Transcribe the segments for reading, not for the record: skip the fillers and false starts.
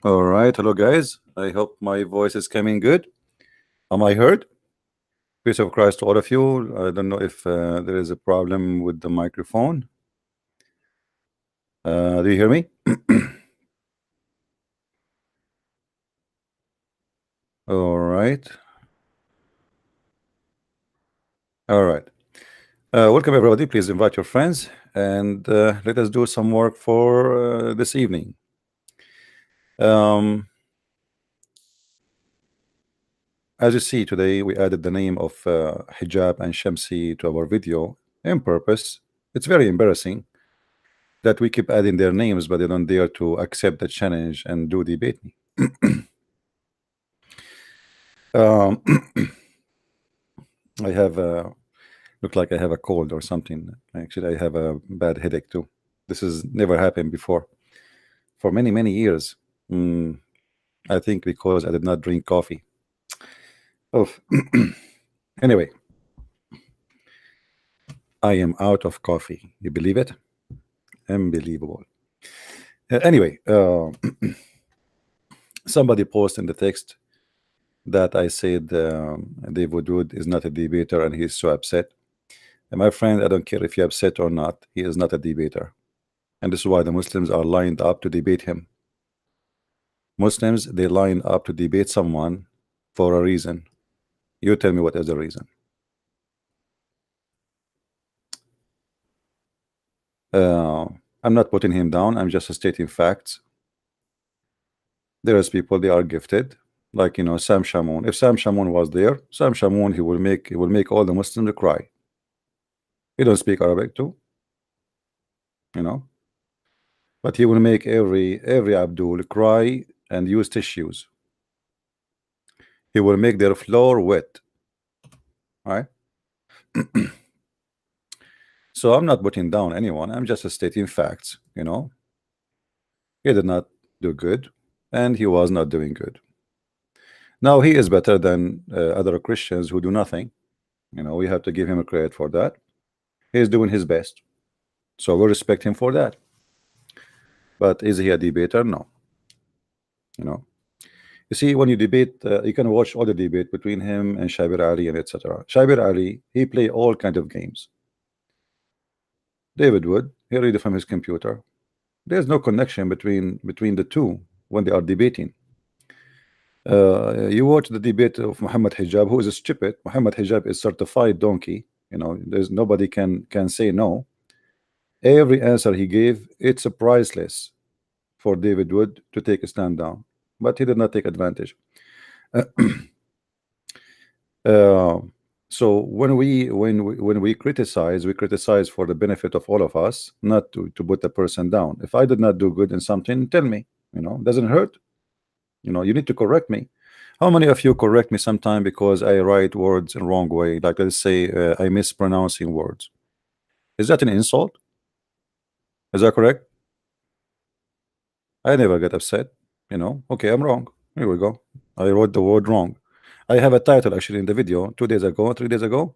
All right, hello guys. I hope my voice is coming good. Am I heard? Peace of Christ to all of you. I don't know if there is a problem with the microphone. Do you hear me? All right. All right. Welcome everybody. Please invite your friends and let us do some work for this evening. Um, as you see today, we added the name of Hijab and Shamsi to our video on purpose. It's very embarrassing that we keep adding their names, but they don't dare to accept the challenge and do debate me. Um, I have look like I have a cold or something. Actually, I have a bad headache too. This has never happened before for many years. Mm, I think because I did not drink coffee. Oh, anyway, I am out of coffee. You believe it? Unbelievable. Anyway, somebody posted in the text that I said David Wood is not a debater and he's so upset. And my friend, I don't care if you're upset or not, he is not a debater. And this is why the Muslims are lined up to debate him. Muslims, they line up to debate someone for a reason. You tell me what is the reason. I'm not putting him down, I'm just stating facts. There is people, they are gifted, like Sam Shamoun. If Sam Shamoun was there, Sam Shamoun, he will make all the Muslims cry. He don't speak Arabic too, you know, but he will make every Abdul cry and use tissues. He will make their floor wet. All right. So I'm not putting down anyone. I'm just stating facts. He did not do good, and he was not doing good. Now he is better than other Christians who do nothing. We have to give him a credit for that. He is doing his best, so we respect him for that. But is he a debater? No. You see, when you debate, you can watch all the debate between him and Shabir Ali and etc. Shabir Ali, he play all kind of games. David Wood, he read it from his computer. There's no connection between the two when they are debating. You watch the debate of Muhammad Hijab, who is stupid. Muhammad Hijab is certified donkey. There's nobody can say no. Every answer he gave, it's a priceless for David Wood to take a stand down, but he did not take advantage. Uh, so when we criticize, we criticize for the benefit of all of us, not to put the person down. If I did not do good in something, tell me. Doesn't hurt. You need to correct me. How many of you correct me sometime because I write words in wrong way? Like, let's say I mispronouncing words. Is that an insult? Is that correct? I never get upset. Okay, I'm wrong. Here we go. I wrote the word wrong. I have a title actually in the video 2 days ago, 3 days ago.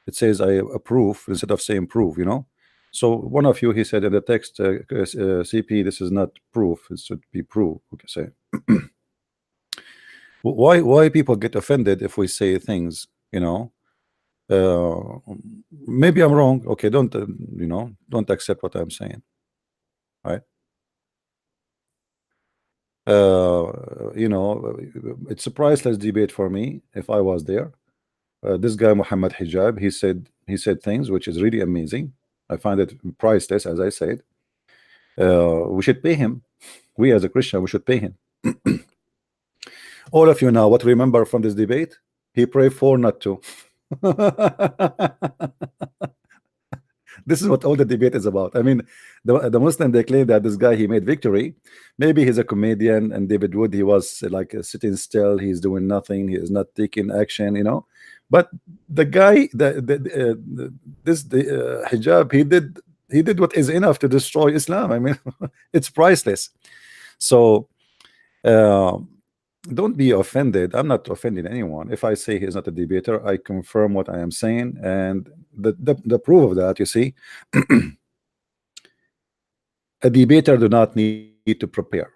It says I approve instead of saying prove. So one of you, he said in the text, CP, this is not proof, it should be prove. Okay, say. Why people get offended if we say things. uh, Maybe I'm wrong. Okay, don't accept what I'm saying, right? It's a priceless debate for me if I was there. This guy Muhammad Hijab, he said things which is really amazing. I find it priceless, as I said. We should pay him. We as a Christian, we should pay him. All of you now, what remember from this debate? He prayed for not to. This is what all the debate is about. I mean, the Muslim, they claim that this guy, he made victory. Maybe he's a comedian, and David Wood, he was like sitting still. He's doing nothing. He is not taking action. But the guy, the Hijab, he did what is enough to destroy Islam. I mean, it's priceless. So don't be offended. I'm not offending anyone. If I say he's not a debater, I confirm what I am saying, and the proof of that, you see, a debater do not need to prepare.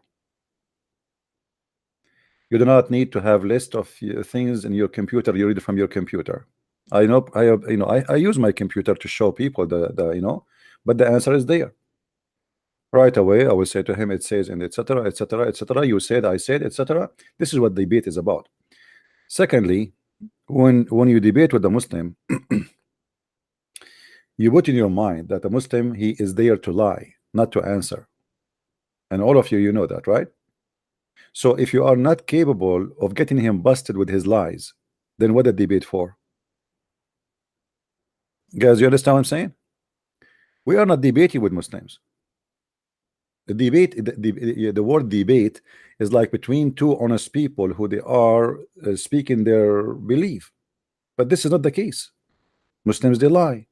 You do not need to have list of things in your computer. You read it from your computer. I know I use my computer to show people the but the answer is there right away. I will say to him, it says, and etc etc etc. You said, I said, etc. This is what debate is about. Secondly, when you debate with a Muslim, you put in your mind that a Muslim, he is there to lie, not to answer. And all of you know that, right? So if you are not capable of getting him busted with his lies, then what a debate for? Guys, you understand what I'm saying? We are not debating with Muslims. The debate, the word debate is like between two honest people who they are speaking their belief. But this is not the case. Muslims, they lie.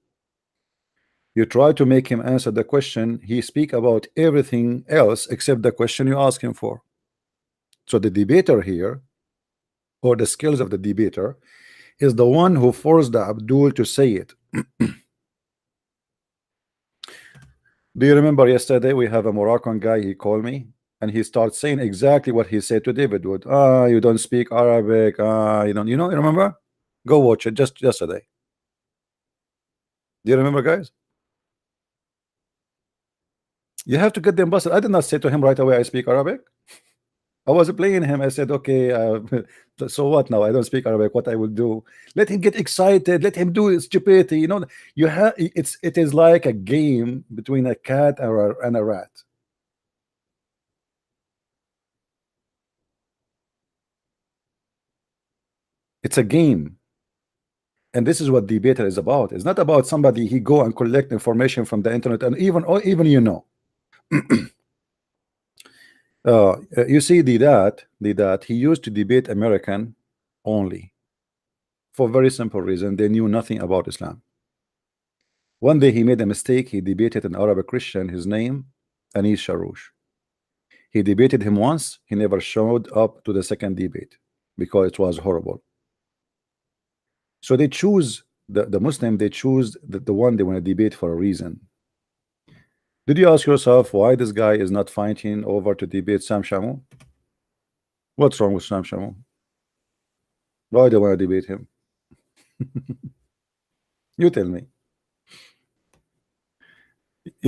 You try to make him answer the question, he speak about everything else except the question you ask him for. So the debater here, or the skills of the debater, is the one who forced the Abdul to say it. Do you remember yesterday we have a Moroccan guy, he called me and he starts saying exactly what he said to David Wood. You don't speak Arabic, you don't, you remember? Go watch it just yesterday. Do you remember, guys? You have to get them busted. I did not say to him right away I speak Arabic. I was playing him. I said, okay, so what now? I don't speak Arabic. What I will do? Let him get excited. Let him do his stupidity. You have it is like a game between a cat and a rat. It's a game, and this is what debater is about. It's not about somebody he go and collect information from the internet, and even you see the he used to debate American only for very simple reason. They knew nothing about Islam. One day he made a mistake. He debated an Arabic Christian. His name Anis Sharoush. He debated him once. He never showed up to the second debate because it was horrible. So they choose the Muslim. They choose the one they want to debate for a reason. Did you ask yourself why this guy is not fighting over to debate Sam Shamoun? What's wrong with Sam Shamoun? Why do they want to debate him? You tell me.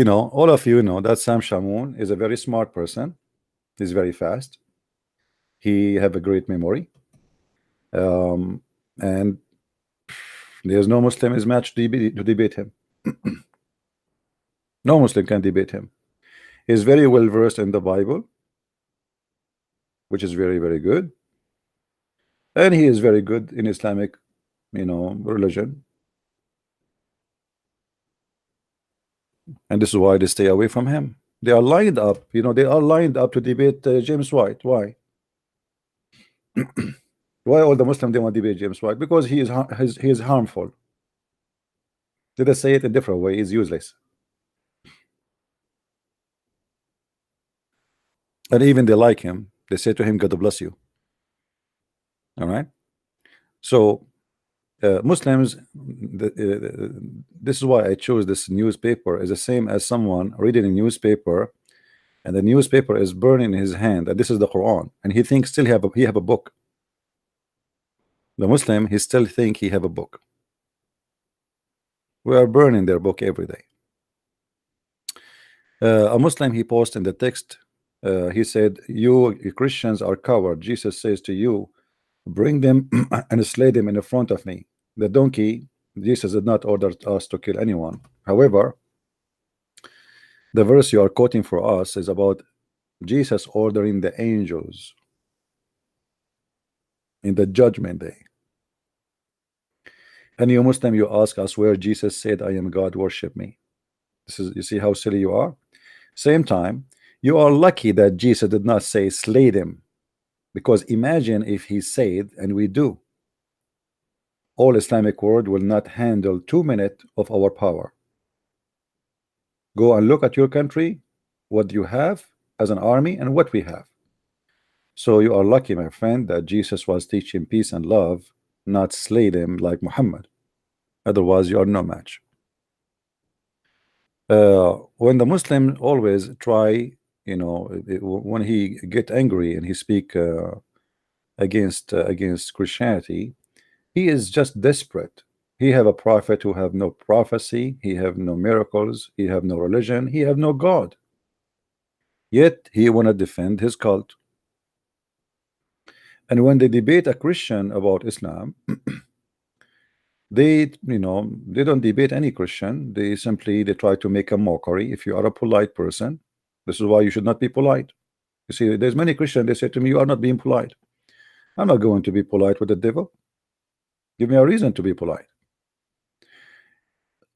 All of you know that Sam Shamoun is a very smart person. He's very fast. He have a great memory. And there's no Muslim is matched to debate him. No Muslim can debate him. He's very well versed in the Bible, which is very, very good. And he is very good in Islamic, religion. And this is why they stay away from him. They are lined up, they are lined up to debate James White. Why? Why all the Muslims they want to debate James White? Because he is harmful. Did I say it a different way? He's useless. And even they like him. They say to him, God bless you. All right. So Muslims, this is why I chose this newspaper, is the same as someone reading a newspaper and the newspaper is burning in his hand, and this is the Quran, and he thinks still he have a book. The Muslim, he still think he have a book. We are burning their book every day. A Muslim, he posted in the text, he said, you Christians are cowards. Jesus says to you, bring them and slay them in the front of me. The donkey, Jesus did not order us to kill anyone. However, the verse you are quoting for us is about Jesus ordering the angels in the judgment day. And you Muslim, you ask us where Jesus said, I am God, worship me. You see how silly you are. Same time, you are lucky that Jesus did not say slay them, because imagine if he said, and we do, all Islamic world will not handle 2 minutes of our power. Go and look at your country, what you have as an army and what we have. So you are lucky, my friend, that Jesus was teaching peace and love, not slay them like Muhammad. Otherwise you are no match. When the Muslim always try, when he get angry and he speak against Christianity, he is just desperate. He have a prophet who have no prophecy, he have no miracles, he have no religion, he have no God. Yet he want to defend his cult. And when they debate a Christian about Islam, they don't debate any Christian. They try to make a mockery. If you are a polite person, this is why you should not be polite. You see, there's many Christians, they say to me, you are not being polite. I'm not going to be polite with the devil. Give me a reason to be polite.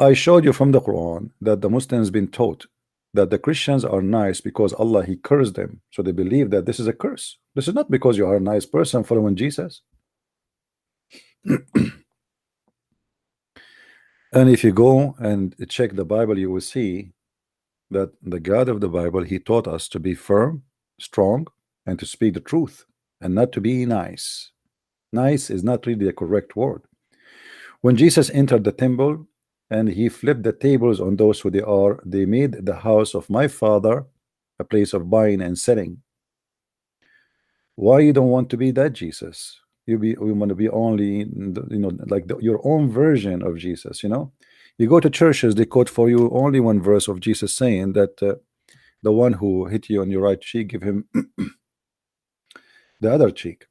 I showed you from the Quran that the Muslims been taught that the Christians are nice because Allah he cursed them, so they believe that this is a curse. This is not because you are a nice person following Jesus. And if you go and check the Bible, you will see that the God of the Bible, he taught us to be firm, strong, and to speak the truth, and not to be nice. Nice is not really a correct word. When Jesus entered the temple and he flipped the tables on those who they made the house of my father a place of buying and selling. Why you don't want to be that Jesus? We want to be only like your own version of Jesus. You go to churches, they quote for you only one verse of Jesus saying that the one who hit you on your right cheek, give him the other cheek.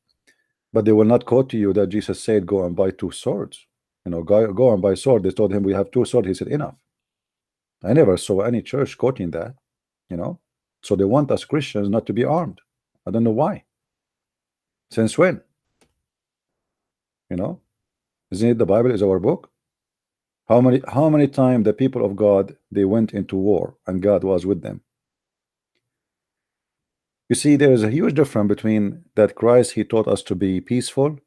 But they will not quote to you that Jesus said go and buy two swords. Go and buy sword. They told him we have two swords. He said enough. I never saw any church quoting that. So they want us Christians not to be armed. I don't know why. Since when? Isn't it the Bible is our book? How many times the people of God they went into war and God was with them? You see, there is a huge difference between that Christ he taught us to be peaceful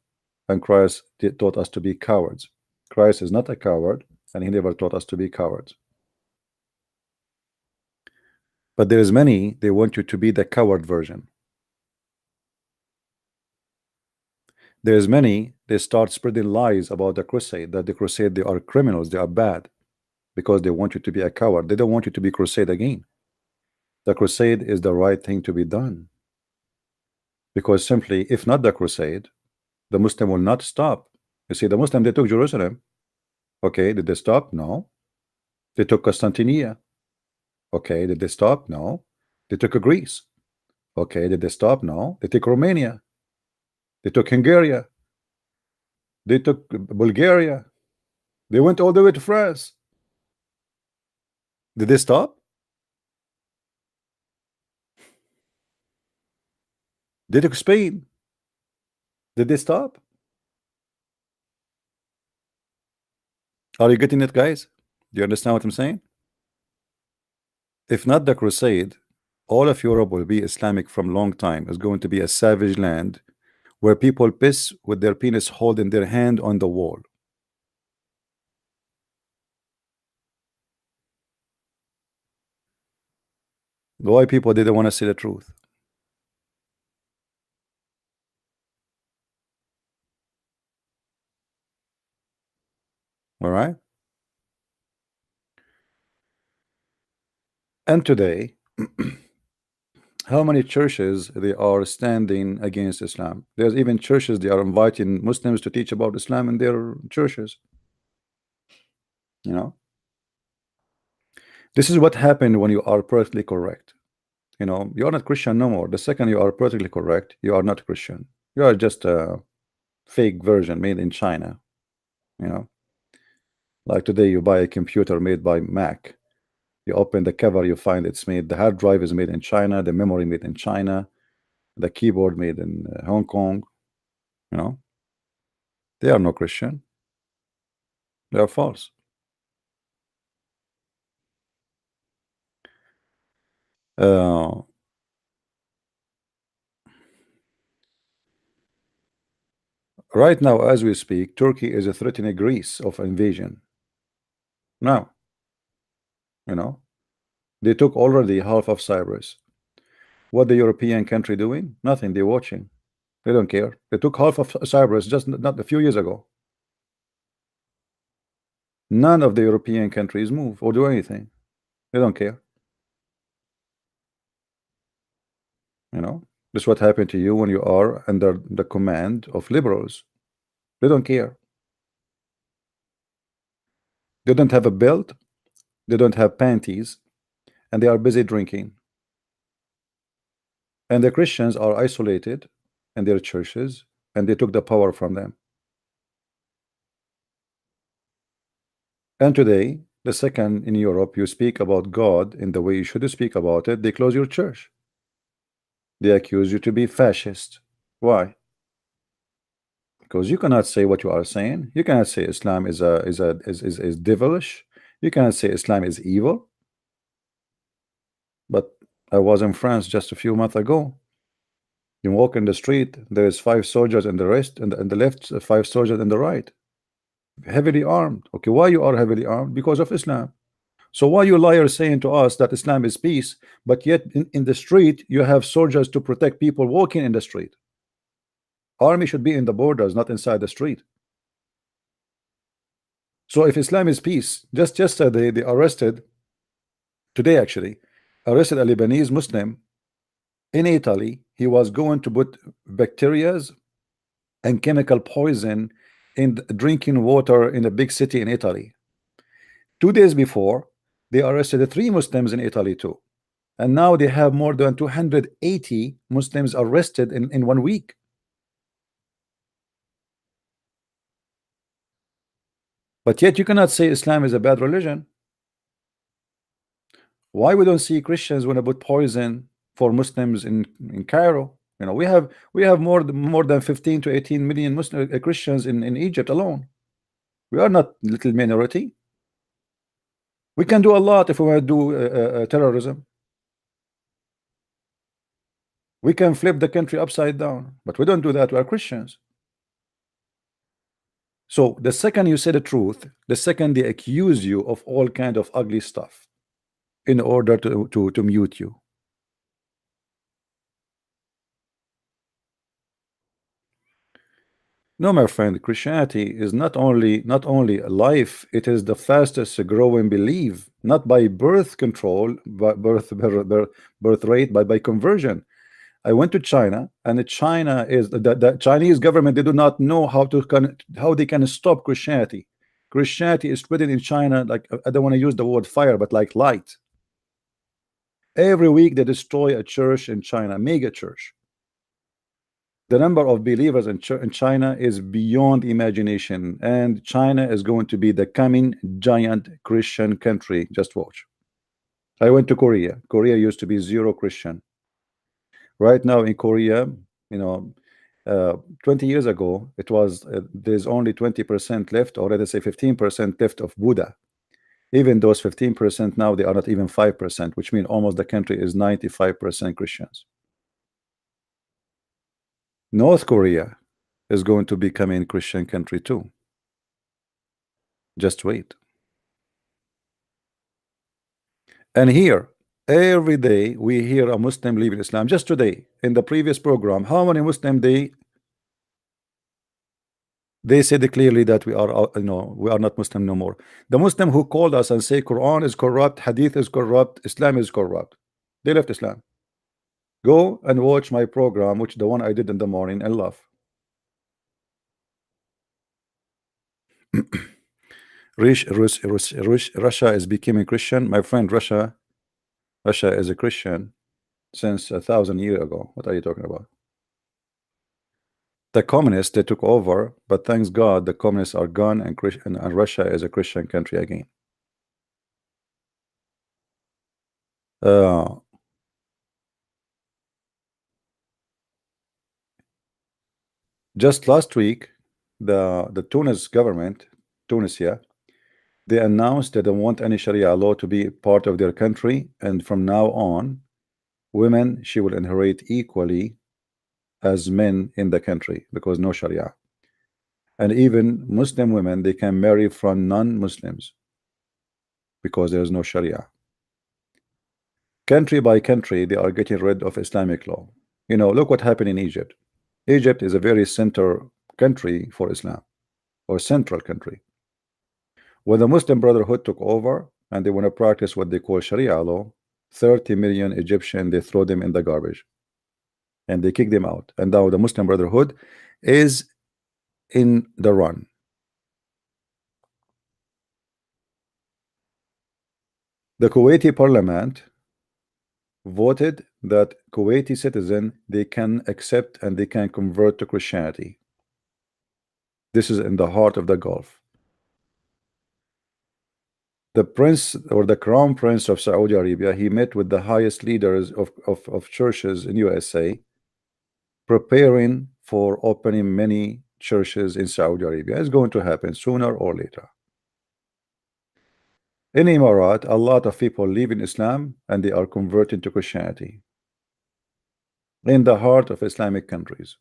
and Christ taught us to be cowards. Christ is not a coward and he never taught us to be cowards. But there's many they want you to be the coward version. There's many they start spreading lies about the crusade, that the crusade they are criminals, they are bad, because they want you to be a coward. They don't want you to be crusade again. The crusade is the right thing to be done, because simply if not the crusade, the Muslim will not stop. You see, the Muslim they took Jerusalem. Okay, did they stop? No. They took Constantinople. Okay, did they stop? No. They took Greece. Okay, did they stop? No. They took Romania. They took Hungary. They took Bulgaria. They went all the way to France. Did they stop? They took Spain. Did they stop? Are you getting it, guys? Do you understand what I'm saying? If not the crusade, all of Europe will be Islamic from long time. It's going to be a savage land where people piss with their penis holding their hand on the wall. Why people didn't want to see the truth? All right. And today, how many churches they are standing against Islam? There's even churches they are inviting Muslims to teach about Islam in their churches. This is what happened when you are perfectly correct. You are not Christian no more. The second you are perfectly correct, you are not Christian. You are just a fake version made in China. Like today you buy a computer made by Mac. You open the cover, you find it's made, the hard drive is made in China, the memory made in China, the keyboard made in Hong Kong. They are no Christian. They are false. Uh, right now, as we speak, Turkey is threatening Greece of invasion. Now, they took already half of Cyprus. What the European country doing? Nothing. They're watching. They don't care. They took half of Cyprus just not a few years ago. None of the European countries move or do anything. They don't care. This is what happened to you when you are under the command of liberals. They don't care. They don't have a belt, they don't have panties, and they are busy drinking. And the Christians are isolated in their churches, and they took the power from them. And today, the second in Europe you speak about God in the way you should speak about it, they close your church. They accuse you to be fascist. Why? Because you cannot say what you are saying. You cannot say Islam is devilish. You cannot say Islam is evil. But I was in France just a few months ago. You walk in the street, there is 5 soldiers in the rest, and the left, 5 soldiers in the right, heavily armed. Okay, why you are heavily armed? Because of Islam. So why you liars saying to us that Islam is peace, but yet in the street you have soldiers to protect people walking in the street? Army should be in the borders, not inside the street. So if Islam is peace, just yesterday they arrested, today actually, arrested a Lebanese Muslim in Italy. He was going to put bacterias and chemical poison in drinking water in a big city in Italy. 2 days before, they arrested 3 Muslims in Italy too. And now they have more than 280 Muslims arrested in 1 week. But yet you cannot say Islam is a bad religion. Why we don't see Christians when they put poison for Muslims in Cairo? You know, we have more than 15 to 18 million Muslim Christians in Egypt alone. We are not little minority. We can do a lot if we want to do terrorism. We can flip the country upside down, but we don't do that. We are Christians. So the second you say the truth, the second they accuse you of all kind of ugly stuff in order to mute you. No, my friend, Christianity is not only a life, it is the fastest growing belief, not by birth control, but birth rate, but by conversion. I went to China, and China is the Chinese government. They do not know how they can stop Christianity. Christianity is spreading in China like, I don't want to use the word fire, but like light. Every week they destroy a church in China, mega church. The number of believers in China is beyond imagination, and China is going to be the coming giant Christian country. Just watch. I went to Korea. Korea used to be 0 Christian. Right now in Korea, you know, 20 years ago, it was there's only 20% left, or let us say 15% left of Buddha. Even those 15% now, they are not even 5%, which means almost the country is 95% Christians. North Korea is going to become a Christian country too. Just wait. And here, every day we hear a Muslim leaving Islam. Just today, in the previous program, how many Muslim they said clearly that we are, we are not Muslim no more. The Muslim who called us and say Quran is corrupt, Hadith is corrupt, Islam is corrupt, they left Islam. Go and watch my program, which the one I did in the morning, and laugh. Russia is becoming Christian. My friend, Russia is a Christian since 1,000 years ago. What are you talking about? The communists, they took over, but thanks God the communists are gone, and Russia is a Christian country again. Just last week, the Tunis government, Tunisia, they announced that they don't want any Sharia law to be part of their country, and from now on, women, she will inherit equally as men in the country, because no Sharia. And even Muslim women, they can marry from non-Muslims because there is no Sharia. Country by country, they are getting rid of Islamic law. You know, look what happened in Egypt. Egypt is a very center country for Islam, or central country. When the Muslim Brotherhood took over and they want to practice what they call Sharia law, 30 million Egyptian, they throw them in the garbage. and they kicked them out. And now the Muslim Brotherhood is in the run. The Kuwaiti parliament voted that Kuwaiti citizen they can accept and they can convert to Christianity. This is in the heart of the Gulf. The prince or the crown prince of Saudi Arabia, he met with the highest leaders of churches in USA, preparing for opening many churches in Saudi Arabia. It's going to happen sooner or later. In Emirat, a lot of people live in Islam and they are converting to Christianity in the heart of Islamic countries.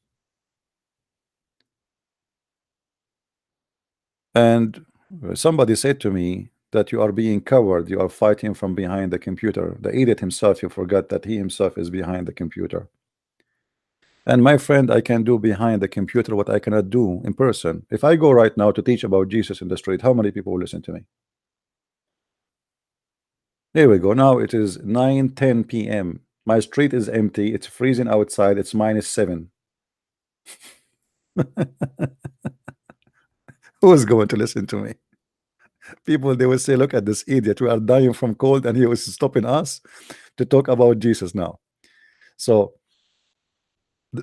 And somebody said to me that you are being coward, you are fighting from behind the computer. The idiot himself, you forgot that he himself is behind the computer. And my friend, I can do behind the computer what I cannot do in person. If I go right now to teach about Jesus in the street, how many people will listen to me? Here we go. Now it is 9:10 p.m. My street is empty. It's freezing outside. It's -7. Who is going to listen to me? People, they will say, look at this idiot. We are dying from cold and he was stopping us to talk about Jesus now. So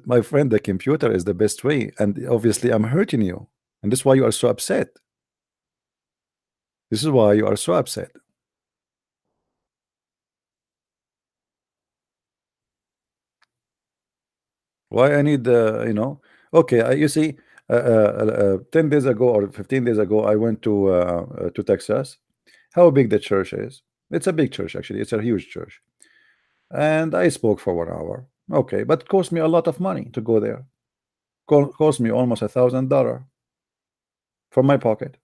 my friend, the computer is the best way. And obviously I'm hurting you. And this is why you are so upset. This is why you are so upset. Why I need okay, you see, 10 days ago or 15 days ago I went to Texas. How big the church is? It's a big church, actually. It's a huge church. And I spoke for 1 hour. Okay, but it cost me a lot of money to go there. Cost me almost $1,000 from my pocket.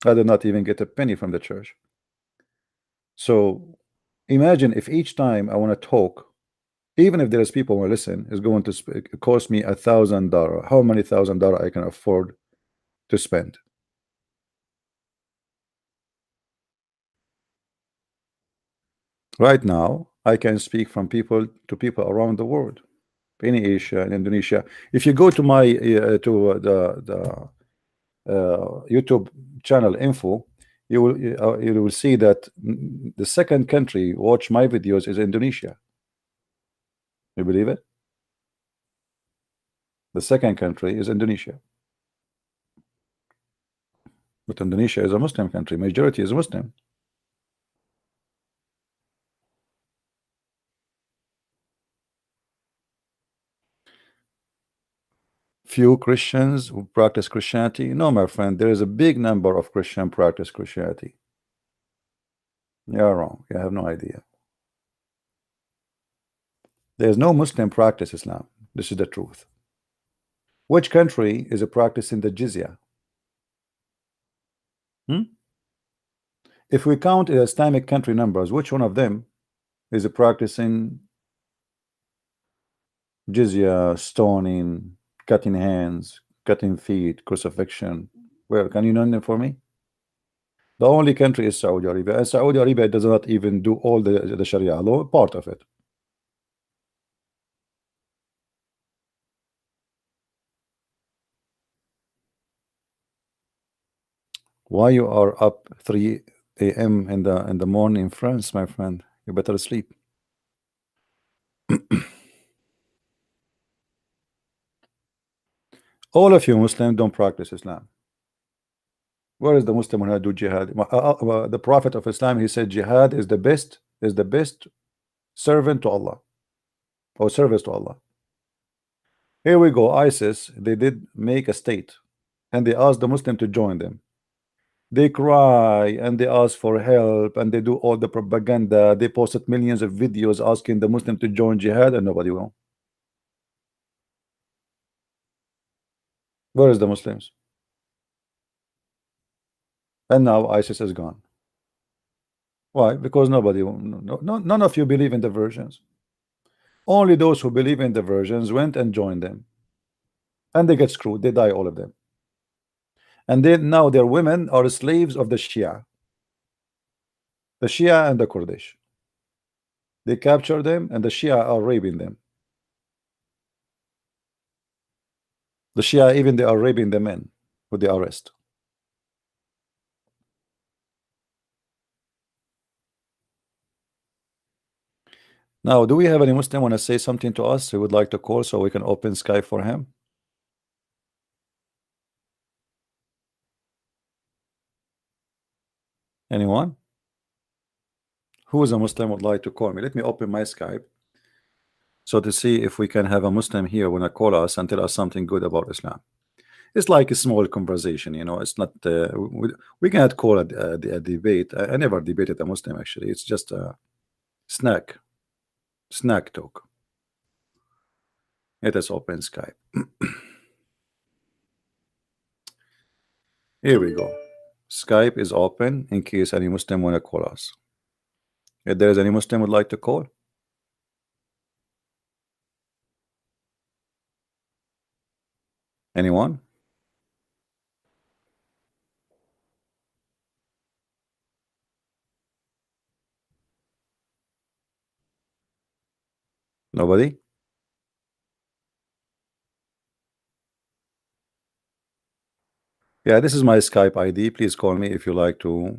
I did not even get a penny from the church. So imagine if each time I want to talk, even if there is people who listen, is going to cost me $1,000. How many $1,000 I can afford to spend? Right now, I can speak from people to people around the world, in Asia and Indonesia. If you go to my the YouTube channel info, you will see that the second country watch my videos is Indonesia. You believe it? The second country is Indonesia. But Indonesia is a Muslim country. Majority is Muslim. Few Christians who practice Christianity. No, my friend, there is a big number of Christian practice Christianity. You're wrong. You have no idea. There's no Muslim practice Islam. This is the truth. Which country is practicing the jizya? If we count Islamic country numbers, which one of them is practicing jizya, stoning, cutting hands, cutting feet, crucifixion? Where can you name them for me? The only country is Saudi Arabia, and Saudi Arabia does not even do all the Sharia law, part of it. Why you are up 3 a.m. in the morning in France, my friend? You better sleep. All of you Muslims don't practice Islam. Where is the Muslim who do jihad? The Prophet of Islam, he said jihad is the best servant to Allah, or service to Allah. Here we go. ISIS, they did make a state and they asked the Muslim to join them. They cry and they ask for help and they do all the propaganda. They posted millions of videos asking the Muslim to join jihad and nobody will. Where is the Muslims? And now ISIS is gone. Why? Because nobody, none of you believe in the versions. Only those who believe in the versions went and joined them. And they get screwed. They die, all of them. And then now their women are slaves of the Shia. The Shia and the Kurdish. They capture them, and the Shia are raping them. The Shia, even they are raping the men with the arrest. Now, do we have any Muslim want to say something to us? He would like to call so we can open Skype for him. Anyone? Who is a Muslim would like to call me? Let me open my Skype so to see if we can have a Muslim here when I call us and tell us something good about Islam. It's like a small conversation, you know. It's not we cannot call it a debate. I never debated a Muslim actually. It's just a snack talk. Let us open Skype. Here we go. Skype is open in case any Muslim want to call us. If there is any Muslim would like to call. Anyone? Nobody? Yeah, this is my Skype ID. Please call me if you like to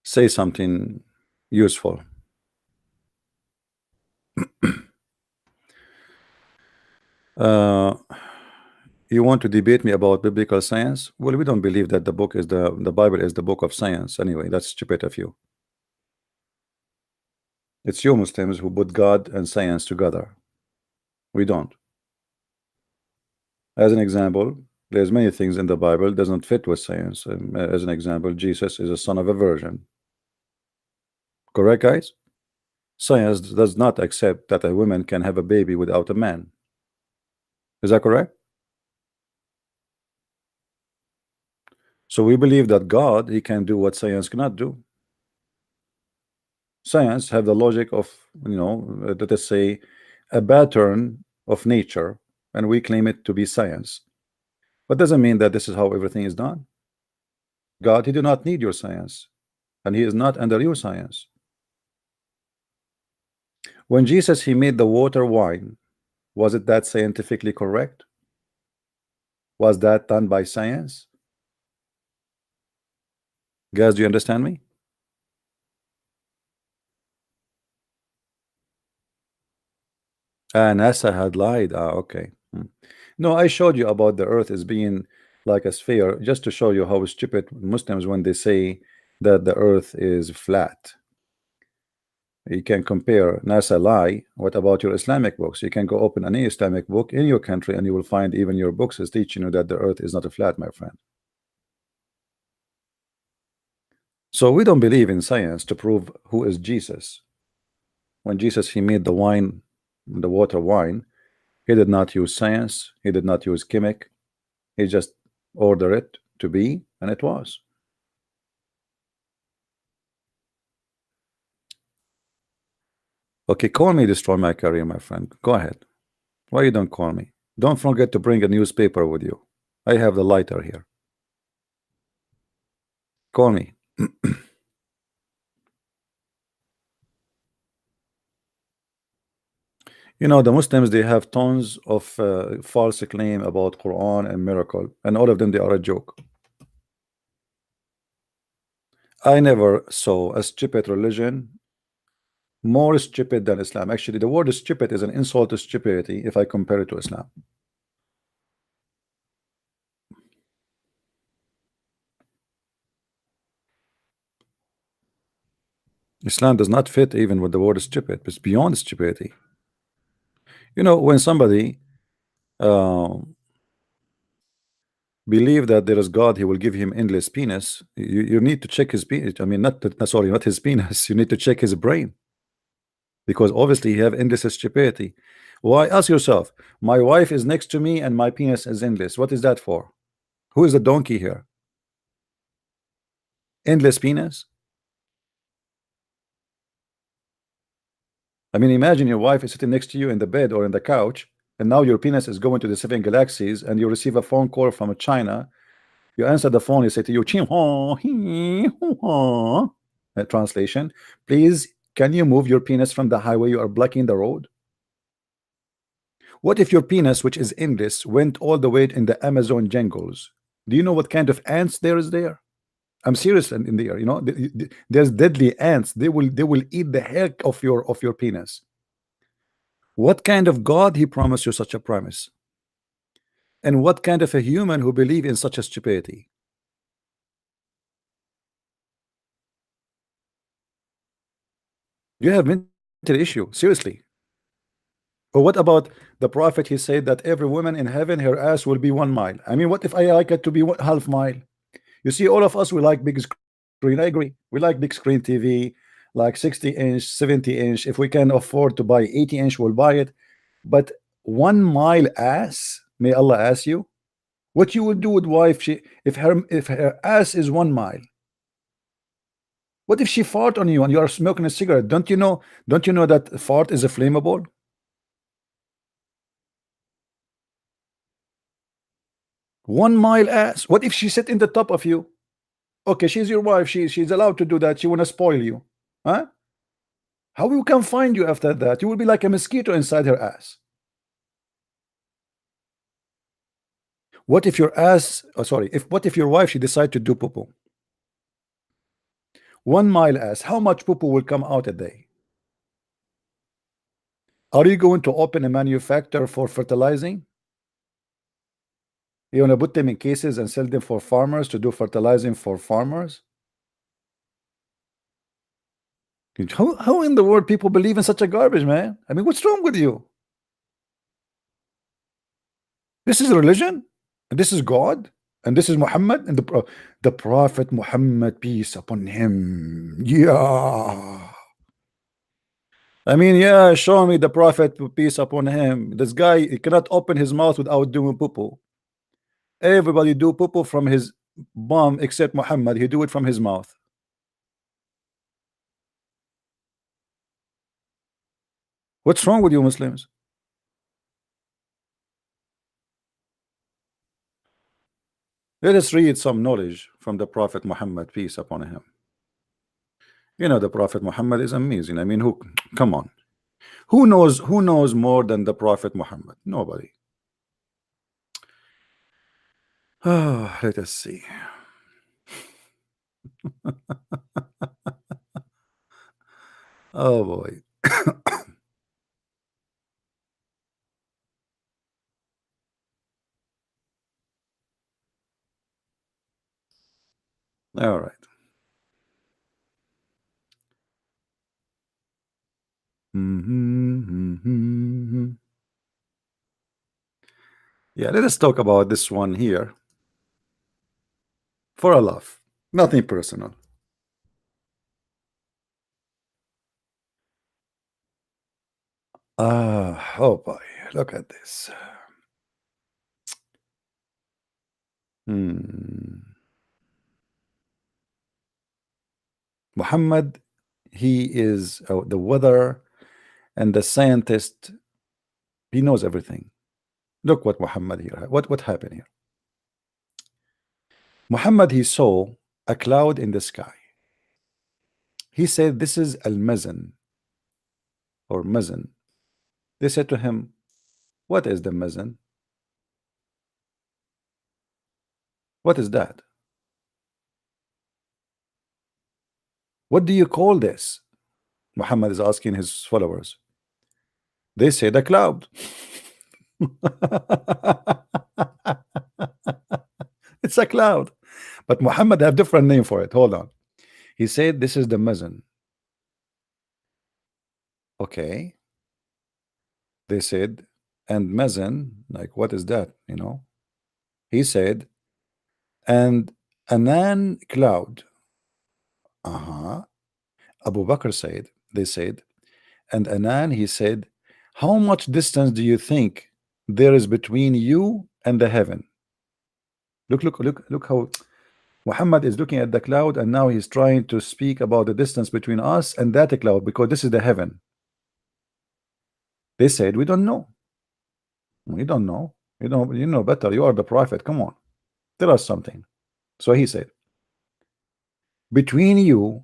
say something useful. You want to debate me about biblical science? Well, we don't believe that the book is the Bible is the book of science. Anyway, that's stupid of you. It's you Muslims who put God and science together. We don't. As an example, there's many things in the Bible doesn't fit with science. As an example, Jesus is a son of a virgin. Correct, guys? Science does not accept that a woman can have a baby without a man. Is that correct? So we believe that God, he can do what science cannot do. Science have the logic of, you know, let us say a pattern of nature, and we claim it to be science. But doesn't mean that this is how everything is done. God, he do not need your science, and he is not under your science. When Jesus, he made the water wine, was it that scientifically correct? Was that done by science? Guys, do you understand me? NASA had lied. Okay. No, I showed you about the earth as being like a sphere just to show you how stupid Muslims when they say that the earth is flat. You can compare NASA lie. What about your Islamic books? You can go open any Islamic book in your country and you will find even your books is teaching you that the earth is not a flat, my friend. So we don't believe in science to prove who is Jesus. When Jesus, he made the wine, the water wine, he did not use science, he did not use chemic, he just ordered it to be, and it was. Okay, call me, destroy my career, my friend. Go ahead. Why you don't call me? Don't forget to bring a newspaper with you. I have the lighter here. Call me. You know, the Muslims, they have tons of false claim about Quran and miracle, and all of them, they are a joke. I never saw a stupid religion more stupid than Islam. Actually, the word stupid is an insult to stupidity if I compare it to Islam. Islam does not fit even with the word stupid. It's beyond stupidity. You know, when somebody uh, believe that there is God, he will give him endless penis. You need to check his penis. I mean, sorry, not his penis. You need to check his brain, because obviously he have endless stupidity. Why? Ask yourself. My wife is next to me and my penis is endless. What is that for? Who is the donkey here? Endless penis? I mean, imagine your wife is sitting next to you in the bed or in the couch, and now your penis is going to the 7 galaxies, and you receive a phone call from China. You answer the phone, you say to you, "Ching hong, hee, hoo, hong." translation, please, can you move your penis from the highway? You are blocking the road. What if your penis, which is endless, went all the way in the Amazon jungles? Do you know what kind of ants there is there? I'm serious. In the air, you know, there's deadly ants. They will eat the heck of your penis. What kind of God he promised you such a promise? And what kind of a human who believe in such a stupidity? You have mental issue, seriously. Or what about the prophet? He said that every woman in heaven, her ass will be 1 mile. I mean, what if I like it to be half mile? You see, all of us, we like big screen. I agree. We like big screen TV, like 60-inch, 70-inch. If we can afford to buy 80-inch, we'll buy it. But 1 mile ass, may Allah ask you, what you would do with wife if her ass is 1 mile? What if she fart on you and you are smoking a cigarette? Don't you know? Don't you know that fart is a flammable? 1 mile ass. What if she sit in the top of you? Okay, she's your wife. She's allowed to do that. She wanna spoil you, huh? How you can find you after that? You will be like a mosquito inside her ass. What if your ass? Oh, sorry. If what if your wife she decide to do poo-poo? 1 mile ass. How much poo-poo will come out a day? Are you going to open a manufacturer for fertilizing? You wanna put them in cases and sell them for farmers to do fertilizing for farmers? How in the world people believe in such a garbage, man? I mean, what's wrong with you? This is religion, and this is God, and this is Muhammad, and the Prophet Muhammad, peace upon him. Yeah. I mean, yeah, show me the Prophet, peace upon him. This guy, he cannot open his mouth without doing poo-poo. Everybody do poo-poo from his bum except Muhammad. He do it from his mouth. What's wrong with you Muslims? Let us read some knowledge from the Prophet Muhammad, peace upon him. You know, the Prophet Muhammad is amazing. I mean, come on. Who knows more than the Prophet Muhammad? Nobody. Let us see. Oh boy. All right. Yeah, let us talk about this one here for a laugh. Nothing personal. Oh boy, look at this. Muhammad, he is the weather and the scientist. He knows everything. Look what Muhammad here. What happened here? Muhammad, he saw a cloud in the sky. He said, "This is al-mazan or mazan." They said to him, "What is the mazan? What is that? What do you call this?" Muhammad is asking his followers. They said, "A cloud." It's a cloud. But Muhammad have different name for it. Hold on. He said, "This is the mazan." Okay. They said, "And mazan, like what is that? You know?" He said, "And anan cloud." Abu Bakr said, they said, and Anan, he said, "How much distance do you think there is between you and the heaven?" Look how Muhammad is looking at the cloud, and now he's trying to speak about the distance between us and that cloud, because this is the heaven. They said, "We don't know." We don't know. You know better. You are the prophet. Come on, tell us something. So he said, "Between you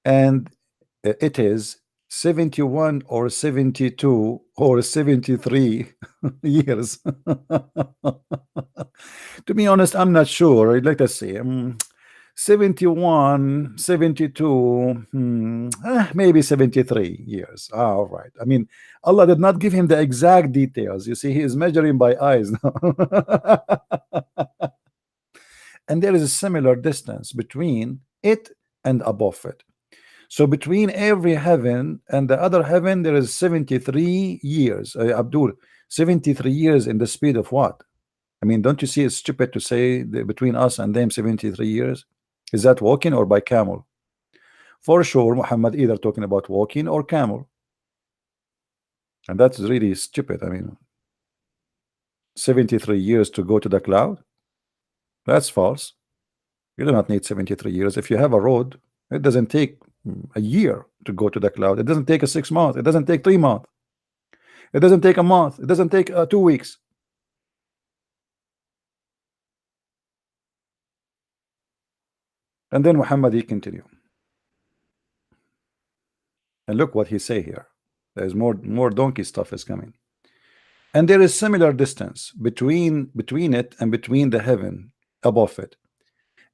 and it is 71 or 72 or 73 years. To be honest, I'm not sure. Let us see. 71, 72, maybe 73 years. All right. I mean, Allah did not give him the exact details. You see, he is measuring by eyes now. And there is a similar distance between it and above it. So between every heaven and the other heaven, there is 73 years. Abdul, 73 years in the speed of what? I mean, don't you see it's stupid to say between us and them 73 years? Is that walking or by camel? For sure, Muhammad either talking about walking or camel. And that's really stupid. I mean, 73 years to go to the cloud? That's false. You do not need 73 years. If you have a road, it doesn't take a year to go to the cloud. It doesn't take a 6 months. It doesn't take 3 months. It doesn't take a month. It doesn't take 2 weeks. And then Muhammad, he continue. And look what he say here. There's more donkey stuff is coming. And there is similar distance between it and between the heaven above it,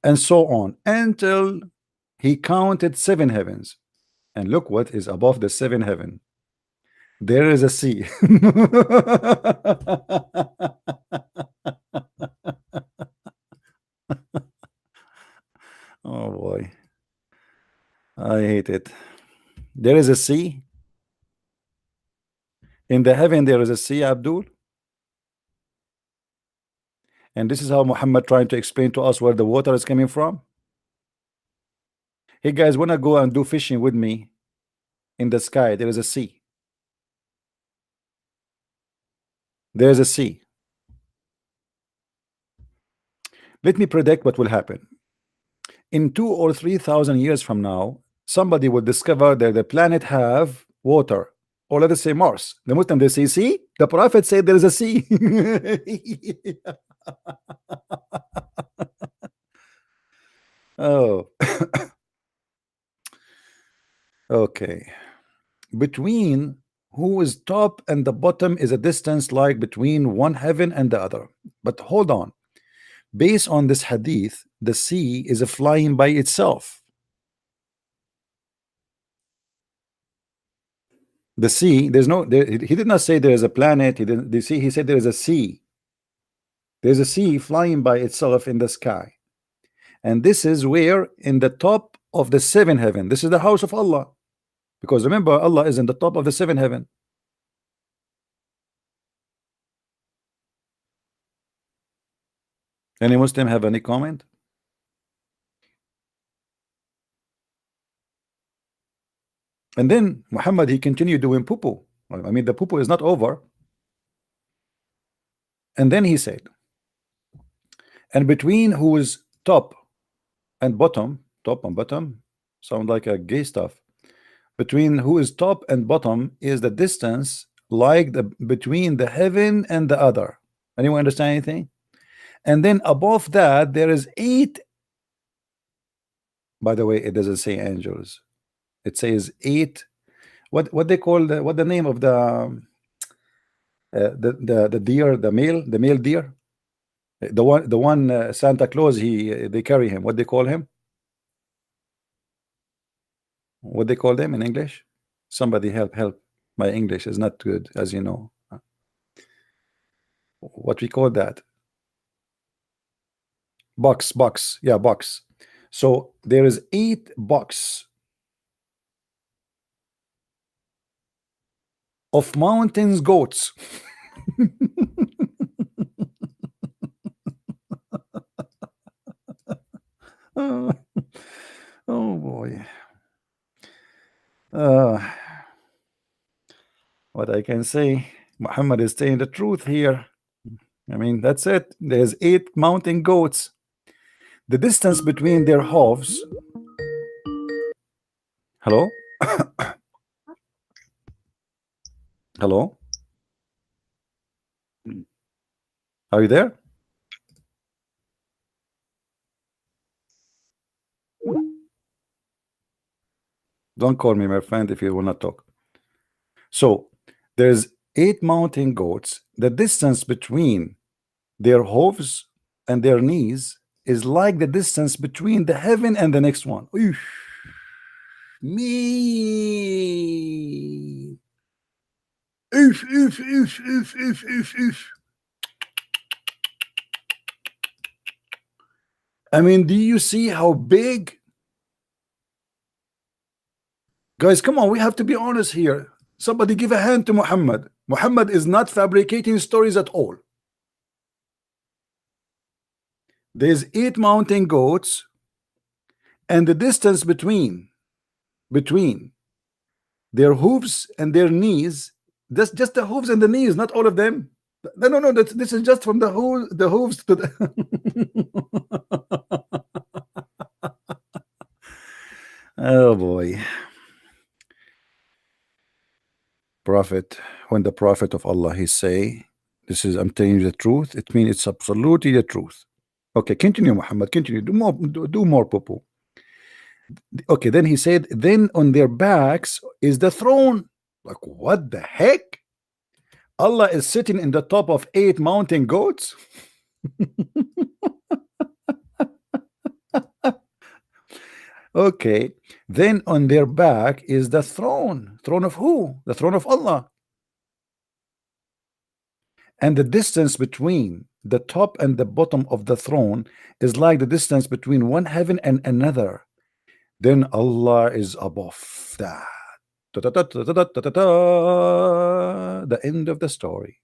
and so on, until he counted 7 heavens. And look what is above the 7 heaven. There is a sea. Oh boy, I hate it. There is a sea in the heaven. There is a sea, Abdul. And this is how Muhammad trying to explain to us where the water is coming from. Hey guys, wanna go and do fishing with me? In the sky there is a sea. There is a sea. Let me predict what will happen. In 2 or 3,000 years from now, somebody will discover that the planet have water. Or let us say Mars. The Muslim, they say, see, the Prophet said there is a sea. Oh. Okay. Between who is top and the bottom is a distance like between one heaven and the other. But hold on. Based on this hadith, the sea is a flying by itself. The sea, there's no there, he did not say there is a planet. He didn't the sea, he said there is a sea. There's a sea flying by itself in the sky. And this is where in the top of the 7 heaven. This is the house of Allah. Because remember, Allah is in the top of the 7 heaven. Any Muslim have any comment? And then Muhammad, he continued doing poo-poo. I mean, the poo-poo is not over. And then he said, and between who is top and bottom, top and bottom, sound like a gay stuff. Between who is top and bottom is the distance like the between the heaven and the other. Anyone understand anything? And then above that there is 8. By the way, it doesn't say angels. It says 8. What they call what the name of the deer, the male deer, the one Santa Claus they carry him. What they call him? What they call them in English? Somebody help. My English is not good, as you know. What we call that? Box. Yeah, box. So there is 8 box of mountains goats. Oh, oh boy. What I can say, Muhammad is saying the truth here. I mean, that's it. There's 8 mountain goats. The distance between their hooves. Hello? Hello? Are you there? Don't call me my friend if you will not talk. So there's 8 mountain goats. The distance between their hooves and their knees is like the distance between the heaven and the next one. Oof. Me. Oof, oof, oof, oof, oof, oof, oof. I mean, do you see how big? Guys, come on, we have to be honest here. Somebody give a hand to Muhammad. Muhammad is not fabricating stories at all. There's 8 mountain goats, and the distance between their hooves and their knees, that's just the hooves and the knees, not all of them. No, this is just from the hooves to the oh boy. Prophet, when the Prophet of Allah he say, this is, I'm telling you the truth, it means it's absolutely the truth. Okay, continue, Muhammad, continue, do more, Popo. Okay, then he said, then on their backs is the throne. Like, what the heck? Allah is sitting in the top of 8 mountain goats. Okay, then on their back is the throne. Throne of who? The throne of Allah. And the distance between the top and the bottom of the throne is like the distance between one heaven and another. Then Allah is above that. The end of the story.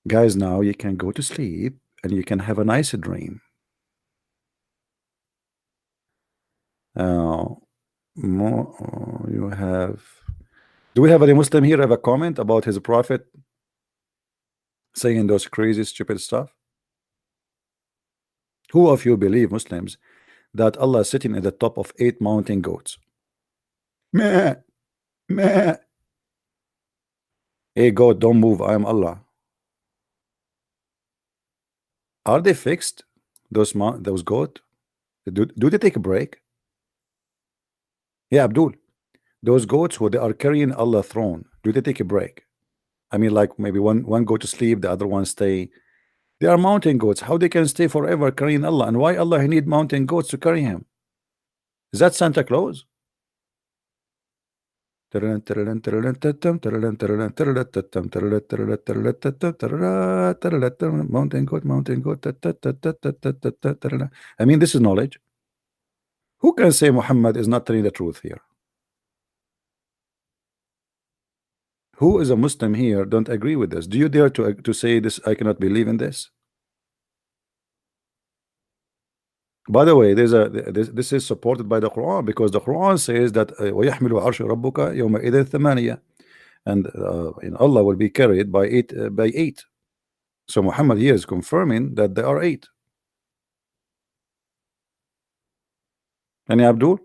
Guys, now you can go to sleep and you can have a nice dream. You have, do we have any Muslim here have a comment about his prophet saying those crazy stupid stuff? Who of you believe, Muslims, that Allah is sitting at the top of 8 mountain goats? Meh, meh. Hey goat, don't move, I am Allah. Are they fixed, those goat? Do they take a break? Yeah, Abdul, those goats who they are carrying Allah's throne, do they take a break? I mean, like maybe one go to sleep, the other one stay. They are mountain goats. How they can stay forever carrying Allah? And why Allah need mountain goats to carry him? Is that Santa Claus? Mountain goat, mountain goat. I mean, this is knowledge. Who can say Muhammad is not telling the truth here? Who is a Muslim here don't agree with this? Do you dare to say this? I cannot believe in this. By the way, this is supported by the Quran, because the Quran says that وَيَحْمِلُ عَرْشَ رَبُّكَ يَوْمَئِذٍ ثَمَانِيَةٍ, and Allah will be carried by eight. So Muhammad here is confirming that there are 8. Any Abdul?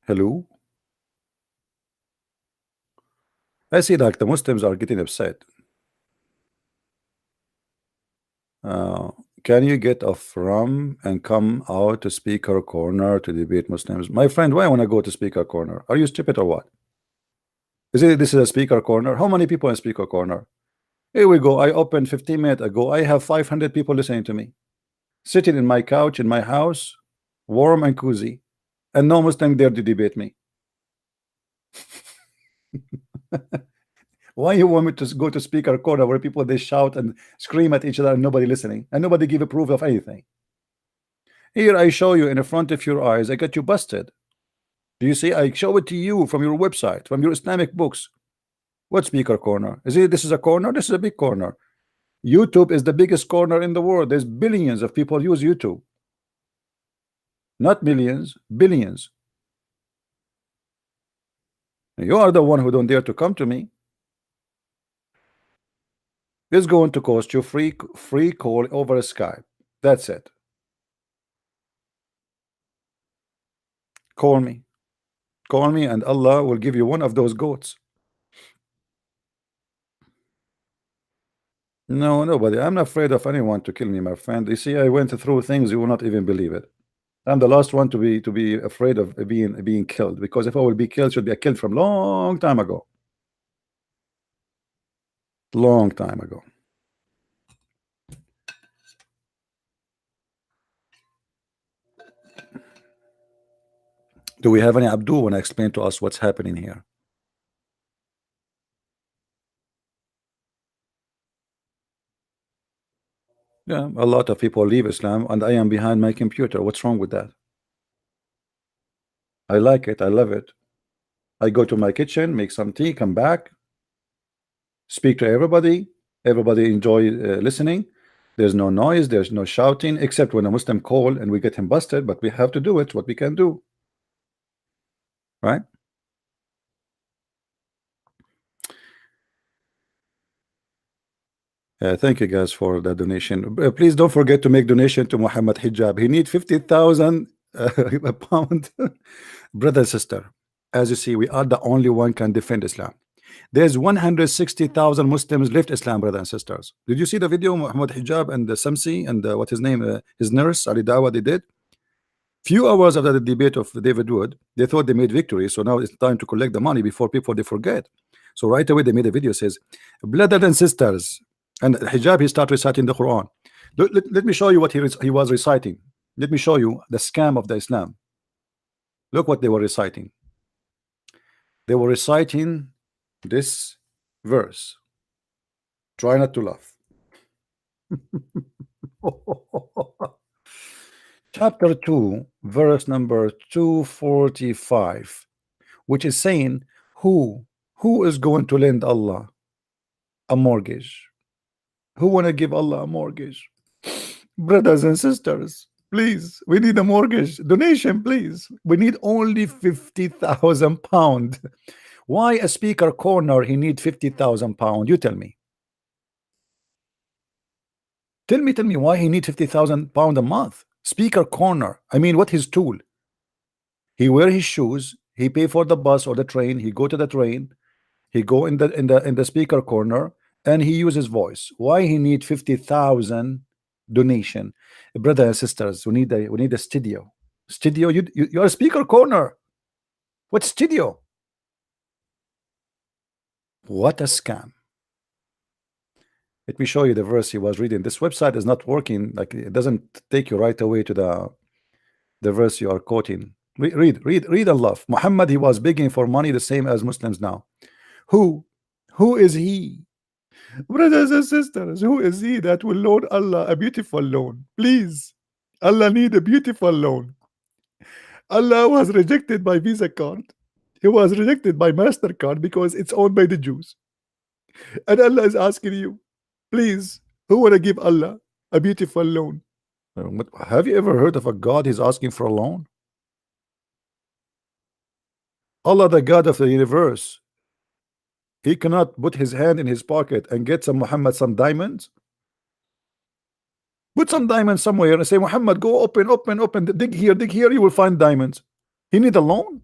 Hello? I see like the Muslims are getting upset. Can you get off from and come out to speaker corner to debate Muslims? My friend, why I want to go to speaker corner? Are you stupid or what? This is a speaker corner? How many people in speaker corner? Here we go. I opened 15 minutes ago. I have 500 people listening to me, sitting in my couch in my house, warm and cozy, and no Muslim there to debate me. Why you want me to go to speaker corner where people they shout and scream at each other and nobody listening and nobody give a proof of anything? Here I show you in the front of your eyes. I got you busted. Do you see? I show it to you from your website, from your Islamic books. What speaker corner? Is it? This is a corner. This is a big corner. YouTube is the biggest corner in the world. There's billions of people use YouTube. Not millions, billions. You are the one who don't dare to come to me. It's going to cost you free call over Skype. That's it. Call me. Call me and Allah will give you one of those goats. No, nobody. I'm not afraid of anyone to kill me, my friend. You see, I went through things you will not even believe it. I'm the last one to be afraid of being killed, because if I will be killed, should be killed from long time ago. Long time ago. Do we have any Abdul want to explain to us what's happening here? Yeah, a lot of people leave Islam, and I am behind my computer. What's wrong with that? I like it. I love it. I go to my kitchen, make some tea, come back, speak to everybody. Everybody enjoy listening. There's no noise. There's no shouting, except when a Muslim call and we get him busted. But we have to do it. What we can do, right? Thank you guys for the donation. Please don't forget to make donation to Muhammad Hijab. He need 50,000 a pound. Brother and sister, as you see, we are the only one can defend Islam. There's 160,000 Muslims left Islam, brothers and sisters. Did you see the video Muhammad Hijab and the Samsi and what his name, his nurse Ali Dawa, they did? Few hours after the debate of David Wood, they thought they made victory. So now it's time to collect the money before people they forget. So right away they made a video says, brothers and sisters, and Hijab he started reciting the Quran. Let me show you what he was reciting. Let me show you the scam of the Islam. Look what they were reciting. They were reciting this verse. Try not to laugh. Chapter 2, verse number 245, which is saying, who is going to lend Allah a mortgage? Who want to give Allah a mortgage? Brothers and sisters, please, we need a mortgage donation, please. We need only 50,000 pound. Why a speaker corner he need 50,000 pound? You tell me. Tell me why he need 50,000 pound a month. Speaker corner. I mean, what his tool? He wear his shoes. He pay for the bus or the train. He go to the train. He go in the speaker corner and he uses voice. Why he need 50,000 donation? Brothers and sisters, we need a studio. Studio. You're a speaker corner. What studio? What a scam. Let me show you the verse he was reading. This website is not working. Like it doesn't take you right away to the verse you are quoting. Read and laugh. Muhammad, he was begging for money the same as Muslims now. Who is he? Brothers and sisters, who is he that will loan Allah a beautiful loan? Please, Allah need a beautiful loan. Allah was rejected by Visa card. He was rejected by MasterCard because it's owned by the Jews. And Allah is asking you, please, who want to give Allah a beautiful loan? Have you ever heard of a God is asking for a loan? Allah, the God of the universe, he cannot put his hand in his pocket and get some Muhammad some diamonds. Put some diamonds somewhere and say, Muhammad, go open, dig here, you will find diamonds. He need a loan?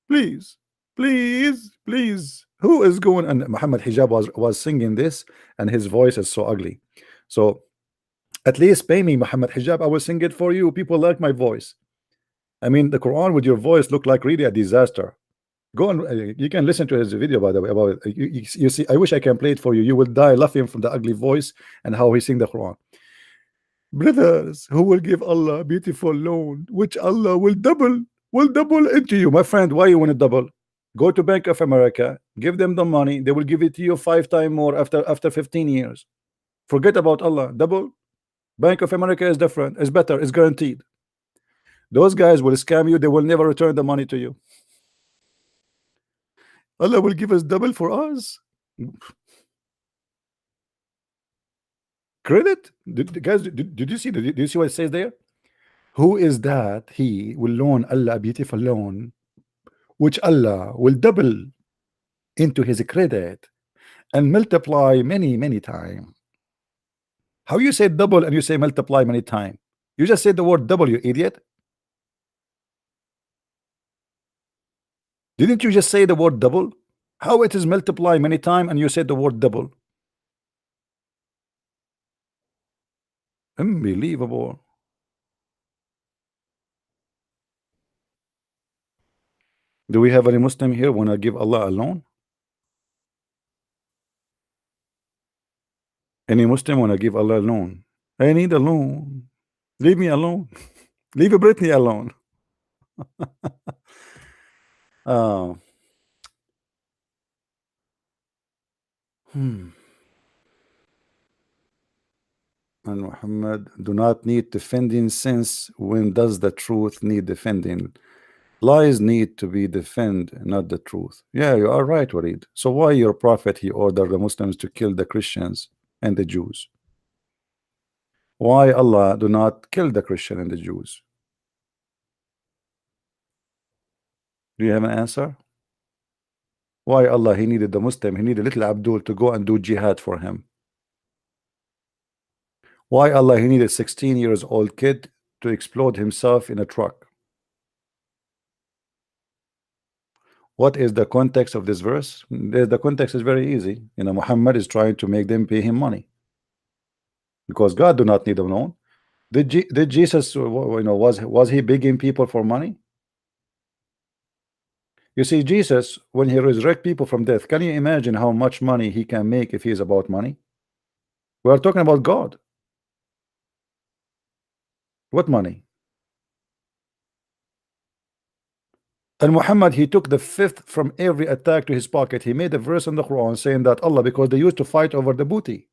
Please, who is going? And Muhammad Hijab was singing this, and his voice is so ugly. So at least pay me, Muhammad Hijab, I will sing it for you. People like my voice. I mean, the Quran with your voice look like really a disaster. Go and you can listen to his video, by the way, about it. You see, I wish I can play it for you. You will die laughing from the ugly voice and how he sing the Quran. Brothers, who will give Allah a beautiful loan, which Allah will double into you. My friend, why you want to double? Go to Bank of America, give them the money, they will give it to you 5 times more after 15 years. Forget about Allah. Double. Bank of America is different, it's better, it's guaranteed. Those guys will scam you, they will never return the money to you. Allah will give us double for us. Credit? Guys, did you see? Did you see what it says there? Who is that? He will loan Allah a beautiful loan, which Allah will double into his credit and multiply many times. How you say double and you say multiply many times? You just said the word double, you idiot. Didn't you just say the word double? How it is multiply many times and you said the word double? Unbelievable. Do we have any Muslim here when I give Allah a loan? Any Muslim when I give Allah a loan? I need a loan. Leave me alone. Leave Britney alone. Uh, hmm. And Muhammad do not need defending, since when does the truth need defending? Lies need to be defended, not the truth. Yeah, you are right, Walid. So why your prophet he ordered the Muslims to kill the Christians and the Jews? Why Allah do not kill the Christian and the Jews? Do you have an answer? Why Allah he needed the Muslim, he needed little Abdul to go and do jihad for him? Why Allah he needed 16 years old kid to explode himself in a truck? What is the context of this verse? The context is very easy. Muhammad is trying to make them pay him money because God do not need a loan. Did Jesus, was he begging people for money? You see, Jesus, when he resurrect people from death, can you imagine how much money he can make if he is about money? We are talking about God. What money? And Muhammad, he took the fifth from every attack to his pocket. He made a verse in the Quran saying that Allah, because they used to fight over the booty.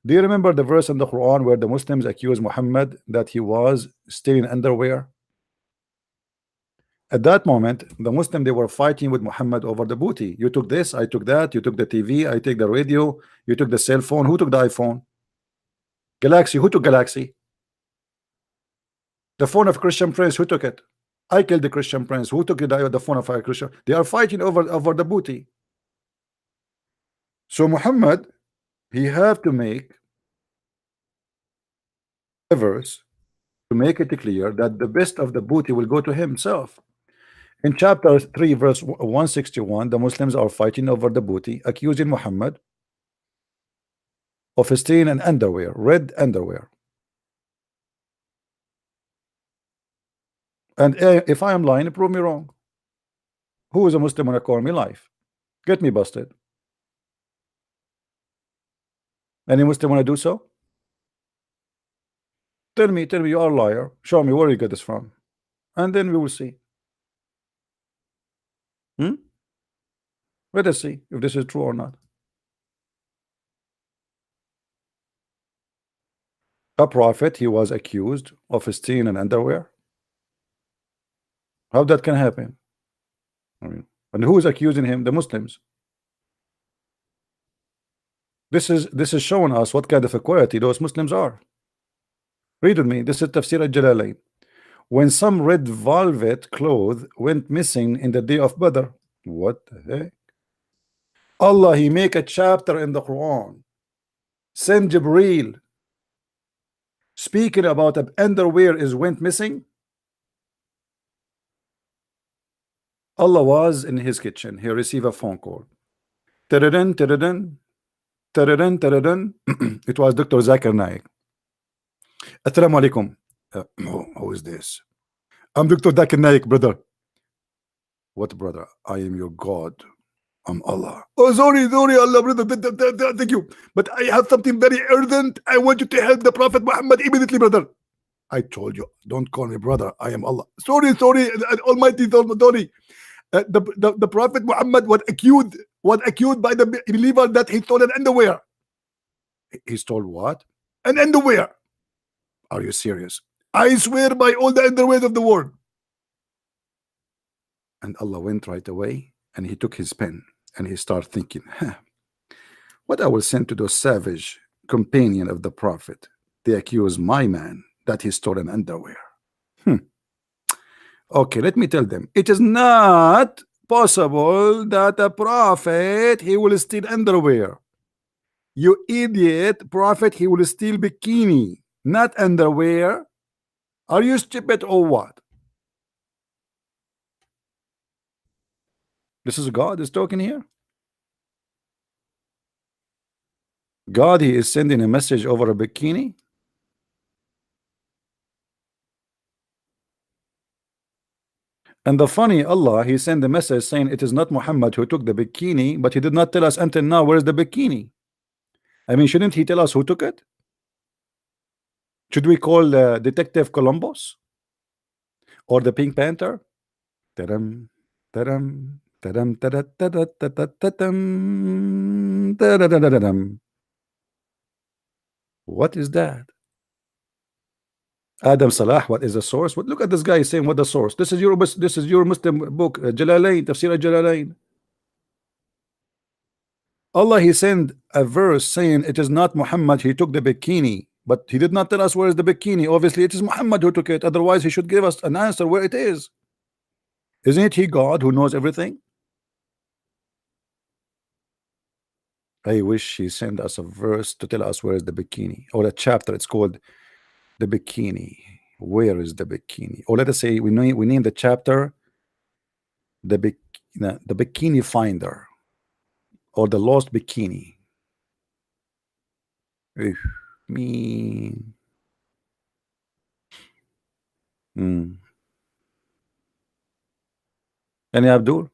Do you remember the verse in the Quran where the Muslims accused Muhammad that he was stealing underwear? At that moment, the Muslim, they were fighting with Muhammad over the booty. You took this, I took that, you took the TV, I take the radio, you took the cell phone. Who took the iPhone? Galaxy, who took Galaxy? The phone of Christian Prince, who took it? I killed the Christian Prince. Who took the phone of a Christian? They are fighting over the booty. So Muhammad, he have to make a verse to make it clear that the best of the booty will go to himself. In chapter 3 verse 161, the Muslims are fighting over the booty, accusing Muhammad of stealing an underwear, red underwear. And if I am lying, prove me wrong. Who is a Muslim when I call me life? Get me busted. Any Muslim want to do so? Tell me you are a liar. Show me where you get this from, and then we will see. Let us see if this is true or not. A prophet, he was accused of stealing an underwear. How that can happen? And who is accusing him? The Muslims. This is showing us what kind of a quality those Muslims are. Read with me. This is Tafsir al-Jalalain. When some red velvet cloth went missing in the day of Badr. What the heck? Allah, he make a chapter in the Quran. Send Jibreel speaking about an underwear is went missing. Allah was in his kitchen. He received a phone call. Tadadun, tadadun, tadadun, tadadun. It was Dr. Zakir Naik. Assalamu alaikum. Who is this? I'm Dr. Zakir Naik, brother. What, brother? I am your God. I'm Allah. Oh, sorry, Allah, brother. Thank you. But I have something very urgent. I want you to help the Prophet Muhammad immediately, brother. I told you, don't call me brother. I am Allah. Sorry. Almighty, sorry. The Prophet Muhammad was accused by the believer that he stole an underwear. He stole what? An underwear. Are you serious? I swear by all the underwears of the world. And Allah went right away, and he took his pen and he started thinking, what I will send to those savage companion of the Prophet. They accuse my man that he stole an underwear. Okay, let me tell them. It is not possible that a prophet he will steal underwear. You idiot. Prophet he will steal bikini, not underwear. Are you stupid or what? This is God is talking here. God, he is sending a message over a bikini. And the funny, Allah, He sent the message saying it is not Muhammad who took the bikini, but He did not tell us until now where is the bikini. I mean, shouldn't He tell us who took it? Should we call Detective Columbus or the Pink Panther? Tadam, tadam, tadam, tada, tada, tada, tadam, tada, tada, tadam. What is that? Adam Salah, what is the source? What, look at this guy saying what the source. This is your Muslim book, Jalalain, Tafsir al-Jalalain. Allah, He sent a verse saying it is not Muhammad, he took the bikini, but He did not tell us where is the bikini. Obviously, it is Muhammad who took it. Otherwise, He should give us an answer where it is. Isn't it He God who knows everything? I wish He sent us a verse to tell us where is the bikini, or a chapter. It's called the bikini. Where is the bikini? Or let us say we name the chapter the bikini finder, or the lost bikini. Eugh, me. Any Abdul?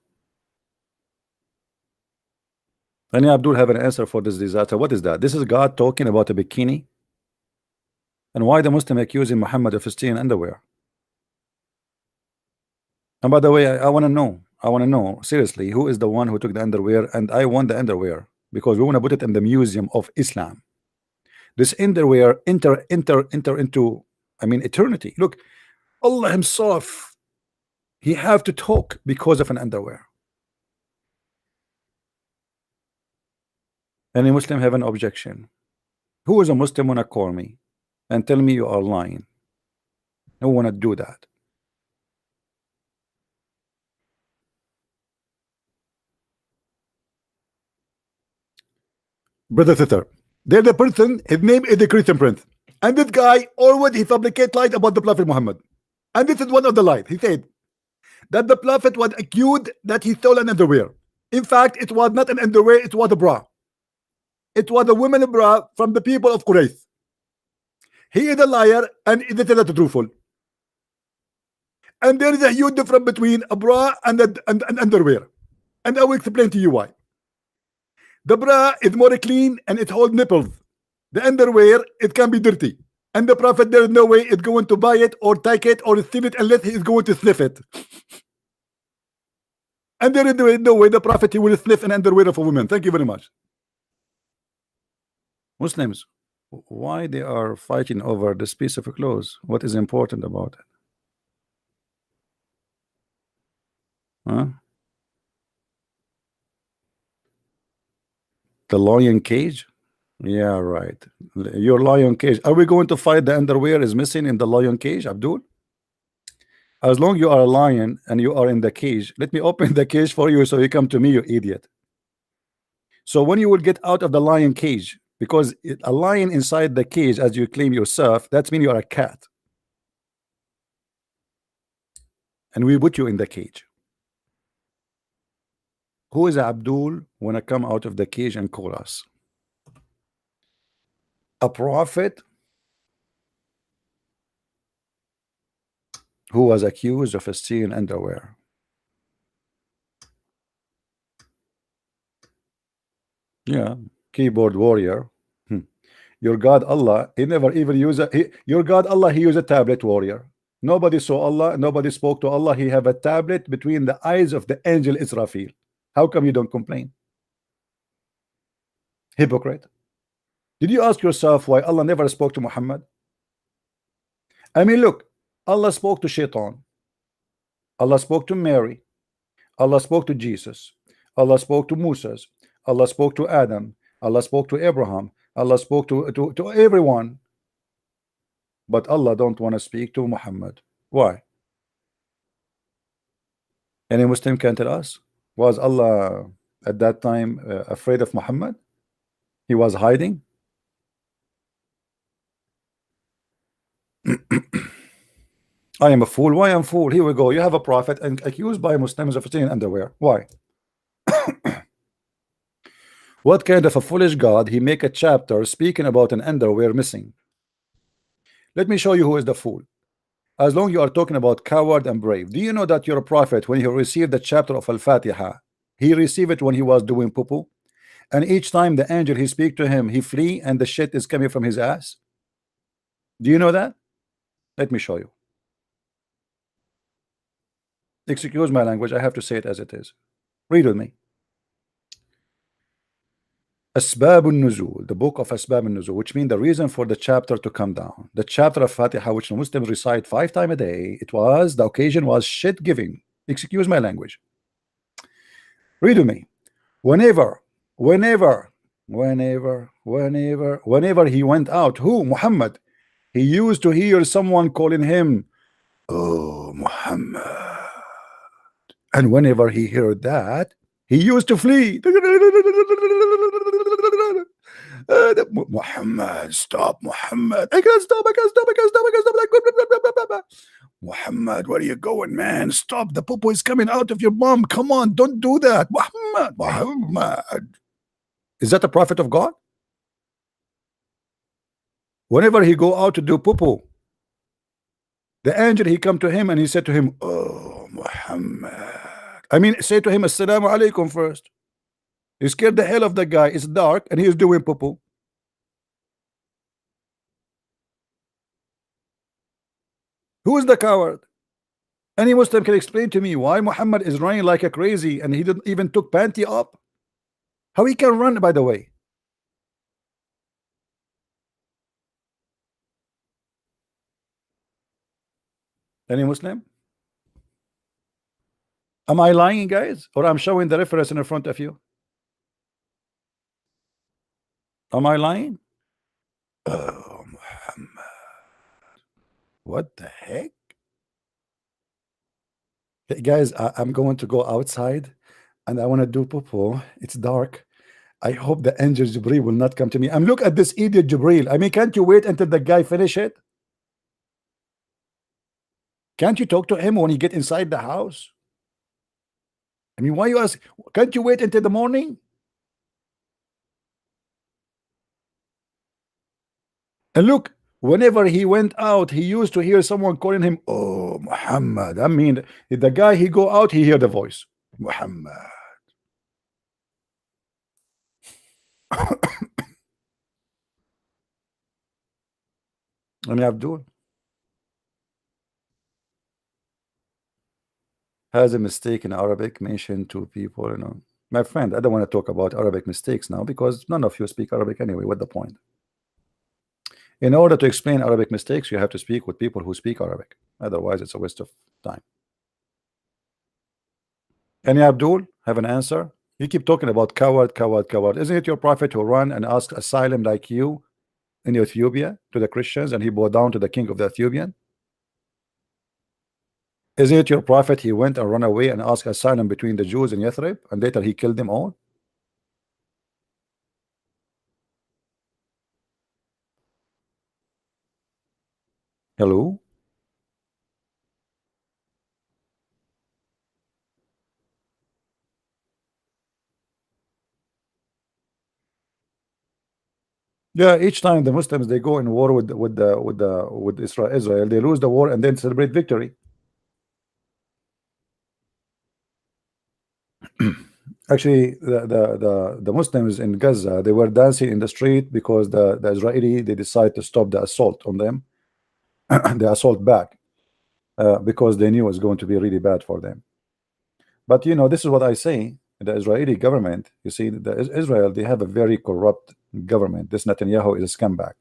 Any Abdul have an answer for this disaster? What is that? This is God talking about a bikini? And why the Muslim accusing Muhammad of stealing underwear? And by the way, I want to know. I want to know seriously who is the one who took the underwear, and I want the underwear because we want to put it in the Museum of Islam. This underwear enter into, I mean, eternity. Look, Allah Himself, He have to talk because of an underwear. Any Muslim have an objection? Who is a Muslim wanna call me and tell me you are lying? I wanna do that. Brother Thither, there's the person, his name is the Christian Prince. And this guy always he fabricate lies about the Prophet Muhammad. And this is one of the lies. He said that the Prophet was accused that he stole an underwear. In fact, it was not an underwear, it was a bra. It was a women's bra from the people of Quraysh. He is a liar and it is not truthful. And there is a huge difference between a bra and an underwear. And I will explain to you why. The bra is more clean and it holds nipples. The underwear, it can be dirty. And the Prophet, there is no way it's going to buy it or take it or steal it unless he is going to sniff it. And there is no way the Prophet he will sniff an underwear of a woman. Thank you very much. Muslims, why they are fighting over this piece of clothes? What is important about it? Huh? The lion cage? Yeah, right. Your lion cage. Are we going to fight the underwear is missing in the lion cage, Abdul? As long you are a lion and you are in the cage, let me open the cage for you so you come to me, you idiot. So when you will get out of the lion cage, because a lion inside the cage, as you claim yourself, that means you are a cat. And we put you in the cage. Who is Abdul when I come out of the cage and call us? A prophet who was accused of stealing underwear. Yeah, keyboard warrior. Your God Allah, he never even use your God Allah, he used a tablet warrior. Nobody saw Allah, nobody spoke to Allah. He have a tablet between the eyes of the angel Israfil. How come you don't complain? Hypocrite. Did you ask yourself why Allah never spoke to Muhammad? I mean, look, Allah spoke to Shaitan. Allah spoke to Mary. Allah spoke to Jesus. Allah spoke to Moses. Allah spoke to Adam. Allah spoke to Abraham. Allah spoke to everyone. But Allah don't want to speak to Muhammad. Why? Any Muslim can tell us? Was Allah at that time afraid of Muhammad? He was hiding? I am a fool. Why I'm a fool? Here we go. You have a prophet and accused by Muslims of stealing underwear. Why? What kind of a foolish God he make a chapter speaking about an underwear missing? Let me show you who is the fool. As long you are talking about coward and brave, do you know that your prophet, when he received the chapter of Al-Fatiha, he received it when he was doing poo-poo, and each time the angel he speak to him, he flee and the shit is coming from his ass? Do you know that? Let me show you. Excuse my language, I have to say it as it is. Read with me. Asbab al-Nuzul, the book of Asbab al-Nuzul, which means the reason for the chapter to come down. The chapter of Fatiha, which the Muslims recite 5 times a day, the occasion was shit giving. Excuse my language. Read with me. Whenever he went out, who? Muhammad. He used to hear someone calling him, oh, Muhammad. And whenever he heard that, he used to flee. Muhammad, stop, Muhammad. I can't stop. Muhammad, where are you going, man? Stop. The poo is coming out of your mom. Come on, don't do that. Muhammad. Is that the prophet of God? Whenever he go out to do poo, the angel, he come to him and he said to him, oh, Muhammad. I mean, say to him, Assalamu alaikum first. You scared the hell of the guy. It's dark and he is doing poo. Who is the coward? Any Muslim can explain to me why Muhammad is running like a crazy and he didn't even took panty up? How he can run, by the way? Any Muslim? Am I lying, guys? Or I'm showing the reference in front of you? Am I lying? Oh, Muhammad. What the heck? Hey, guys, I'm going to go outside and I want to do poo. It's dark. I hope the angel Jibreel will not come to me. And look at this idiot Jibreel. I mean, can't you wait until the guy finish it? Can't you talk to him when he get inside the house? I mean, why you ask? Can't you wait until the morning? And look, whenever he went out, he used to hear someone calling him, oh, Muhammad. I mean, the guy, he go out, he hear the voice, Muhammad. And Abdul has a mistake in Arabic mentioned to people, you know. My friend, I don't want to talk about Arabic mistakes now because none of you speak Arabic anyway. What the point? In order to explain Arabic mistakes, you have to speak with people who speak Arabic. Otherwise, it's a waste of time. Any Abdul have an answer? You keep talking about coward. Isn't it your prophet who ran and asked asylum like you in Ethiopia to the Christians and he bowed down to the king of the Ethiopian? Isn't it your prophet he went and ran away and asked asylum between the Jews and Yathrib and later he killed them all? Hello? Yeah, each time the Muslims they go in war with Israel, they lose the war and then celebrate victory. Actually, the Muslims in Gaza, they were dancing in the street because the Israeli, they decided to stop the assault on them, the assault back, because they knew it was going to be really bad for them. But you know, this is what I say. The Israeli government, you see, Israel, they have a very corrupt government. This Netanyahu is a scumbag.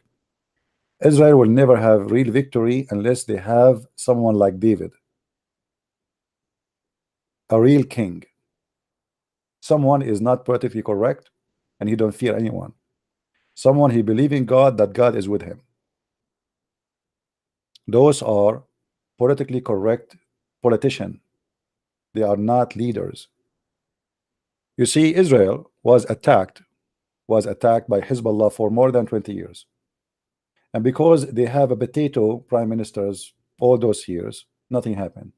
Israel will never have real victory unless they have someone like David, a real king. Someone is not politically correct and he don't fear anyone. Someone he believe in God, that God is with him. Those are politically correct politicians. They are not leaders. You see, Israel was attacked by Hezbollah for more than 20 years. And because they have a potato prime ministers all those years, nothing happened.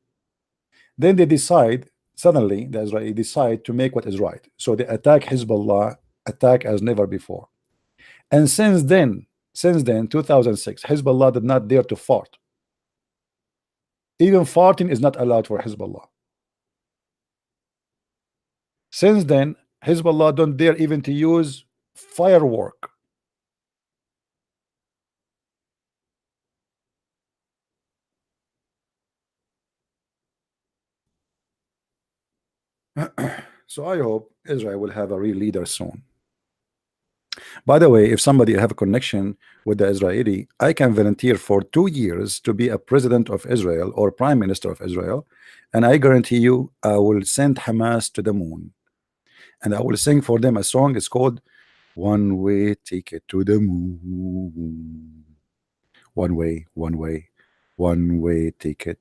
Then they decide, suddenly the Israeli decide to make what is right. So they attack Hezbollah, attack as never before. And since then, 2006, Hezbollah did not dare to fart. Even farting is not allowed for Hezbollah. Since then, Hezbollah don't dare even to use firework. So I hope Israel will have a real leader soon. By the way, if somebody have a connection with the Israeli, I can volunteer for 2 years to be a president of Israel or prime minister of Israel, and I guarantee you I will send Hamas to the moon, and I will sing for them a song. It's called "One Way Ticket to the Moon." One way, one way ticket.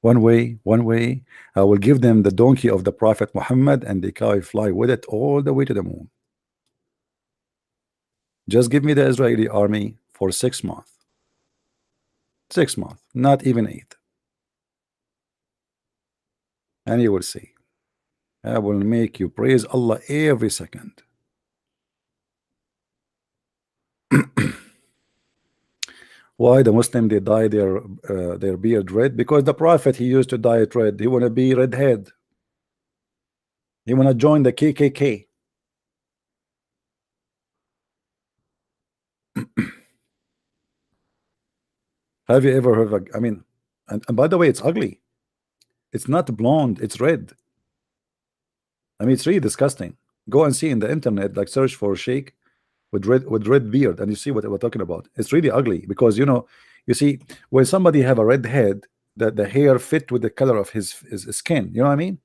One way, one way. I will give them the donkey of the Prophet Muhammad, and they can fly with it all the way to the moon. Just give me the Israeli army for 6 months. 6 months, not even 8. And you will see. I will make you praise Allah every second. Why the Muslim they dye their beard red? Because the Prophet he used to dye it red. He wanna be redhead. He wanna join the KKK. Have you ever heard of, I mean, and by the way, it's ugly. It's not blonde, it's red. I mean, it's really disgusting. Go and see in the internet, like search for Sheikh with red beard, and you see what we're talking about. It's really ugly because you see when somebody have a red head, that the hair fit with the color of his skin. You know what I mean?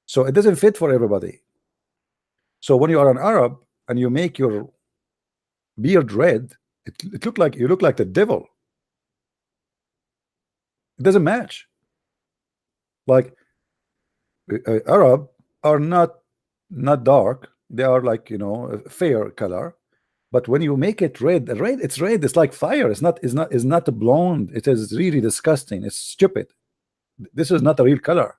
So it doesn't fit for everybody. So when you are an Arab and you make your beard red, it look like you look like the devil. It doesn't match. Like Arab are not dark. They are like a fair color. But when you make it red, it's red. It's like fire. It's not a blonde. It is really disgusting. It's stupid. This is not a real color.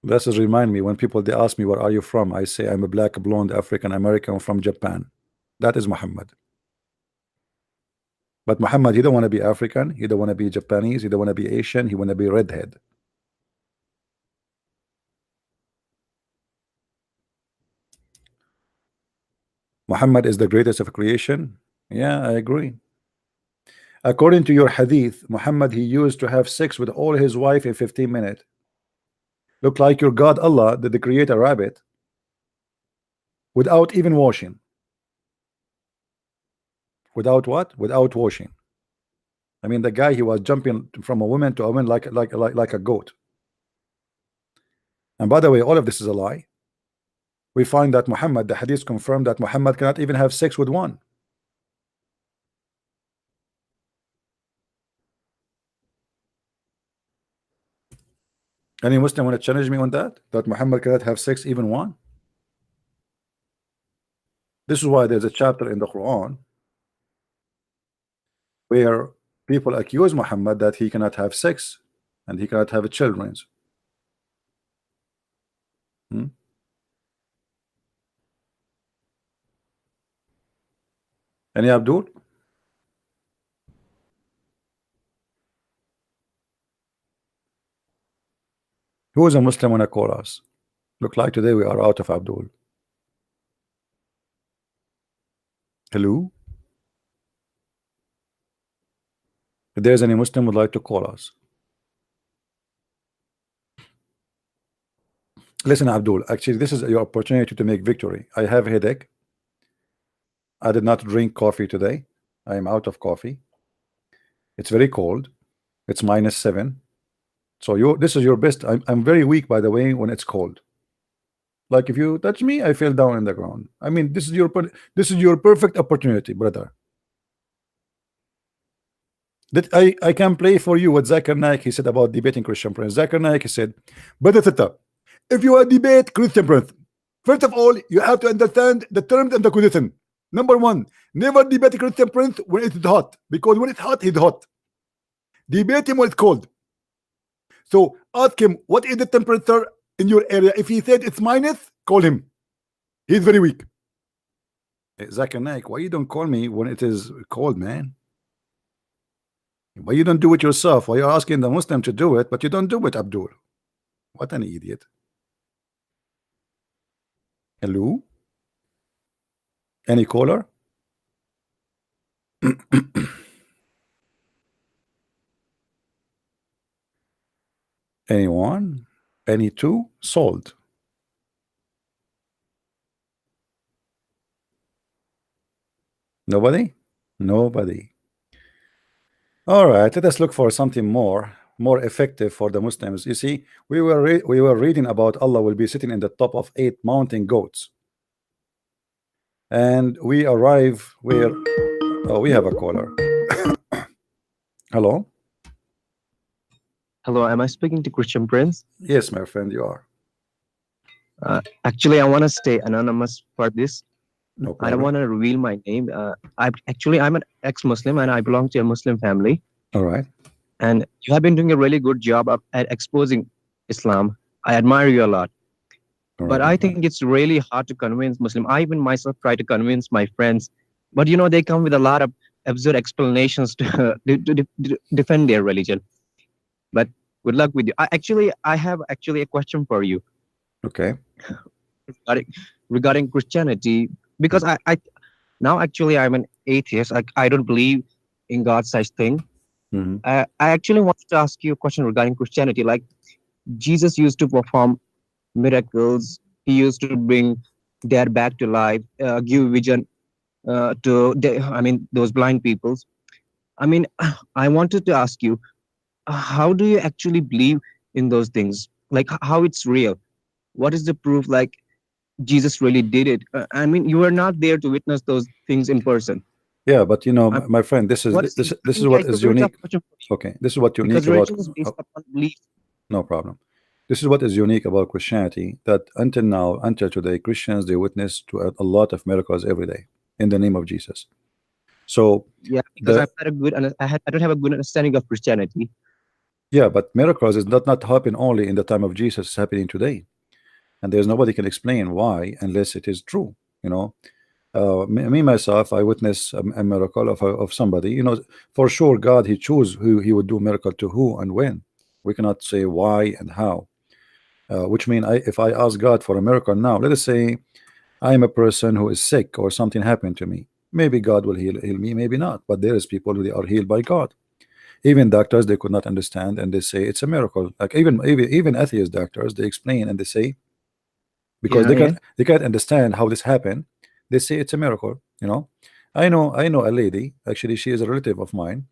This is remind me when people they ask me where are you from, I say I'm a black blonde African American from Japan. That is Muhammad. But Muhammad, he don't want to be African, he don't want to be Japanese, he don't want to be Asian, he want to be redhead. Muhammad is the greatest of creation. Yeah, I agree. According to your hadith, Muhammad he used to have sex with all his wife in 15 minutes. Look like your God Allah did create a rabbit without even washing. Without what? Without washing. I mean, the guy he was jumping from a woman to a woman like a goat. And by the way, all of this is a lie. We find that Muhammad, the hadith confirmed that Muhammad cannot even have sex with one. Any Muslim want to challenge me on that? That Muhammad cannot have sex even one? This is why there's a chapter in the Quran where people accuse Muhammad that he cannot have sex and he cannot have children. Any Abdul? Who is a Muslim when I call us? Look like today we are out of Abdul. Hello? If there's any Muslim would like to call us. Listen, Abdul, actually this is your opportunity to make victory. I have a headache. I did not drink coffee today. I am out of coffee. It's very cold. It's -7. So this is your best. I'm very weak, by the way, when it's cold. Like if you touch me, I fell down in the ground. I mean, this is your perfect opportunity, brother. That I can play for you what Zakir Naik he said about debating Christian Prince. Zakir Naik he said, brother Tata, if you are debate Christian Prince, first of all, you have to understand the terms and the condition. Number one, never debate Christian Prince when it's hot, because when it's hot, he's hot. Debate him when it's cold. So ask him what is the temperature in your area. If he said it's minus, call him. He's very weak. Zakir Naik, why you don't call me when it is cold, man? Why you don't do it yourself? Why you asking the Muslim to do it, but you don't do it, Abdul? What an idiot. Hello? Any caller? Anyone? Any two? Sold. Nobody? Nobody. All right, let us look for something more effective for the Muslims. You see, we were reading about Allah will be sitting in the top of 8 mountain goats, and we arrive where we have a caller. Hello. Hello, am I speaking to Christian Prince? Yes, my friend, you are. Actually, I want to stay anonymous for this. No I don't problem. want to reveal my name. I'm an ex-Muslim and I belong to a Muslim family. All right. And you have been doing a really good job at exposing Islam. I admire you a lot. All But right, my I friend. think it's really hard to convince Muslim. I even myself try to convince my friends, but you know they come with a lot of absurd explanations to, to defend their religion. But good luck with you. I have actually a question for you Okay. regarding Christianity because I now actually I'm an atheist. I don't believe in God such thing. Mm-hmm. I actually wanted to ask you a question regarding Christianity. Like Jesus used to perform miracles. He used to bring dead back to life, give vision those blind peoples. I mean, I wanted to ask you, how do you actually believe in those things? Like how it's real? What is the proof? Like Jesus really did it. I mean, you were not there to witness those things in person. Yeah, but you know, I, my friend, this is what is, this I this is mean, yeah, what it's a is very tough unique. question for you Okay, this is what unique because about. religion is based upon belief. No problem. This is what is unique about Christianity, that until now, until today, Christians, they witness to a lot of miracles every day in the name of Jesus. So Yeah, because the I don't have a good understanding of Christianity. yeah, but miracles is not happen only in the time of Jesus, it's happening today. And there's nobody can explain why unless it is true, you know. Me myself, I witness a miracle of somebody, you know. For sure God, he choose who he would do miracle to, who and when. We cannot say why and how. Which mean, if I ask God for a miracle now, let us say I am a person who is sick or something happened to me, maybe God will heal me, maybe not. But there is people who they are healed by God. Even doctors, they could not understand, and they say it's a miracle. Like even atheist doctors, they explain and they say, because Yeah, yeah. they can't understand how this happened, they say it's a miracle, you know. I know a lady, actually she is a relative of mine.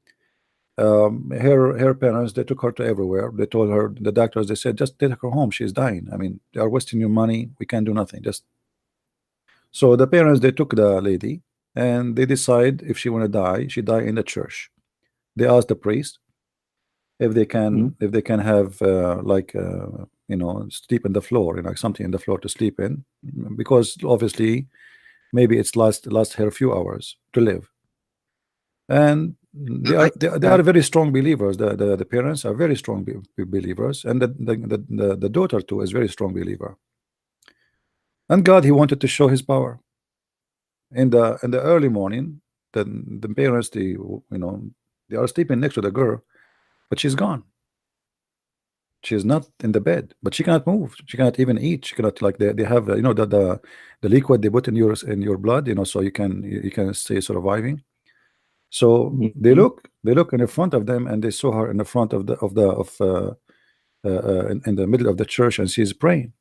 Her parents, they took her to everywhere. They told her, the doctors, they said, just take her home, she's dying. I mean, they are wasting your money, we can't do nothing. Just so the parents, they took the lady, and they decide if she want to die, she die in the church. They asked the priest Mhm. if they can have you know, sleep in the floor, you know, something in the floor to sleep in, because obviously maybe it's last her a few hours to live. And I they are very strong believers. The parents are very strong believers, and the daughter too is very strong believer. And God, he wanted to show his power in the early morning. The parents, they, you know, they are sleeping next to the girl, but she's gone. She's not in the bed, but she cannot move. She cannot even eat. She cannot, like, they have you know, the liquid they put in your blood, you know, so you can stay surviving. So Mhm. they look in the front of them, and they saw her in the front in the middle of the church, and she's praying,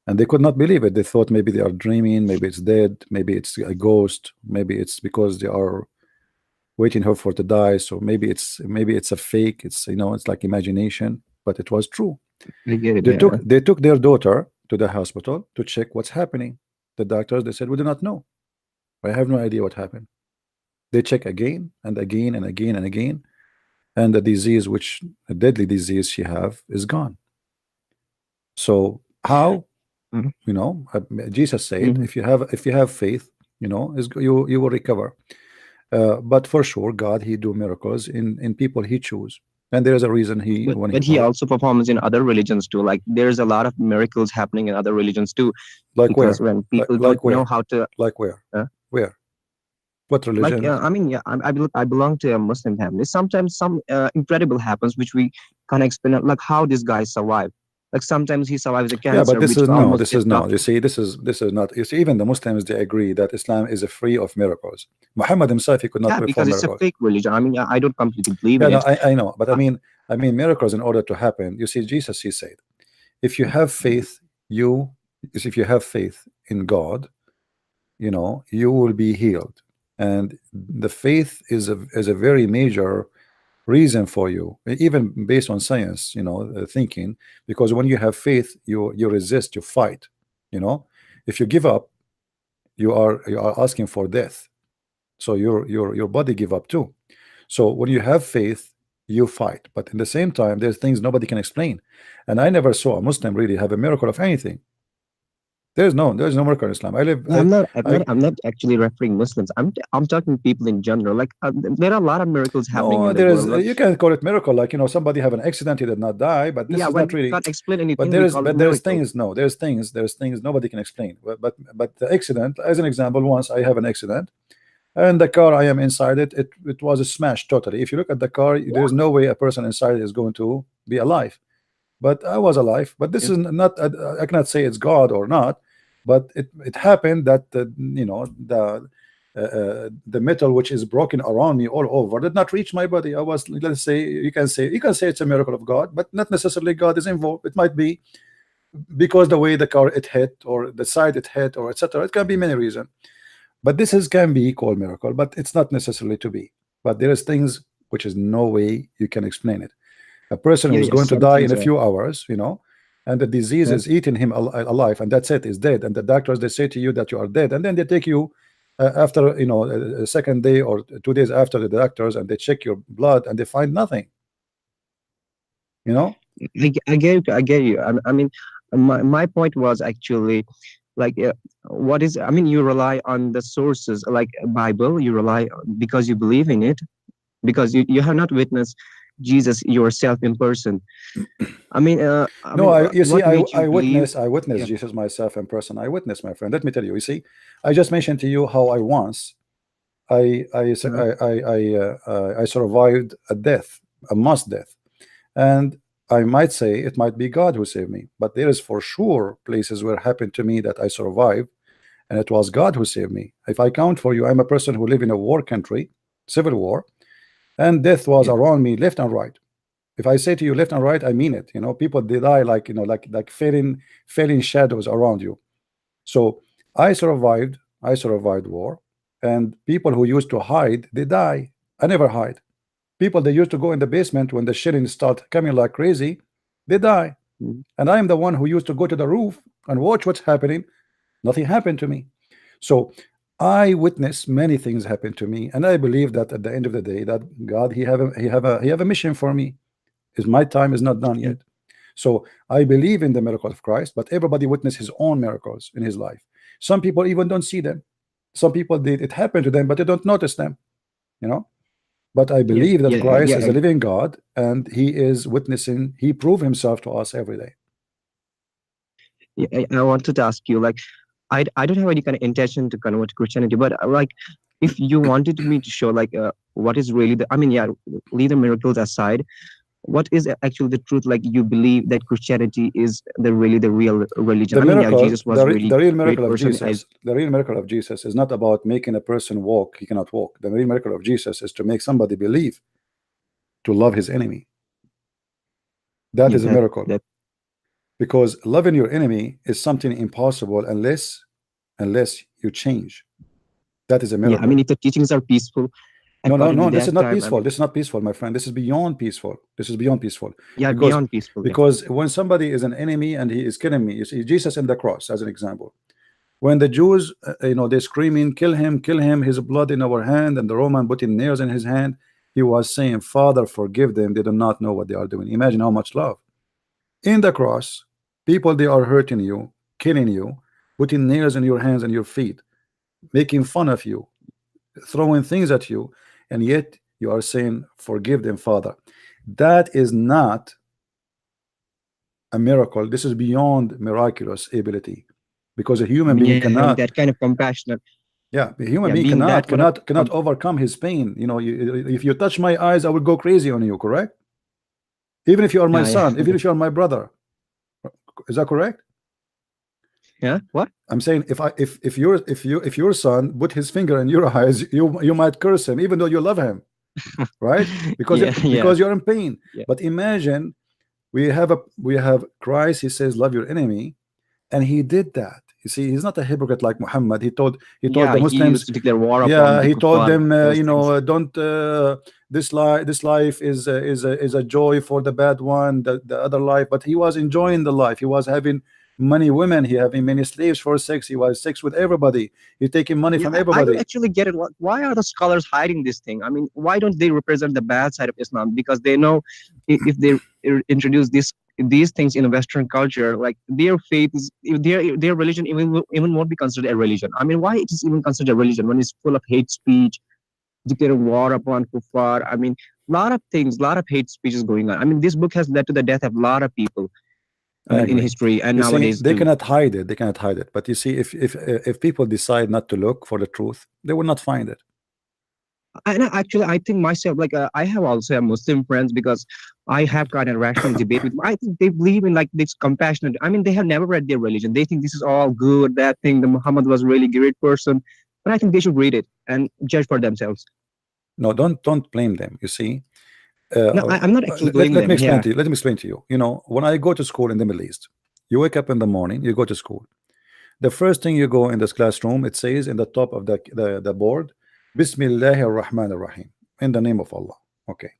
and they could not believe it. They thought maybe they are dreaming, maybe it's dead, maybe it's a ghost, maybe it's because they are waiting her for to die. So maybe it's a fake. It's, you know, it's like imagination, but it was true. I get it. Yeah. They took their daughter to the hospital to check what's happening. The doctors, they said, we do not know. I have no idea what happened. They check again and again and again and again, and the disease, which a deadly disease she have, is gone. So how, Mhm. you know, Jesus said, Mhm. if you have faith, you know, you will recover. But for sure, God, he do miracles in people he choose. and there is a reason he when he But he died. also performs in other religions too. Like there's a lot of miracles happening in other religions too, Like because where? when people don't Like know where? how to, Like where? uh, Where? What like religion? I mean, yeah, I belong to a Muslim family. Sometimes some incredible happens which we can't explain. Like how this guy survived. Like sometimes he survives a Yeah, but cancer this which is no, almost this is no. stopped You him. see, this is not. You see, even the Muslims they agree that Islam is free of miracles. Muhammad himself he could not Yeah, because perform it's a miracles. fake religion. I mean, I don't completely believe Yeah, in no, it. I know, but Uh, I mean miracles in order to happen. You see, Jesus he said, if you have faith, you if you have faith in God, you will be healed, and the faith is a very major reason for you, even based on science, thinking, because when you have faith, you resist, you fight. If you give up, you are asking for death, so your body give up too. So when you have faith, you fight, but in the same time there's things nobody can explain, and I never saw a Muslim really have a miracle of anything. There's no miracle in Islam. I live yeah, I I'm not actually referring Muslims. I'm talking people in general. Like there are a lot of miracles happening No, in the there is. world. Like You can call it miracle, like somebody have an accident, he did not die, but this yeah, is when not we really. can't explain But anything, we there's call it but there's miracle. things. No, there's things nobody can explain. But the accident, as an example, once I have an accident, and the car I am inside it was smashed totally. If you look at the car, there is no way a person inside is going to be alive, but I was alive. But this Yeah, is not, I cannot say it's God or not, but it happened that the metal which is broken around me all over did not reach my body. I was, let's say, you can say it's a miracle of God, but not necessarily God is involved. It might be because the way the car it hit, or the side it hit, or etc. It can be many reasons, but this is can be called miracle, but it's not necessarily to be. But there is things which is no way you can explain it. A person yeah, who's yeah. going to Some die in things a are. few hours, and the disease Yeah, is eating him alive, and that's it, is dead, and the doctors they say to you that you are dead, and then they take you after a second day or 2 days after the doctors, and they check your blood and they find nothing you know I get you. I get you. I mean, my point was actually like what is. I mean, you rely on the sources like Bible. You rely because you believe in it because you have not witnessed Jesus yourself in person. No, you see, what made you believe? I witnessed Yeah. Jesus myself in person. I witnessed, my friend. Let me tell you. You see, I just mentioned to you how I once Uh, I survived a death, a mass death, and I might say it might be God who saved me, but there is for sure places where it happened to me that I survived, and it was God who saved me. If I count for you, I'm a person who live in a war country, civil war, and death was yeah. around me left and right. If I say to you left and right, I mean it. People they die like like failing shadows around you. So I survived war, and people who used to hide, they die. I never hide. People they used to go in the basement when the shilling start coming like crazy, they die. Mm. And I am the one who used to go to the roof and watch what's happening. Nothing happened to me. So I witnessed many things happen to me, and I believe that at the end of the day, that God he have a mission for me. Is my time is not done Yeah. yet. So I believe in the miracle of Christ, but everybody witness his own miracles in his life. Some people even don't see them. Some people did it happen to them, but they don't notice them. You know. But I Yeah. believe that Yeah. Christ Yeah. is a living God, and He is witnessing. He proved Himself to us every day. I wanted to ask you, like, I don't have any kind of intention to convert to Christianity, but like, if you wanted me to show, like, what is really the, I mean, yeah, leave the miracles aside. What is actually the truth? Like, you believe that Christianity is the real religion? The I mean, yeah, miracle, Jesus was really the real great miracle of person. Jesus, the real miracle of Jesus is not about making a person walk. He cannot walk. The real miracle of Jesus is to make somebody believe to love his enemy. That Yeah, is a miracle, that because loving your enemy is something impossible unless you change. That is a yeah. I mean, miracle. if the teachings are peaceful, No, no, according to no. This is that not time, I peaceful. mean, This is not peaceful, my friend. This is beyond peaceful. This is beyond peaceful, yeah, because beyond peaceful. Yeah, when somebody is an enemy and he is killing me, you see Jesus in the cross as an example. When the Jews, they're screaming, kill him, his blood in our hand, and the Roman putting nails in his hand, he was saying, Father, forgive them. They do not know what they are doing. Imagine how much love. In the cross, people they are hurting you, killing you, putting nails in your hands and your feet, making fun of you, throwing things at you, and yet you are saying, forgive them, Father. That is not a miracle. This is beyond miraculous ability, because a human being Yeah, having cannot. that kind of compassionate. Yeah, a human Yeah, being being cannot that kind of cannot overcome his pain. You know, if you touch my eyes, I will go crazy on you. Correct? Even if you are my yeah, yeah. son, even if you are my brother, is that correct? Yeah, what? I'm saying if your son put his finger in your eyes, you might curse him, even though you love him, right? Because Yeah, yeah, you're in pain. yeah, But imagine we have Christ. He says, "Love your enemy," and he did that. You see, he's not a hypocrite like Muhammad. He told yeah. the He Muslims, used to declare war upon yeah, the he told kuffar, them, those things. don't this life is a joy for the bad one, the other life. But he was enjoying the life. He was having many women. He having many slaves for sex. He was sex with everybody. He taking money Yeah, from I don't everybody. actually get it. Why are the scholars hiding this thing? I mean, why don't they represent the bad side of Islam? Because they know if they introduce these things in a Western culture, like their faith is their religion even won't be considered a religion. I mean, why it is even considered a religion when it's full of hate speech, declaring war upon kuffar? I mean, lot of things, lot of hate speech is going on. I mean, this book has led to the death of a lot of people. I I mean, in agree. history and You see, nowadays they too. cannot hide it. They cannot hide it. But you see, if people decide not to look for the truth, they will not find it. And actually, I think myself, like I have also a Muslim friends because I have got a rational debate with them. I think they believe in like this compassionate. I mean, they have never read their religion. They think this is all good, that thing. The Muhammad was a really great person, but I think they should read it and judge for themselves. No, don't blame them. You see, No, I'm not actually blaming let me them. explain Yeah, to you. Let me explain to you. You know, when I go to school in the Middle East, you wake up in the morning, you go to school. The first thing you go in this classroom, it says in the top of the board, Bismillahir Rahmanir Rahim, in the name of Allah. Okay.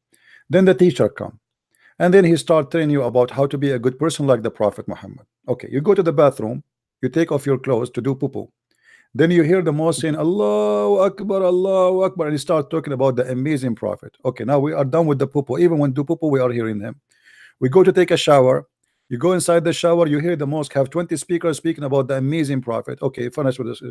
Then the teacher come, and then he start telling you about how to be a good person like the Prophet Muhammad. Okay, you go to the bathroom, you take off your clothes to do poo. Then you hear the most saying Allahu Akbar, and he start talking about the amazing Prophet. Okay, now we are done with the poo. Even when do poo, we are hearing him. We go to take a shower. You go inside the shower, you hear the mosque have 20 speakers speaking about the amazing Prophet. Okay, finish with this.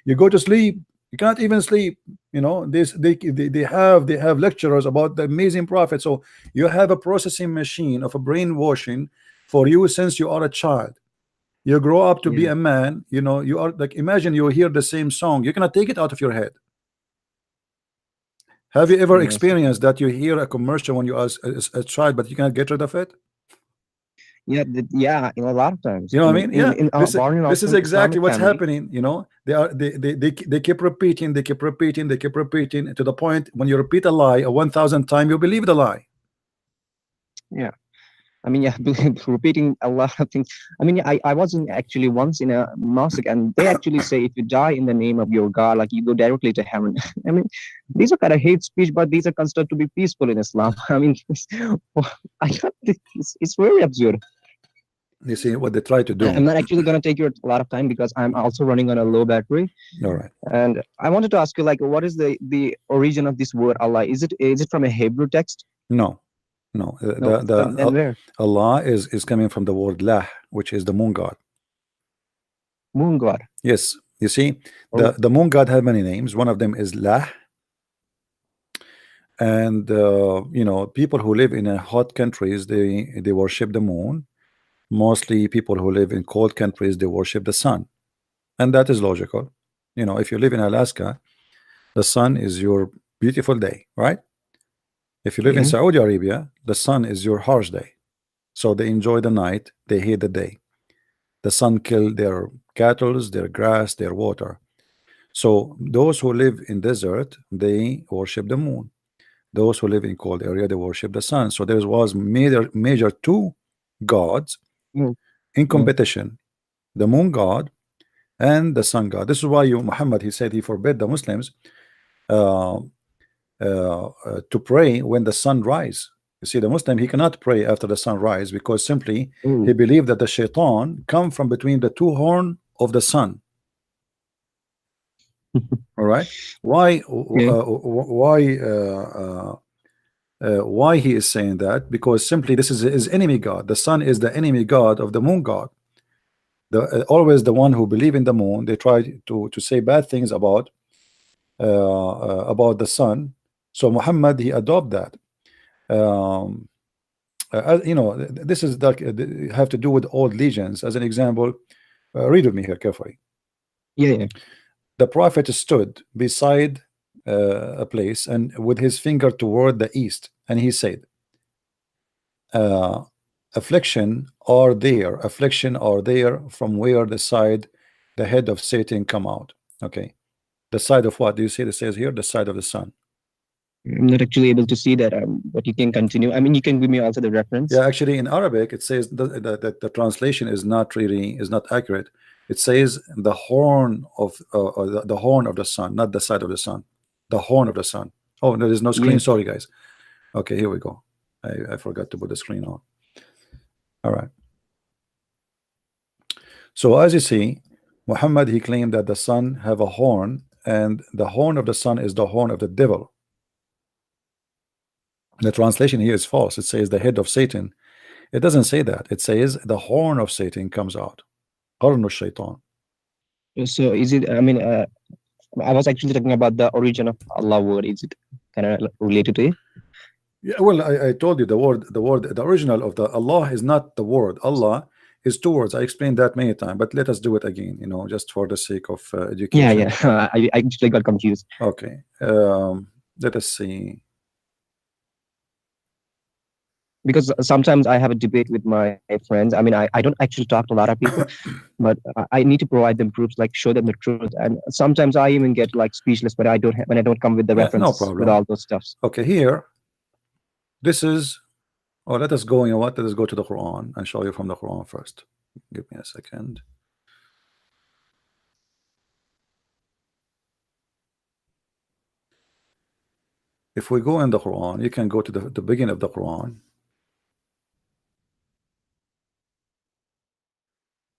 You go to sleep, you can't even sleep. You know, they have lecturers about the amazing Prophet. So you have a processing machine of a brainwashing for you since you are a child. You grow up to be yeah, a man, you know, you are like, imagine you hear the same song, you cannot take it out of your head. Have you ever yes, experienced that you hear a commercial when you are a child, but you cannot get rid of it? yeah, yeah. You know, a lot of times. You know I what I mean, mean? Yeah, in born and this also is in exactly Islamic what's family. happening. You know, they keep repeating, they keep repeating, they keep repeating to the point when you repeat a lie a 1,000 times, you believe the lie. Yeah. I mean, yeah, repeating a lot of things. I mean, I was in actually once in a mosque, and they actually say if you die in the name of your God, like you go directly to heaven. I mean, these are kind of hate speech, but these are considered to be peaceful in Islam. I mean, I can't, it's very absurd. You see what they try to I'm do. not actually going to take your a lot of time because I'm also running on a low battery. All right. And I wanted to ask you, like, what is the origin of this word Allah? Is it from a Hebrew text? No, no. No, then where? Allah is coming from the word lah, which is the moon god. Moon god. Yes, you see, Oh, the moon god have many names. One of them is lah, and you know, people who live in hot countries, they worship the moon. Mostly people who live in cold countries, they worship the sun, and that is logical. You know, if you live in Alaska, the sun is your beautiful day, right? If you live in yeah. Saudi Arabia, the sun is your harsh day. So they enjoy the night, they hate the day. The sun kill their cattle, their grass, their water. So those who live in desert, they worship the moon. Those who live in cold area, they worship the sun. So there was major two gods Mm, in mm, competition: the moon god and the sun god. This is why Muhammad, he said he forbid the Muslims uh, to pray when the sun rise. You see, the Muslim, he cannot pray after the sun rise because simply he mm. believed that the shaitan come from between the two horn of the sun. All right, why Yeah. why he is saying that? Because simply this is his enemy god. The sun is the enemy god of the moon god. Always the one who believe in the moon, they try to say bad things about the sun. So Muhammad, he adopt that. Um, you know, this is like have to do with old legends. As an example, read with me here carefully. Yeah, yeah. The prophet stood beside a place and with his finger toward the east, and he said, uh, affliction are there from where the side, the head of Satan come out. Okay, the side of what do you see? It says here, the side of the sun. I'm not actually able to see that, but you can continue. I mean, you can give me also the reference. Yeah, actually, in Arabic, it says that the translation is not really is not accurate. It says the horn of the horn of the sun, not the side of the sun. The horn of the sun. Oh, no, there's no screen. Yeah. Sorry, guys. Okay, here we go. I forgot to put the screen on. All right. So as you see, Muhammad, he claimed that the sun have a horn, and the horn of the sun is the horn of the devil. The translation here is false. It says the head of Satan. It doesn't say that. It says the horn of Satan comes out. Horn of Shaitan. So is it? I mean, I was actually talking about the origin of Allah word. Is it kind of related to it? Yeah, well, I told you the original of the Allah is not the word. Allah is two words. I explained that many times, but let us do it again, you know, just for the sake of Yeah, education. yeah. I actually got confused Okay. Let us see. because sometimes I have a debate with my friends. I mean, I don't actually talk to a lot of people, but I need to provide them proofs, like show them the truth. And sometimes I even get like speechless when I don't come with the Yeah, no reference with problem. all those stuffs. Okay, here, this is, or let us go, you know what, let us go to the Quran and show you from the Quran first. Give me a second. If we go in the Quran, you can go to the beginning of the Quran,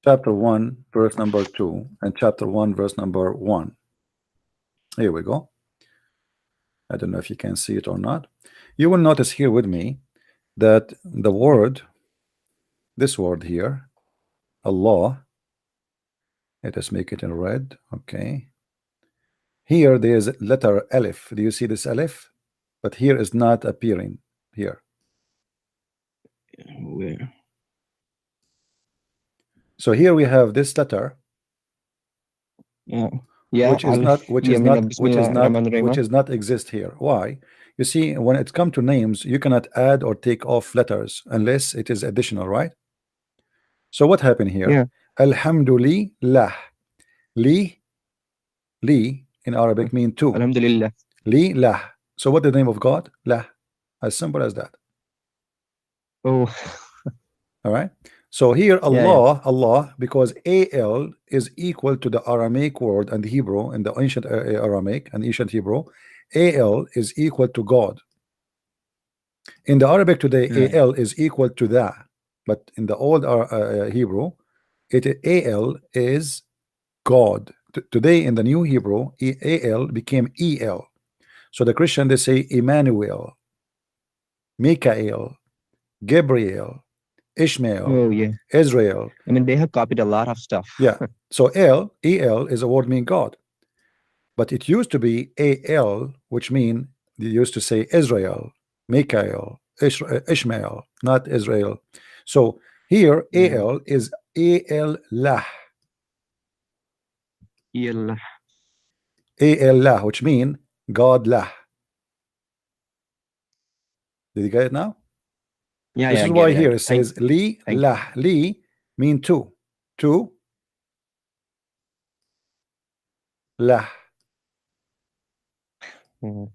chapter 1 verse number 2 and chapter 1 verse number 1. Here we go. I don't know if you can see it or not. You will notice here with me that the word, this word here, Allah, let us make it in red. Okay, here there's letter Alif. Do you see this Alif? But here is not appearing here. Where? So here we have this letter, Yeah, yeah. which is not Bismillah Rahman Rahim. exist here. Why? You see, when it comes to names, you cannot add or take off letters unless it is additional, right? So what happened here? Yeah. Alhamdulillah. Li, li in Arabic mean two. Alhamdulillah. Li, lah. So what the name of God? Lah. As simple as that. Oh, All right. So here yeah, yeah. Allah, because al is equal to the Aramaic word and Hebrew in the ancient Aramaic and ancient Hebrew, al is equal to God. In the Arabic today, Right. al is equal to that, but in the old Hebrew, al is God. Today in the new Hebrew, al became el. So the Christian, they say Emmanuel, Michael, Gabriel, Ishmael, Oh, yeah. Israel. I mean, they have copied a lot of stuff. Yeah. So el is a word mean God, but it used to be al, which mean they used to say Israel, Michael, Ishmael, not Israel. So here Yeah. al is al lah, Yeah. al lah, which mean God lah. Did you get it now? Yeah, This yeah, I is get why it. here it says li Thank lah. Li mean two. Two lah. you.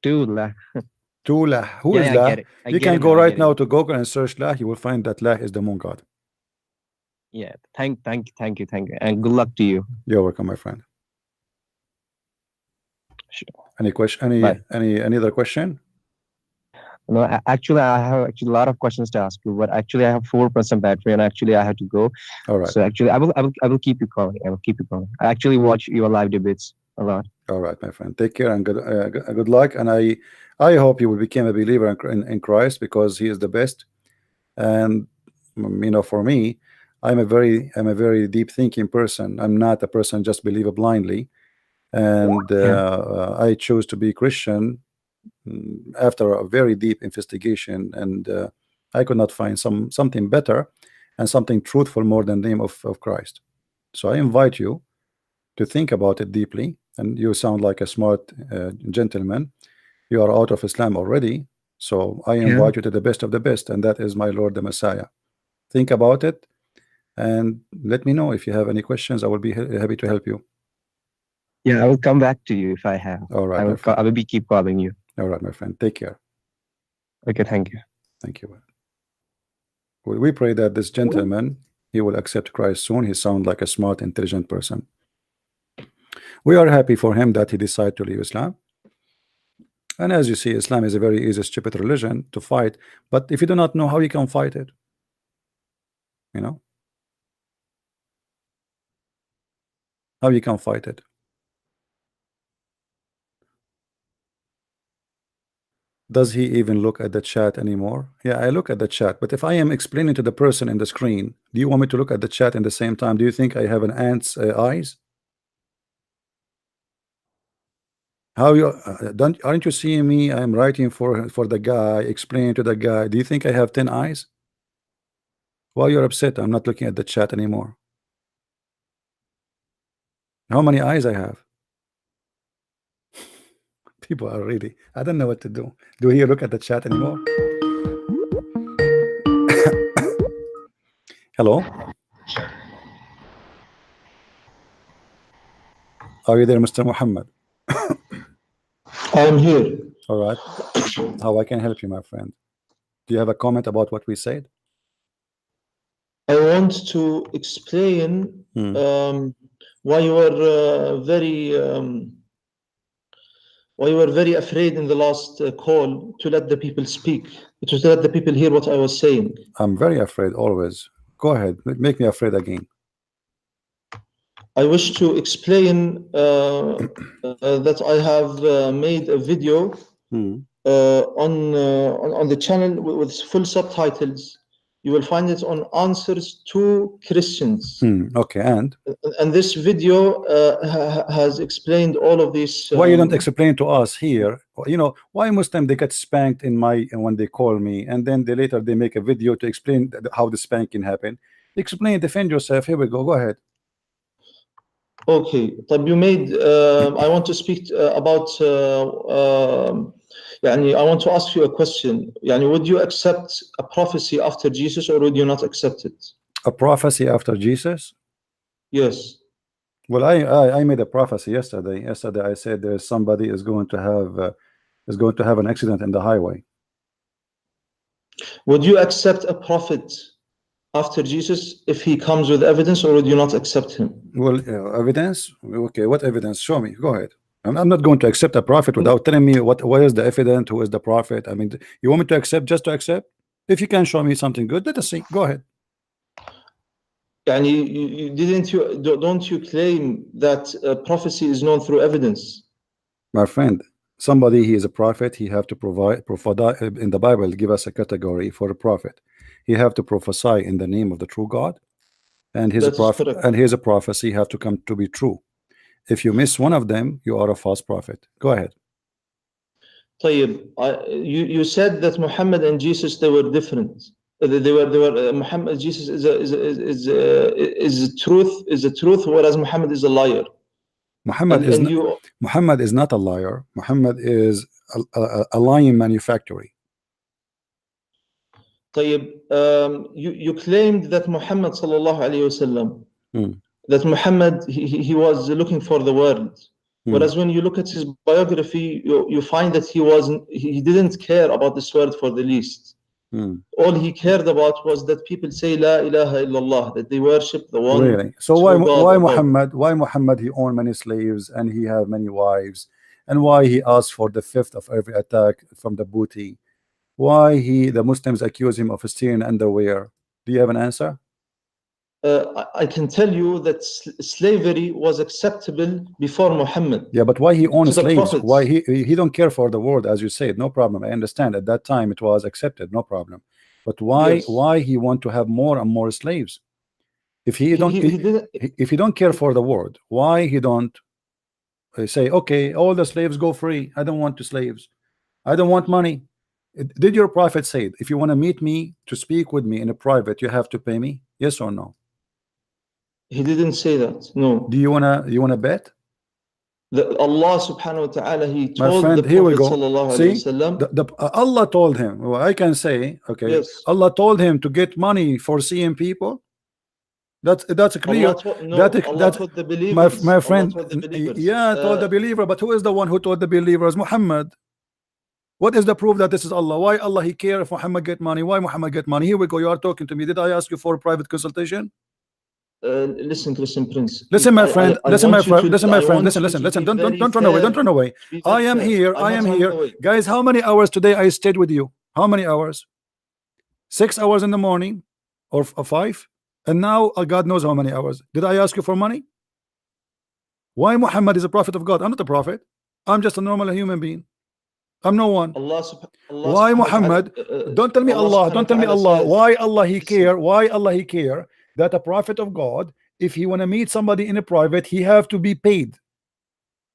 Two lah. Two lah. Who Yeah, is yeah, I lah? get it. I You get can it go now. I right get it now now. to Google and search lah. You will find that lah is the moon god. Yeah. Thank you. And good luck to you. You're welcome, my friend. Sure. Any question? Bye. Any other question? No, actually, I have actually a lot of questions to ask you, but actually, I have 4% battery, and actually, I have to go. All right. So actually, I will keep you calling. I will keep you calling. I actually watch your live debates a lot. All right, my friend. Take care and good luck. And I hope you will become a believer in Christ, because He is the best. And you know, for me, I'm a very deep thinking person. I'm not a person just believe blindly. And Yeah. I choose to be Christian, after a very deep investigation, and I could not find something better and something truthful more than the name of Christ. So I invite you to think about it deeply, and you sound like a smart gentleman. You are out of Islam already, so I Yeah. invite you to the best of the best, and that is my Lord the Messiah. Think about it and let me know if you have any questions. I will be happy to help you. Yeah, I will come back to you if I have. All right, my I friend. will be keep calling you. All right, my friend. Take care. Okay, thank you. Thank you. We pray that this gentleman, he will accept Christ soon. He sounds like a smart, intelligent person. We are happy for him that he decided to leave Islam. And as you see, Islam is a very easy, stupid religion to fight. But if you do not know how you can fight it, you know, how you can fight it. Does he even look at the chat anymore? Yeah, I look at the chat. But if I am explaining to the person in the screen, do you want me to look at the chat in the same time? Do you think I have an ant's eyes? How you don't aren't you seeing me? I am writing for the guy, explaining to the guy. Do you think I have 10 eyes? Why you're upset? I'm not looking at the chat anymore. How many eyes I have? People are really, I don't know what to do. Do you look at the chat anymore? Hello? Are you there, Mr. Muhammad? I'm here. All right. How I can help you, my friend? Do you have a comment about what we said? I want to explain Hmm. why you were very afraid in the last call to let the people speak. It was to let the people hear what I was saying. I'm very afraid always. Go ahead, make me afraid again. I wish to explain that I have made a video Hmm. on the channel with full subtitles. You will find it on Answers to Christians. Okay, and this video has explained all of these. why you don't explain to us here? You know, why Muslim they get spanked in my when they call me, and then they later they make a video to explain how the spanking happened. Explain, defend yourself. Here we go. Go ahead. Okay, طب you made. I want to speak about. I want to ask you a question. Would you accept a prophecy after Jesus, or would you not accept it? A prophecy after Jesus? Yes. Well, I made a prophecy yesterday. Yesterday I said there's somebody is going to have an accident in the highway. Would you accept a prophet after Jesus if he comes with evidence, or would you not accept him? Well, evidence? Okay, what evidence? Show me. Go ahead. I'm not going to accept a prophet without telling me what is the evidence, who is the prophet. I mean, you want me to accept just to accept? If you can show me something good, let us see. Go ahead. Don't you claim that prophecy is known through evidence? My friend, somebody he is a prophet, he have to provide in the Bible, give us a category for a prophet. He have to prophesy in the name of the true God, and his prophet and his prophecy have to come to be true. If you miss one of them, you are a false prophet. Go ahead. You said that Muhammad and Jesus, they were different. They were Muhammad. Jesus is the truth, whereas Muhammad is a liar. Muhammad is not a liar. Muhammad is a lying manufacturer. You claimed that Muhammad sallallahu alayhi wasallam, that Muhammad he was looking for the world. Whereas when you look at his biography, you find that he didn't care about this world for the least. All he cared about was that people say La ilaha illallah, that they worship the one. Really? So why Muhammad he owned many slaves and he have many wives, and why he asked for the fifth of every attack from the booty? Why the Muslims accuse him of stealing underwear? Do you have an answer? I can tell you that slavery was acceptable before Muhammad. Yeah, but why he owns slaves? Why he don't care for the world, as you said? No problem. I understand at that time it was accepted, no problem. But why he want to have more and more slaves? If if he don't care for the world, why he don't say, okay, all the slaves go free? I don't want the slaves. I don't want money. Did your prophet say, if you want to meet me to speak with me in a private, you have to pay me? Yes or no? He didn't say that. No. Do you wanna bet? Allah subhanahu wa ta'ala, He My told friend, the here we Prophet go. sallallahu See, alayhi wasallam. Allah told him. Well, I can say, okay, Yes. Allah told him to get money for seeing people. That's clear. Allah told the believers. My friend, Allah told the believers. yeah, told the believer. But who is the one who told the believers? Muhammad. What is the proof that this is Allah? Why Allah He care if Muhammad get money? Why Muhammad get money? Here we go. You are talking to me. Did I ask you for a private consultation? Listen, Prince. Listen, my friend. Listen, my friend. Listen, my friend. Listen. Listen. Don't run away. Don't run away. I am here. Guys, how many hours today I stayed with you? How many hours? 6 hours in the morning, or 5? And now God knows how many hours. Did I ask you for money? Why Muhammad is a prophet of God? I'm not a prophet. I'm just a normal human being. I'm no one. Why Muhammad? Don't tell me Allah. Don't tell me Allah. Why Allah He care? Why Allah He care that a prophet of God, if he want to meet somebody in a private, he have to be paid?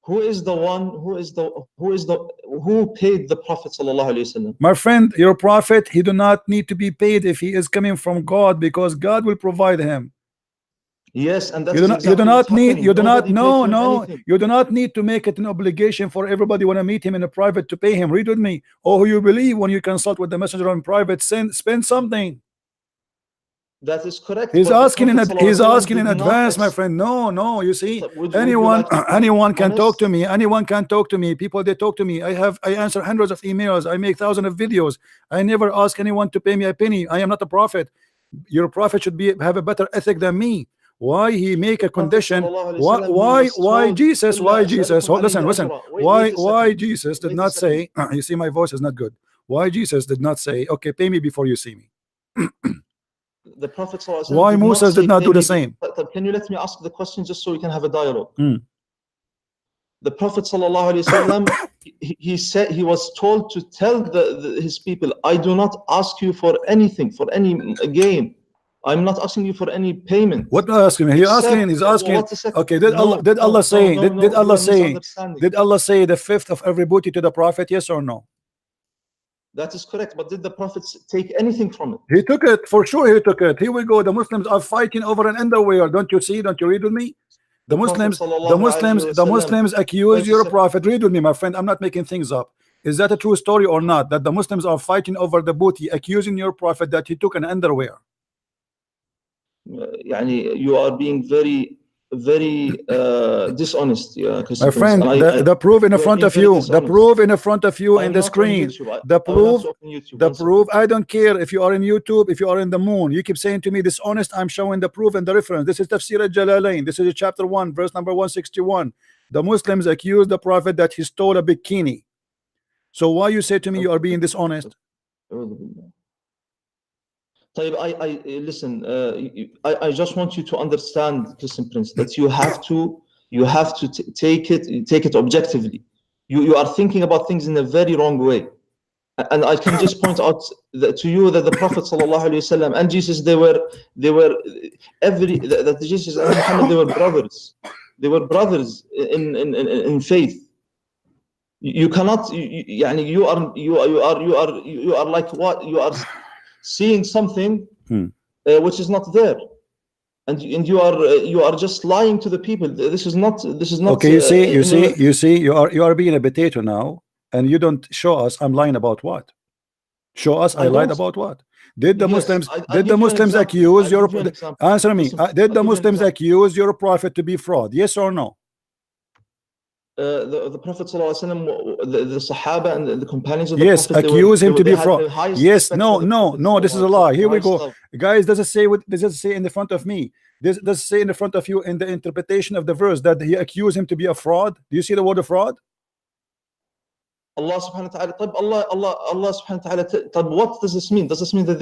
Who is the one? Who paid the Prophet sallallahu alaihi wasallam? My friend, your prophet, he do not need to be paid if he is coming from God, because God will provide him. Yes, and that's you do not need to make it an obligation for everybody want to meet him in a private to pay him. Read with me. Oh, who you believe when you consult with the messenger in private, spend something. That is correct. He's asking in advance, my friend. No, you see, anyone can talk to me. Anyone can talk to me. People, they talk to me. I answer hundreds of emails. I make thousands of videos. I never ask anyone to pay me a penny. I am not a prophet. Your prophet should have a better ethic than me. Why he make a condition? Why Jesus? Listen. Why Jesus did not say? You see, my voice is not good. Why Jesus did not say, okay, pay me before you see me? The Prophet why Moses did not do the same? Can you let me ask the question just so we can have a dialogue? The Prophet ﷺ, he said, he was told to tell his people, I do not ask you for anything, for any gain. I'm not asking you for any payment. What asking? He's asking. Okay, did Allah say the fifth of every booty to the Prophet? Yes or no? That is correct. But did the Prophet take anything from it? He took it, for sure. He took it. Here we go. The Muslims are fighting over an underwear. Don't you see? Don't you read with me? The Muslims accuse your prophet. Read with me, my friend. I'm not making things up. Is that a true story or not? That the Muslims are fighting over the booty, accusing your prophet that he took an underwear. You are being very dishonest, my friend. The proof in front of you. The proof in front of you in the screen. The proof. I don't care if you are in YouTube, if you are in the moon. You keep saying to me dishonest. I'm showing the proof and the reference. This is Tafsir al-Jalalain. This is chapter 1, verse number 161. The Muslims accuse the prophet that he stole a bikini. So why you say to me you are being dishonest? Listen, I just want you to understand, Christian Prince, that you have to take it objectively. You are thinking about things in a very wrong way, and I can just point out to you that the Prophet ﷺ and Jesus, Jesus and Muhammad, they were brothers. They were brothers in faith. You cannot. You are like what you are. Seeing something which is not there, and you are just lying to the people. This is not. Okay, you see, you are being a potato now, and you don't show us. I'm lying about what? Show us I lied about what? Did the Muslims? Did the Muslims accuse your? Answer me. Did the Muslims accuse your prophet to be fraud? Yes or no? The Prophet ﷺ, the Sahaba and the companions of the Prophet, accuse him to be fraud. Yes, no, this is a lie. Here we go, guys. Does it say in the front of me? Does it say in the front of you in the interpretation of the verse that he accused him to be a fraud? Do you see the word of fraud? Allah subhanahu wa ta'ala. Allah subhanahu wa ta'ala. What does this mean? Does this mean that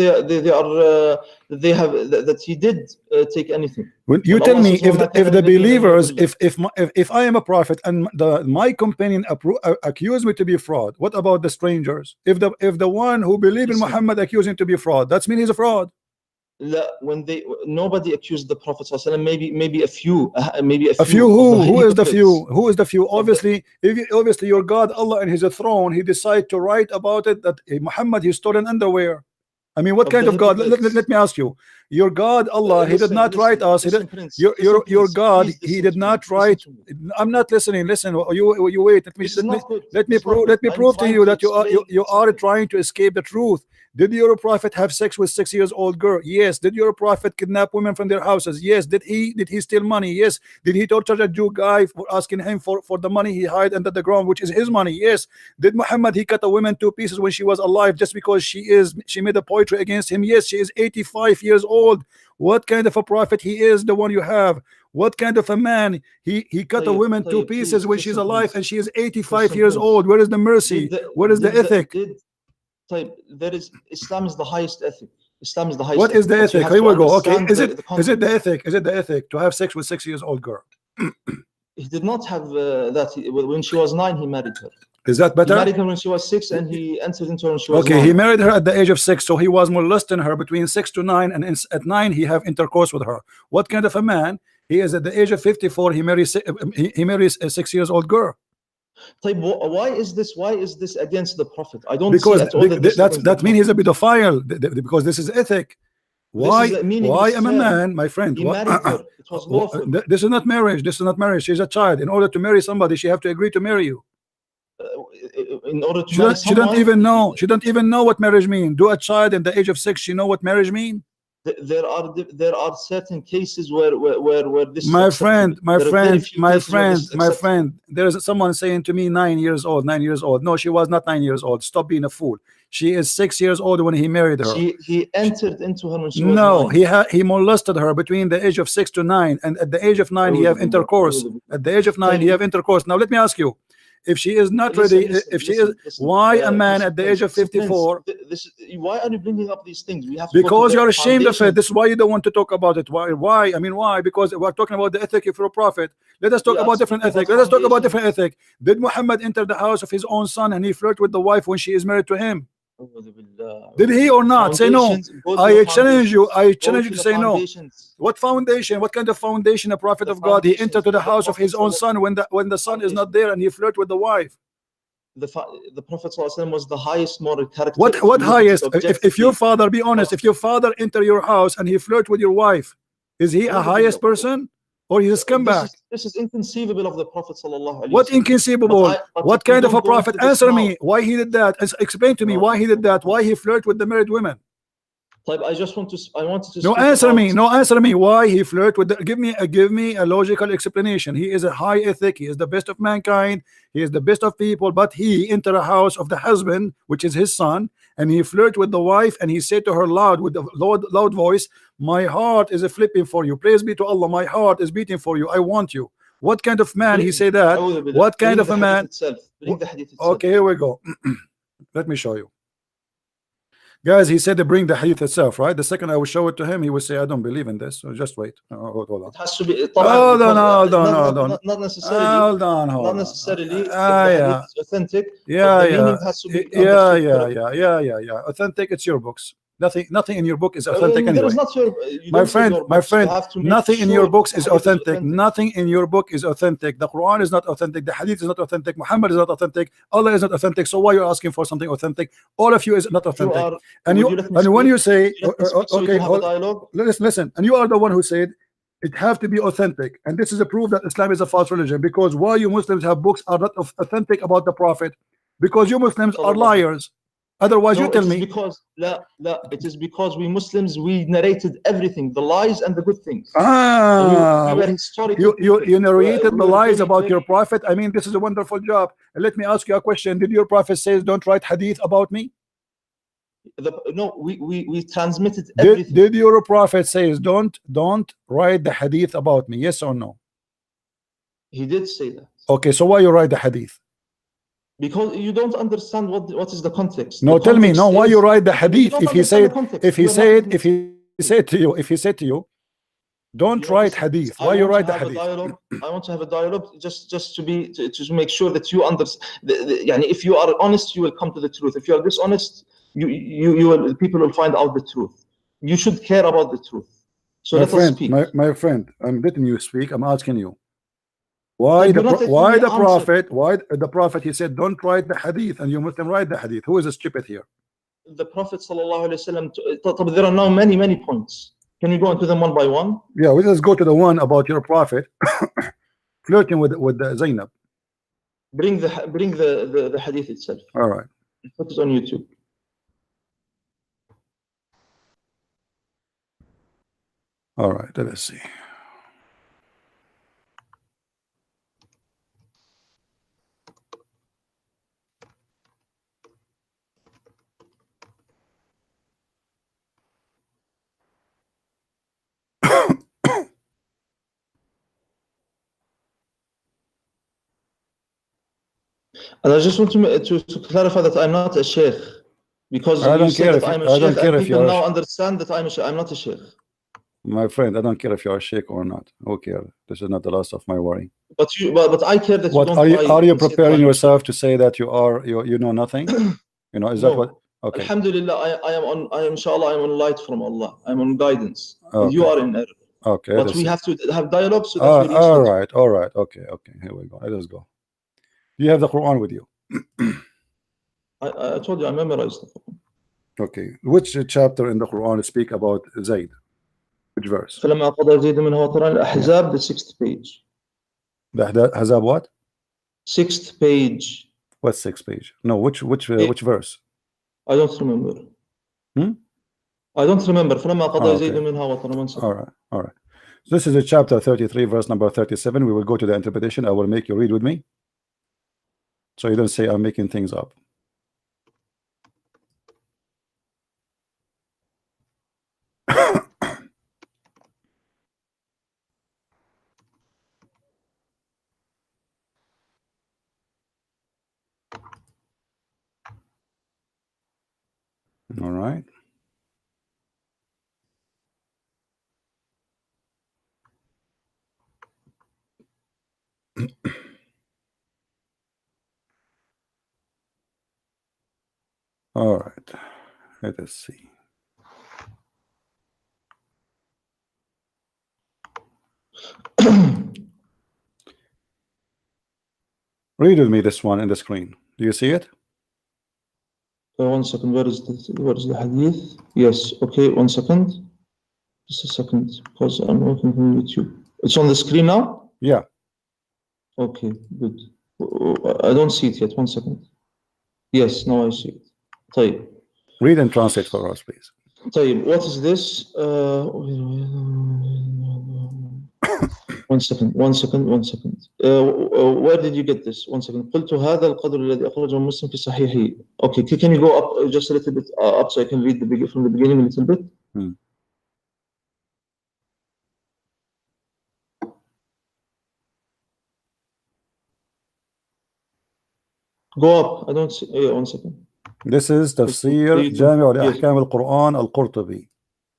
that he did take anything? When you tell me if the believers, if I am a prophet and my companion accuse me to be fraud, what about the strangers? If the one who believe in Muhammad accuse him to be fraud, that's mean he's a fraud. when nobody accused the Prophet ﷺ, maybe a few, a few who is the few? Who is the few? Obviously, obviously your God Allah in his throne, he decided to write about it that Muhammad, he stolen underwear. I mean, what kind of God? Let me ask you. Your God Allah, he did not write us. Your God, he did not write. I'm not listening. Listen, you wait. Let me prove to you that you are trying to escape the truth. Did your prophet have sex with 6-year-old girl? Yes. Did your prophet kidnap women from their houses? Yes. Did he steal money? Yes. Did he torture a Jew guy for asking him for the money he hid under the ground, which is his money? Yes. Did Muhammad, he cut a woman 2 pieces when she was alive just because she made a poetry against him? Yes. She is 85 years old. What kind of a prophet he is, the one you have? What kind of a man? He cut a woman 2 pieces when she's alive and she is 85 years old. Where is the mercy? Where is the ethic? There is, Islam is the highest ethic. Islam is the highest. What is the ethic? Here we go. Okay, is it the ethic? Is it the ethic to have sex with 6-year-old girl? He did not have that. When she was 9, he married her. Is that better? He married her when she was 6, and he entered into her when she was 9. Okay, he married her at the age of 6, so he was molesting her between 6 to 9, and at 9 he have intercourse with her. What kind of a man? He is at the age of 54. He marries a 6-year-old girl. Why is this against the Prophet? I don't because see at all that means he's a pedophile, because this is ethic. Why am a man, my friend? He married her. It was lawful. This is not marriage. This is not marriage. She's a child. In order to marry somebody, she have to agree to marry you. In order to marry someone, she don't even know. She don't even know what marriage means. Do a child at the age of 6 she know what marriage means? There are certain cases where this. My friend, there is someone saying to me 9 years old. No, she was not 9 years old. Stop being a fool. She is 6 years old when he married her. He entered into her when she was 9. He molested her between the age of 6 to 9, and at the age of 9 he have intercourse. At the age of 9 he have intercourse. Now let me ask you, if she is not ready, why a man at the age of 54? Why are you bringing up these things? We have to because you're ashamed of it. This is why you don't want to talk about it. Why? I mean, why? Because we're talking about the ethic of your prophet. Let us talk about different ethic. Let us talk about different ethic. Did Muhammad enter the house of his own son and he flirt with the wife when she is married to him? Did he or not? Say no. I challenge you to say no. What foundation? What kind of foundation? A prophet of God, he entered to the house of his own son when the son is not there and he flirt with the wife. The Prophet ﷺ was the highest moral character. What highest? If your father, be honest, if your father enter your house and he flirt with your wife, is he a highest person? Or he's a scumbag? This is inconceivable of the Prophet sallallahu alaihi wasallam. What inconceivable? What kind of a prophet? Answer me. Why he did that? Explain to me why he did that. Why he flirt with the married women? I wanted to. No, answer me. No, answer me. Why he flirt with? Give me a logical explanation. He is a high ethic. He is the best of mankind. He is the best of people. But he enter a house of the husband, which is his son, and he flirt with the wife, and he said to her with a loud voice, "My heart is flipping for you. Praise be to Allah. My heart is beating for you. I want you." What kind of man he say that? What kind of a man? Okay, here we go. Let me show you. Guys, he said to bring the hadith itself, right? The second I will show it to him, he will say, I don't believe in this. So just wait. Hold on. It has to be. Hold on. Not necessarily. Hold on. Not necessarily. Yeah. It's authentic. Yeah. Has to be Yeah. Authentic. It's your books. Nothing in your book is authentic anyway. My friend, nothing in your books is authentic. Nothing in your book is authentic. The Quran is not authentic. The Hadith is not authentic. Muhammad is not authentic. Allah is not authentic. So why are you asking for something authentic? All of you is not authentic. And when you say, okay, listen, and you are the one who said it have to be authentic, and this is a proof that Islam is a false religion. Because why you Muslims have books are not authentic about the Prophet? Because you Muslims are liars. Otherwise, you tell me. It is because we Muslims, we narrated everything, the lies and the good things. You narrated the lies about your prophet. I mean, this is a wonderful job. Let me ask you a question. Did your prophet say, don't write hadith about me? No, we transmitted everything. Did your prophet say, don't write the hadith about me? Yes or no? He did say that. Okay, so why you write the hadith? Because you don't understand what is the context. No, tell me, no, why you write the hadith? If he said to you, don't write hadith. Why you write the hadith? I want to have a dialogue, just to make sure that you understand. If you are honest, you will come to the truth. If you are dishonest, people will find out the truth. You should care about the truth. So My let us friend, speak. my friend, I'm letting you speak. I'm asking you. Why But you're not letting me answer. why the prophet, he said, don't write the hadith, and you Muslim write the hadith. Who is stupid here? The Prophet sallallahu alaihi wasallam. There are now many points. Can we go into them one by one? Yeah, we just go to the one about your prophet flirting with Zainab. Bring the hadith itself. All right. Put it on YouTube. All right, let us see. And I just want to clarify that I'm not a sheikh, because I you don't say care that if I'm a I don't sheikh, care and if people you're now understand that I'm a sheikh. I'm not a sheikh. my friend. I don't care if you're a sheikh or not. Who cares? This is not the last of my worry. But I care that What you don't are you and say that preparing I'm a yourself to say that you know nothing? You know, is that No. what? Okay. Alhamdulillah, I am inshallah, I'm on light from Allah. I'm on guidance. Okay. You are in error. Okay. But we have to have dialogue so that we reach all right. All right. Okay. Okay. Here we go. Let us go. Do you have the Quran with you? I told you I memorized it. Okay. Which chapter in the Quran speak about Zayd? Which verse? فلما قضى زيد منها وطرا الأحزاب, the 6th page. The Hizab what? 6th page. What 6th page? No, which verse? I don't remember. I don't remember. فلما قضى زيد منها وطرا. All right. All right. So this is a chapter 33, verse number 37. We will go to the interpretation. I will make you read with me, so you don't say I'm making things up. All right. All right. Let us see. Read with me this one in the screen. Do you see it? 1 second. Where is the hadith? Yes. Okay. 1 second. Just a second, because I'm working from YouTube. It's on the screen now? Yeah. Okay, good. I don't see it yet. 1 second. Yes, now I see it. طيب. Read and translate for us, please. طيب, what is this? 1 second. Where did you get this? 1 second. قلت هذا القدر الذي أخرجه مسلم في صحيحه. Okay, can you go up just a little bit up so I can read from the beginning a little bit? Go up. I don't see. 1 second. This is Tafsir Jami' al-Ahkam al-Quran al-Qurtubi.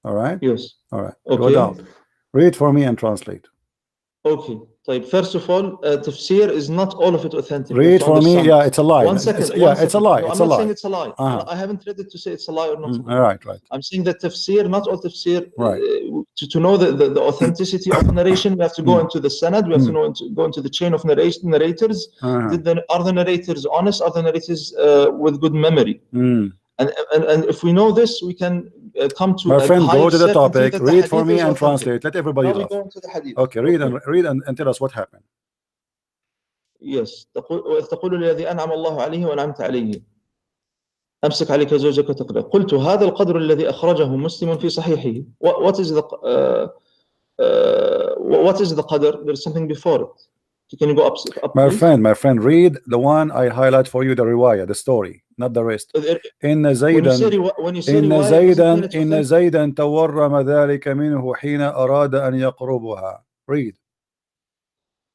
All right? Yes. All right. Okay. Go down. Read for me and translate. Okay. طيب, first of all, tafsir is not all of it authentic. Read for me. Yeah, it's a lie. 1 second. It's a lie. No, it's I'm a not lie. saying it's a lie. I haven't read it to say it's a lie or not. Right. I'm saying that tafsir, not all tafsir. Right. To know the authenticity of narration, we have to go into the sanad. We have to go into the chain of narrators. Are the narrators honest? Are the narrators with good memory? And if we know this, we can come to. My friend, go to the topic. Read for me and translate. Let everybody now laugh. We go into the hadith. Okay, read and tell us what happened. Yes. تقول الذي أنعم الله عليه وأنعمت عليه أمسك عليك زوجك وتقرأ. قلت هذا القدر الذي أخرجه مسلم في صحيحه. What is the qadr? There's something before it. Can you go up? My friend, read the one I highlight for you, the riwayah, the story, not the rest. إن زيدا تورم ذلك منه حين أراد أن يقربها. Read.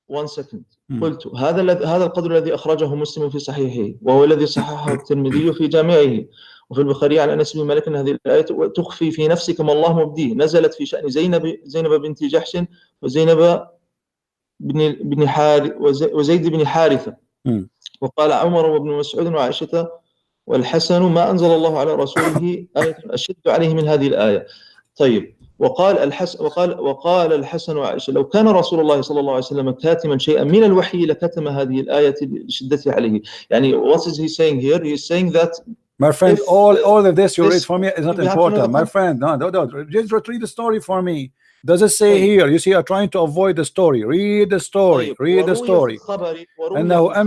1 second. قلت هذا القدر الذي أخرجه مسلم في صحيحه وهو الذي صححه الترمذي في جامعه وفي البخاري عن أنس بن مالك أن هذه الآية تخفي في نفسك ما الله مبديه نزلت في شأن زينب بنت جحش وزينب وزيد بن حارثة. وقال عمر وابن مسعود وعائشة والحسن ما أنزل الله على رسوله آية أشد عليه من هذه الآية. طيب وقال الحسن وعائشة لو كان رسول الله صلى الله عليه وسلم كاتما شيئا من الوحي لكتم هذه الآية لشدتها عليه. يعني what is he saying here? He is saying that my friend, all of this you read for me is not we have to know important, my friend. No, just read the story for me. Does it say here? You see, I'm trying to avoid the story. Read the story. Read the story. أنه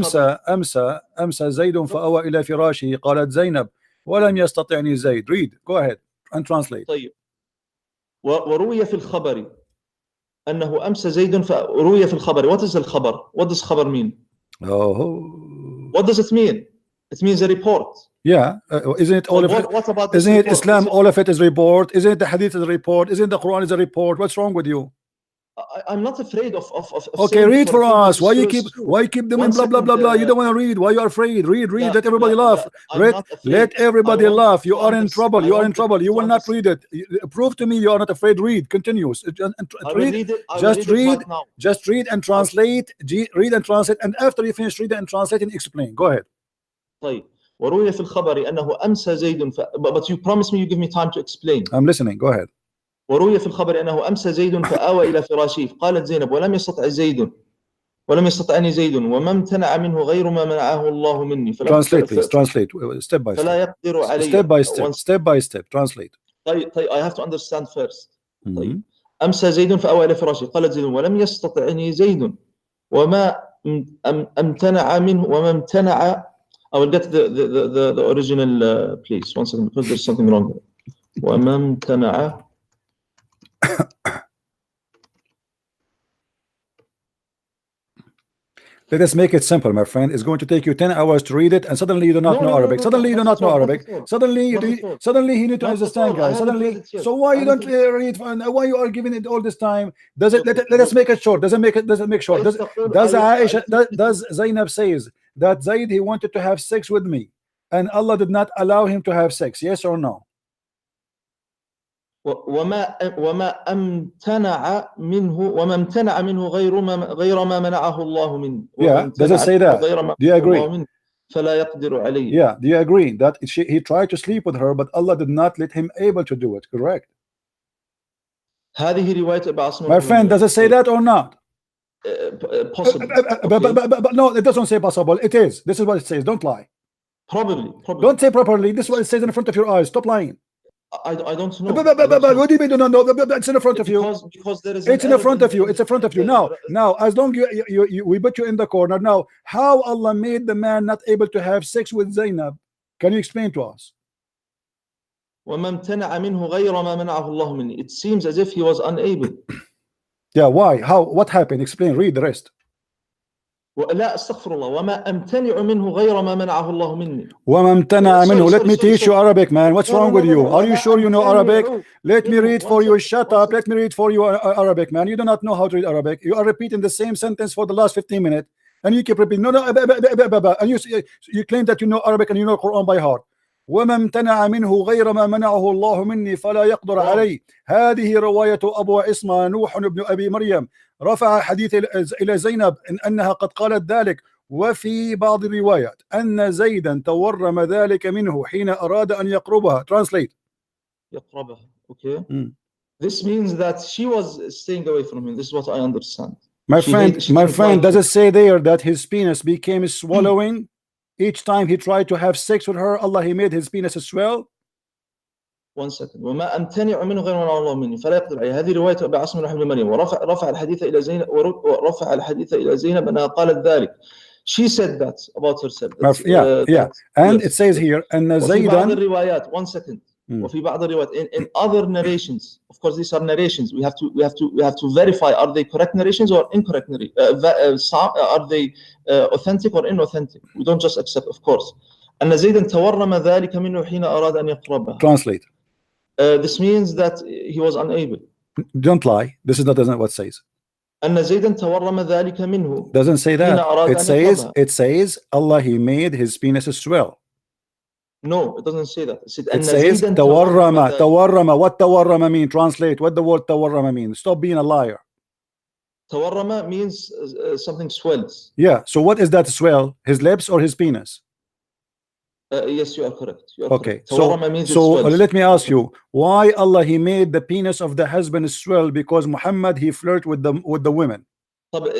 أمسى زيد فأوى إلى فراشه قالت زينب ولم يستطعني زيد. Read. Go ahead and translate. طيب وروي في الخبر أنه أمسى زيد فروي في الخبر. What is الخبر? What does خبر mean? Oh. What does it mean? It means a report. Yeah, isn't it all of it? What about this isn't it report? Islam? All of it is report. Isn't it the Hadith is a report? Isn't the Quran is a report? What's wrong with you? I'm not afraid of okay, read for us. Why you keep doing blah blah blah blah? You don't want to read. Why you are afraid? Read. Let everybody laugh. Let everybody laugh. You are in trouble. You are in trouble. You will not read it. Prove to me you are not afraid. Read. Continues. Just read and translate. Read and translate. And after you finish reading and translating, explain. Go ahead. طيب وروي في الخبر أنه أمسى زيد but you promise me you give me time to explain. I'm listening. Go ahead. وروي في الخبر أنه أمسى زيد فآوى إلى فراشه قالت زينب ولم يستطعني زيد وما امتنع منه غير ما منعه الله مني. Translate please. Translate step by step. فلا يقدر علي. Step by step. Translate. طيب I have to understand first. طيب أمسى زيد فآوى إلى فراشه قالت زيد ولم يستطعني زيد وما امتنع منه وما امتنع. I will get the original please 1 second because there's something wrong. وما امتنع. Let us make it simple, my friend. It's going to take you 10 hours to read it, and suddenly you do not know Arabic. Suddenly you do not know Arabic. Suddenly he need to understand, guys. Suddenly, so why you don't read? Why you are giving it all this time? Does it? Let us make it short. Does it make short? Does Aisha? Does Zainab says that Zaid he wanted to have sex with me, and Allah did not allow him to have sex? Yes or no? وما امتنع منه غير ما منعه الله منه. Yeah, does it say that? Do you agree? فلا يقدر عليه. Yeah, do you agree that he tried to sleep with her, but Allah did not let him able to do it? Correct. هذه رواية أبي عاصم. My friend, does it say that or not? Possible. But no, it doesn't say possible. It is. This is what it says. Don't lie. Probably. Don't say properly. This is what it says in front of your eyes. Stop lying. I don't know. What do you mean you don't know? It's in front of you. Because there is. It's in front of you. It's in front of you. Now, as long we put you in the corner. Now, how Allah made the man not able to have sex with Zainab? Can you explain to us? وما امتنع منه غير ما منعه الله مني. It seems as if he was unable. Yeah, why? How? What happened? Explain. Read the rest. لا استغفر الله وما امتنع منه غير ما منعه الله مني. وما امتنع منه. Let me teach you Arabic, man. What's wrong with you? Are you sure you know Arabic? Let me read for you. Shut up. Let me read for you Arabic, man. You do not know how to read Arabic. You are repeating the same sentence for the last 15 minutes, and you keep repeating. No, and you claim that you know Arabic and you know Quran by heart. وما امتنع منه غير ما منعه الله مني فلا يقدر عليه. هذه رواية أبو عصمة نوح بن أبي مريم رفع حديث إلى زينب إن أنها قد قالت ذلك. وفي بعض الروايات أن زيدا تورم ذلك منه حين أراد أن يقربها. Translate. يقربها. Okay. This means that she was staying away from him. This is what I understand. My friend, does it say there that his penis became swallowing? Each time he tried to have sex with her, Allah he made his penis swell. 1 second. وما امتنع منه غير ما منعه الله مني فلا يقدر عليه. هذه رواية أبي عاصم بن مريم ورفع الحديث إلى زينب أنها قالت ذلك. She said that about herself. Yeah. And it says here أن زيدا. وفي بعض الروايات 1 second. وفي بعض الروايات in other narrations, of course these are narrations. We have to verify, are they correct narrations or incorrect narrations? Are they authentic or inauthentic? We don't just accept, of course. أن زيدا تورم ذلك منه حين أراد أن يقربها. Translate. This means that he was unable. Don't lie. This is not what it says. أن زيدا تورم ذلك منه. Doesn't say that. It says Allah he made his penis swell. No, it doesn't say that. It says tawarrama. Tawarrama. What tawarrama mean? Translate. What the word tawarrama means? Stop being a liar. Tawarrama means something swells. Yeah. So what is that swell? His lips or his penis? Yes, you are correct. You are Okay, correct. so Tawarrama means it swells. let me ask you, why Allah he made the penis of the husband swell? Because Muhammad he flirt with the women.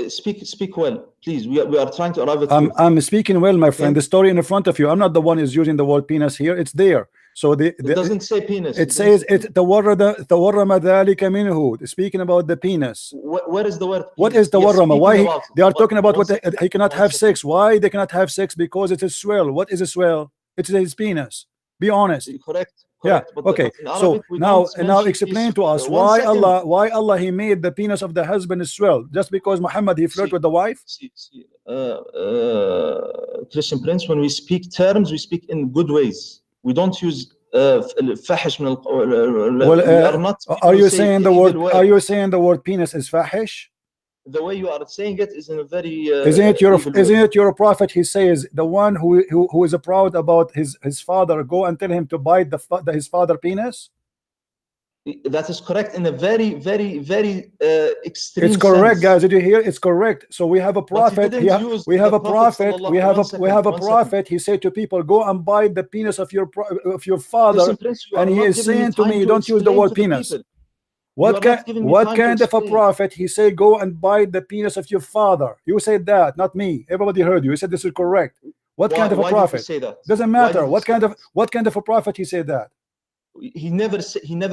Speak well, please. We are trying to arrive at truth. I'm speaking well, my friend. The story in front of you. I'm not the one who's using the word penis here. It's there. So it doesn't say penis. It says it tawarrama dhalika minhu. Speaking about the penis. Where is the word penis? What is tawarrama? Why they are talking about he cannot have sex? Why they cannot have sex? Because it is swell. What is a swell? It is his penis. Be honest. Correct. Yeah. But Okay. So now explain to us why Allah he made the penis of the husband swell just because Muhammad he flirt with the wife. Christian Prince, when we speak terms, we speak in good ways. We don't use fahish. Are you saying the word? Are you saying the word penis is fahish? The way you are saying it is in a very isn't it your prophet? He says the one who is proud about his father, go and tell him to bite his father penis. That is correct in a very, very, very extreme. It's correct, sense. guys. Did you hear? It's correct. So we have a prophet. We have a prophet. We have a prophet. He said to people, go and bite the penis of your father, and he is saying to me, don't use the word penis. What kind of a prophet? He said, go and bite the penis of your father. You said that, not me. Everybody heard you. You said this is correct. What kind of a prophet? Doesn't matter. What kind of a prophet he said that? He never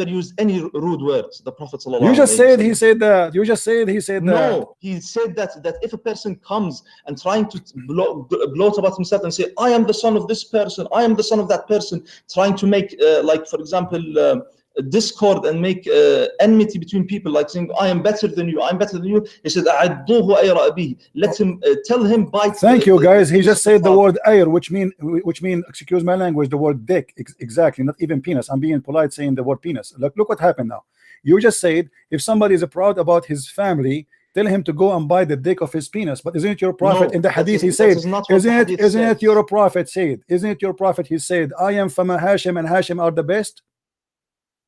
used any rude words. The Prophet ﷺ. You just said he said that. You just said he said that. No, he said that if a person comes and trying to bloat about himself and say, I am the son of this person, I am the son of that person, trying to make like for example discord and make enmity between people, like saying I am better than you, I'm better than you. He said, let him tell him bite. Thank you, guys. He just said the word ayr, which mean excuse my language, the word dick. Exactly, not even penis. I'm being polite saying the word penis. Look what happened now. You just said if somebody is proud about his family, tell him to go and buy the dick of his penis. But isn't it your prophet in the hadith? He said, isn't it your prophet said? Isn't it your prophet? He said, I am from Hashim and Hashim are the best.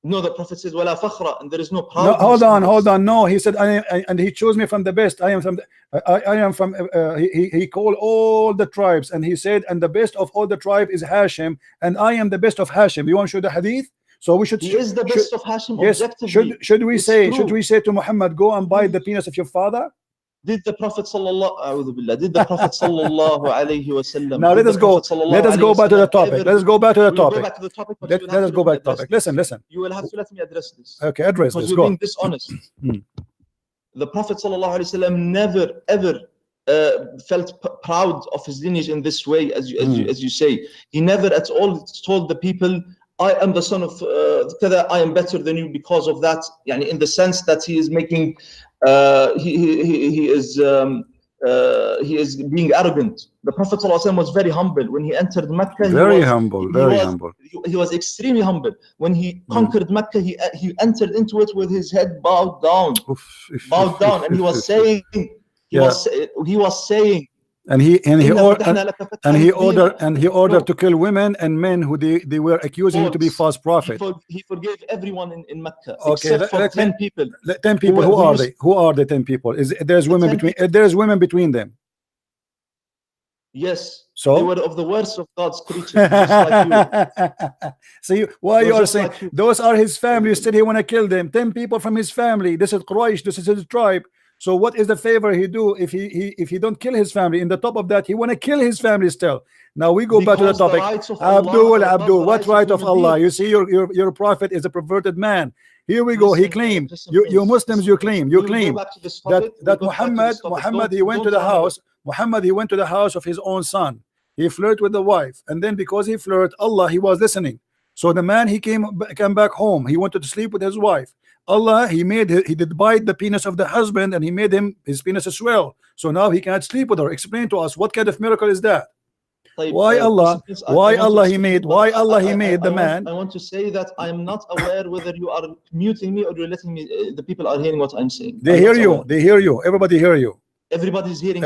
No, the Prophet says, "Wala fakhra," and there is no proud. No, hold on. No, he said, and he chose me from the best. I am from. He called all the tribes, and he said, and the best of all the tribe is Hashim, and I am the best of Hashim. You want to show the hadith? So we should. He is the best of Hashim. Yes. Should we say to Muhammad, go and buy the penis of your father? Did the Prophet sallallahu alayhi wasallam? Now let us go back to the topic. Let us go back to the topic. Let us go back to the topic. Listen. You will have to let me address this. Okay, address this. Because you're being dishonest. The Prophet sallallahu alayhi wasallam never ever felt proud of his lineage in this way, as you say. He never at all told the people, I am the son of Kada, I am better than you because of that. Yani in the sense that he is making. He is being arrogant. The Prophet ﷺ was very humble when he entered Mecca. Very humble. He was extremely humble. When he conquered Mecca, he entered into it with his head bowed down, and he was saying, and he ordered to kill women and men who they were accusing him to be false prophet. He forgave everyone in Mecca, okay, except for 10 people. 10 people. Who are they? Who are the 10 people? There's women between? There's women between them. Yes. So they were of the worst of God's creatures, just like you. See why you are saying those are his family? Still, he want to kill them. 10 people from his family. This is Quraysh. This is his tribe. So what is the favor he do if he don't kill his family? In the top of that, he want to kill his family still. Now we go back to the topic. Abdul, what right of Allah? You see, your prophet is a perverted man. Here we go. He claimed you Muslims. You claim that Muhammad he went to the house. Muhammad he went to the house of his own son. He flirted with the wife, and then because he flirted, Allah he was listening. So the man he came back home. He wanted to sleep with his wife. Allah he did bite the penis of the husband, and he made his penis swell. So now he cannot sleep with her. Explain to us what kind of miracle is that? Why Allah he made the man? I want to say that I am not aware whether you are muting me or you're letting me. The people are hearing what I'm saying. They hear you. Everybody hear you. Everybody's hearing.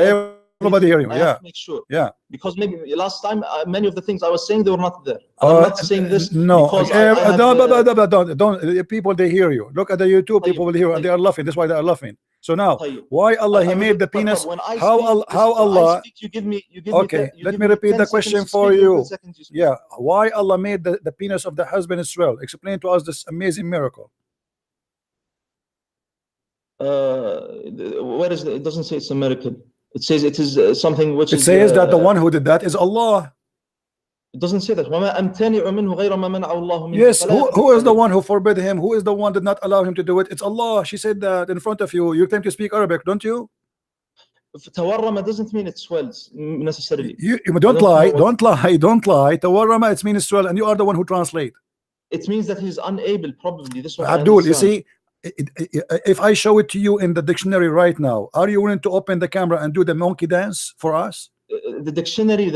Nobody hear you. I Yeah. have to make sure. Yeah. Because maybe last time many of the things I was saying, they were not there. And I'm not saying this no. because I have, don't. People, they hear you. Look at the YouTube. طيب, People will hear you, and they are laughing. That's why they are laughing. So now, طيب. why Allah He made the penis? How Allah? You give me. Okay, let me repeat the question for you. Yeah, why Allah made the penis of the husband swell? Explain to us this amazing miracle. Where is it? It doesn't say it's a miracle. It says it is something which it says that the one who did that is Allah. It doesn't say that. وَمَا أَمْتَنِعُ مِنْهُ غَيْرَ مَا مَنَعَ اللَّهُ مِنْهُ. Yes, who is the one who forbid him? Who is the one did not allow him to do it? It's Allah. She said that in front of you. You claim to speak Arabic, don't you? تورم doesn't mean it swells necessarily. You don't lie. Don't lie. Don't lie. Tawarrama, it means swell, and you are the one who translate. It means that he's unable, probably. This one. Abdul, you see, if I show it to you in the dictionary right now, are you willing to open the camera and do the monkey dance for us? The dictionary,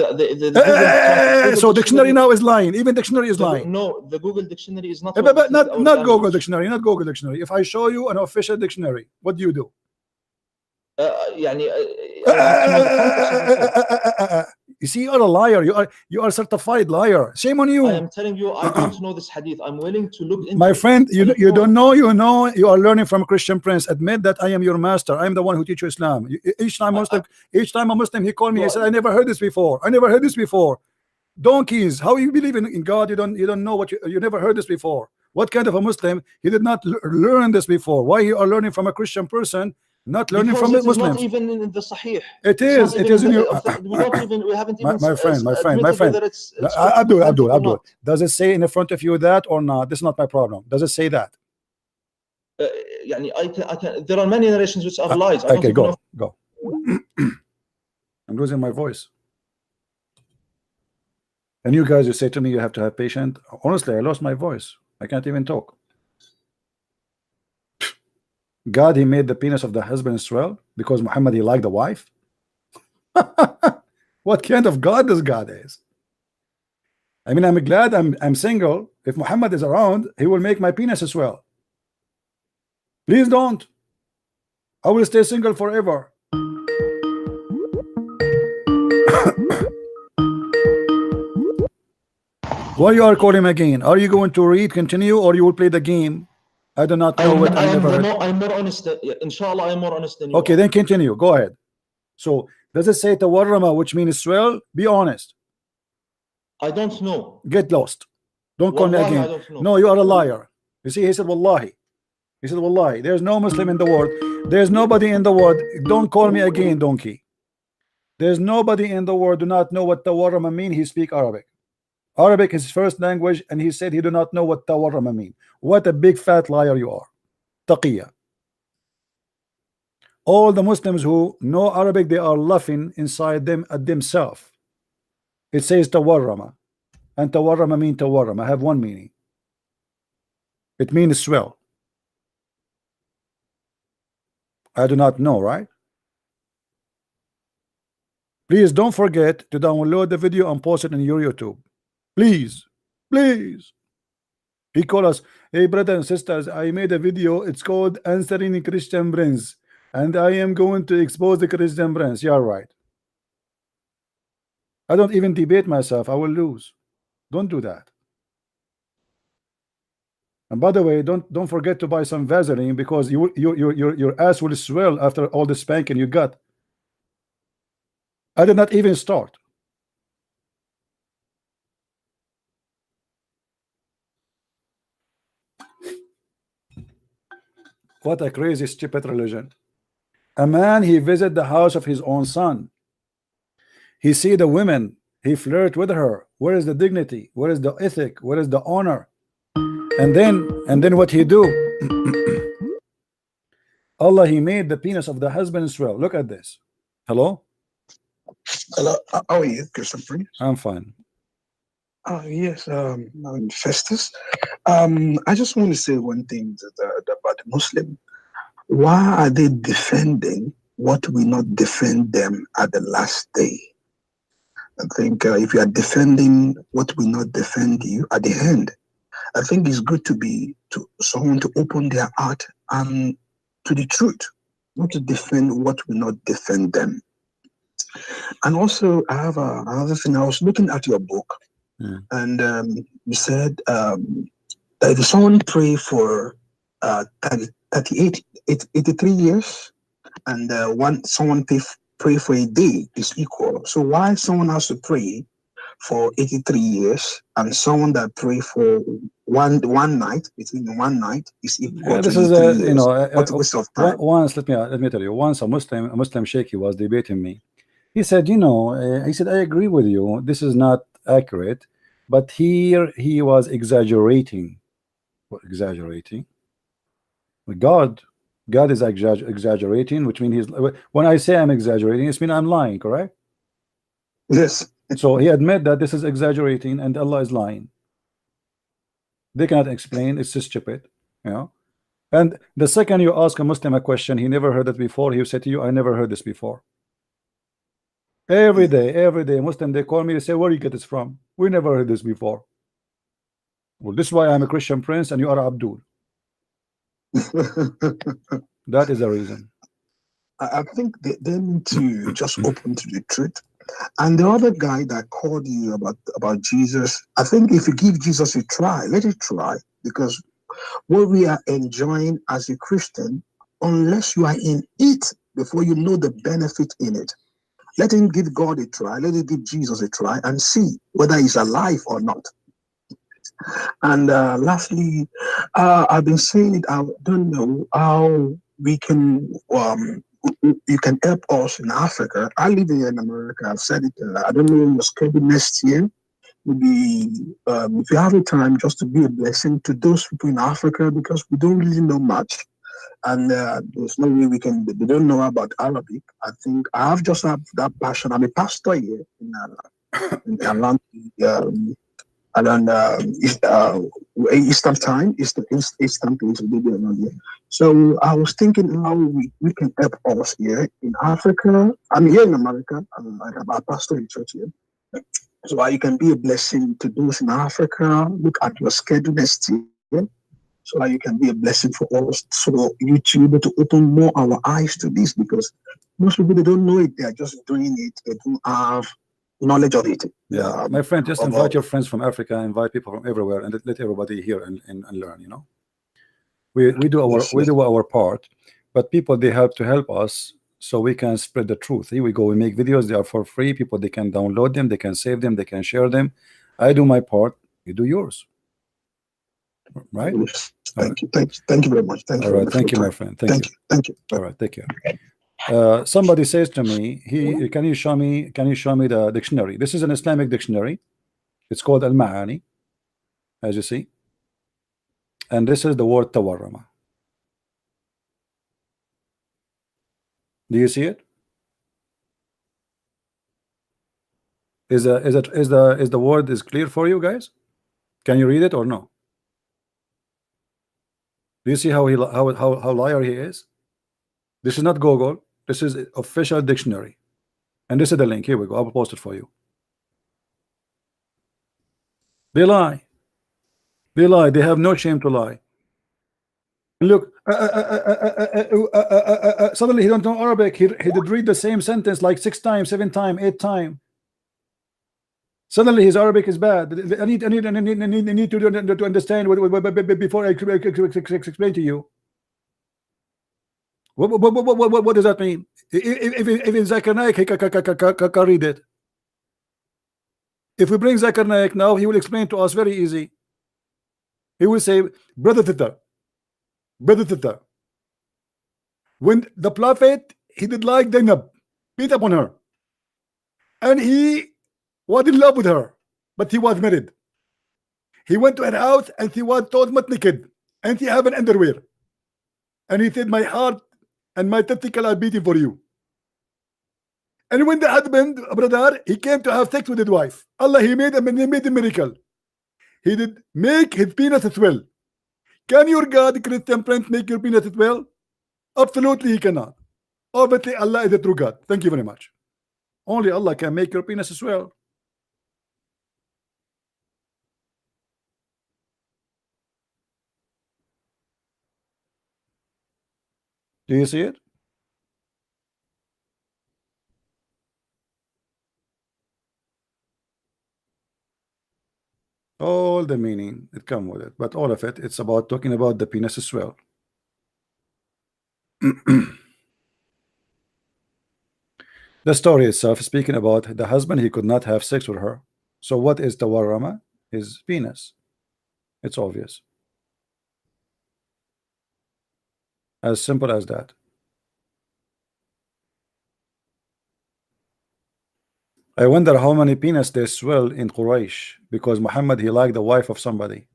so dictionary now is lying. Even dictionary is lying. No, the Google dictionary is not. But not Google dictionary, not Google dictionary. If I show you an official dictionary, what do you do? You see, you are a liar. You are certified liar. Shame on you. I am telling you, I don't know this hadith. I'm willing to look into my friend. You don't know. You know. You are learning from a Christian prince. Admit that I am your master. I am the one who teach you Islam. Each time a Muslim, he called me. He said, "I never heard this before. I never heard this before." Donkeys. How you believe in God? You don't know what you never heard this before. What kind of a Muslim? He did not learn this before. Why you are learning from a Christian person? Not learning because from the Muslims. Not even in the Sahih. It is in your. We haven't even. My friend. Abdul. Does it say in the front of you that or not? This is not my problem. Does it say that? I can. There are many narrations which are lies. Okay, go. I'm losing my voice. And you guys, you say to me, you have to have patience. Honestly, I lost my voice. I can't even talk. God, he made the penis of the husband swell because Muhammad, he liked the wife. What kind of God this God is? I mean, I'm glad I'm single. If Muhammad is around, he will make my penis swell. Please don't. I will stay single forever. Why you are calling again? Are you going to read, continue, or you will play the game? I do not know what I'm more honest. Inshallah, I'm more honest than you. Okay, then continue. Go ahead. So, does it say tawarrama, which means swell? Be honest. I don't know. Get lost. Don't call me again. I don't know. No, you are a liar. You see, he said wallahi. He said wallahi. There's no Muslim in the world. There's nobody in the world. Don't call me again, donkey. There's nobody in the world do not know what tawarrama mean. He speak Arabic. Arabic is his first language, and he said he do not know what tawarrama mean. What a big fat liar you are. Taqiyya. All the Muslims who know Arabic, they are laughing inside them at themselves. It says tawarrama, and tawarrama mean tawarrama. Have one meaning. It means swell. I do not know, right? Please don't forget to download the video and post it in your YouTube. Please. He called us, hey brothers and sisters, I made a video. It's called Answering Christian Prince, and I am going to expose the Christian Prince. You're right. I don't even debate myself. I will lose. Don't do that. And by the way, don't forget to buy some Vaseline, because your ass will swell after all the spanking you got. I did not even start. What a crazy, stupid religion. A man, he visit the house of his own son. He see the women. He flirt with her. Where is the dignity? Where is the ethic? Where is the honor? And then what he do? Allah, he made the penis of the husband swell. Look at this. Hello? Hello. How are you, Christian Prince? I'm fine. Yes, I'm Festus. I just want to say one thing about the Muslim. Why are they defending what will not defend them at the last day? I think if you are defending what will not defend you at the end, I think it's good to someone to open their heart and to the truth, not to defend what will not defend them. And also, I have another thing. I was looking at your book, and you said that if someone pray for 38, 83 years, and someone pray for a day is equal. So why someone has to pray for 83 years and someone that pray for one night, between one night, is equal Yeah, to this is 83 a years? What a waste of time. once let me tell you, once a Muslim sheikh, he was debating me. He said, he said, I agree with you, this is not accurate, but here he was exaggerating. What exaggerating? God is exaggerating, which means he's, when I say I'm exaggerating, it's mean I'm lying, correct? Yes. So he admit that this is exaggerating and Allah is lying. They cannot explain, it's just stupid, you know. And the second you ask a Muslim a question, he never heard it before, he will say to you, I never heard this before. Every day, Muslim, they call me, they say, where you get this from? We never heard this before. Well, this is why I'm a Christian prince and you are Abdul. That is the reason. I think they need to just open to the truth. And the other guy that called you about Jesus, I think if you give Jesus a try, let it try, because what we are enjoying as a Christian, unless you are in it before you know the benefit in it, let him give God a try, let him give Jesus a try and see whether he's alive or not. And lastly, I've been saying it, I don't know how we can you can help us in Africa. I live here in America. I've said it. I don't know your schedule next year. Maybe if you have a time, just to be a blessing to those people in Africa, because we don't really know much, and there's no way we can. They don't know about Arabic. I think I have just have that passion. I'm a pastor here in around Eastern time, Eastern place, maybe around here. So I was thinking how we can help us here in Africa. I'm here in America. I'm a pastor in church here. So you can be a blessing to those in Africa. Look at your schedule next year. So you can be a blessing for us. So you to be able to open more our eyes to this, because most people, they don't know it. They are just doing it. They don't have knowledge of it. Yeah, my friend, just invite your friends from Africa, invite people from everywhere, and let everybody hear and learn. You know, we do our part, but people, they help to help us so we can spread the truth. Here we go. We make videos. They are for free. People, they can download them. They can save them. They can share them. I do my part. You do yours. Right? Thank you very much. Thank you. All right, thank you, my friend. Thank you. All right, take care. Somebody says to me, can you show me the dictionary? This is an Islamic dictionary. It's called Al-Ma'ani, as you see, and this is the word tawarrama. Do you see it? Is the word is clear for you guys? Can you read it or no? Do you see how liar he is? This is not Google. This is official dictionary, and this is the link. Here we go. I'll post it for you. They lie. They lie. They have no shame to lie. Look, suddenly he don't know Arabic. He did read the same sentence like 6 times, 7 times, 8 times. Suddenly his Arabic is bad. I need to understand before I explain to you. What does that mean? If in Zakir Naik, he can read it. If we bring Zakir Naik now, he will explain to us very easy. He will say, brother Tita, when the Prophet, he did like Zainab, beat upon her, and he was in love with her, but he was married. He went to her house and he was totally naked, and he have an underwear, and he said, my heart and my testicle are beating for you. And when the husband, brother, he came to have sex with his wife, Allah, he made a miracle. He did make his penis swell. Can your God, Christian prince, make your penis swell? Absolutely he cannot. Obviously Allah is a true God. Thank you very much. Only Allah can make your penis swell. Do you see it? All the meaning it come with it, but all of it, it's about talking about the penis as well. The story itself is speaking about the husband, he could not have sex with her. So what is tawarrama? His penis. It's obvious. As simple as that. I wonder how many penis they swell in Quraysh because Muhammad, he liked the wife of somebody.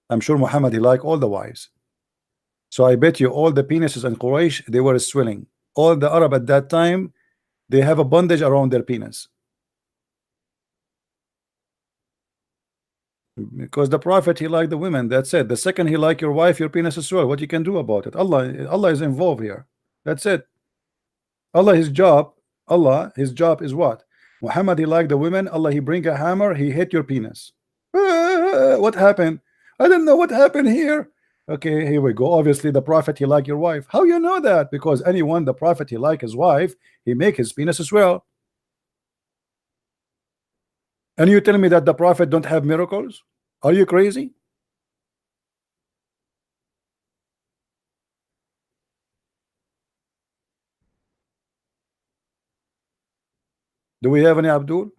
I'm sure Muhammad, he liked all the wives. So I bet you all the penises in Quraysh, they were swelling. All the Arab at that time, they have a bondage around their penis. Because the Prophet, he liked the women. That's it. The second he like your wife, your penis is swell. What you can do about it? Allah is involved here. That's it. Allah, his job is what? Muhammad, he liked the women. Allah, he bring a hammer, he hit your penis. What happened? I don't know what happened here. Okay, here we go. Obviously, the Prophet, he like your wife. How you know that? Because anyone, the Prophet, he like his wife, he make his penis as well. And you tell me that the Prophet don't have miracles? Are you crazy? Do we have any Abdul?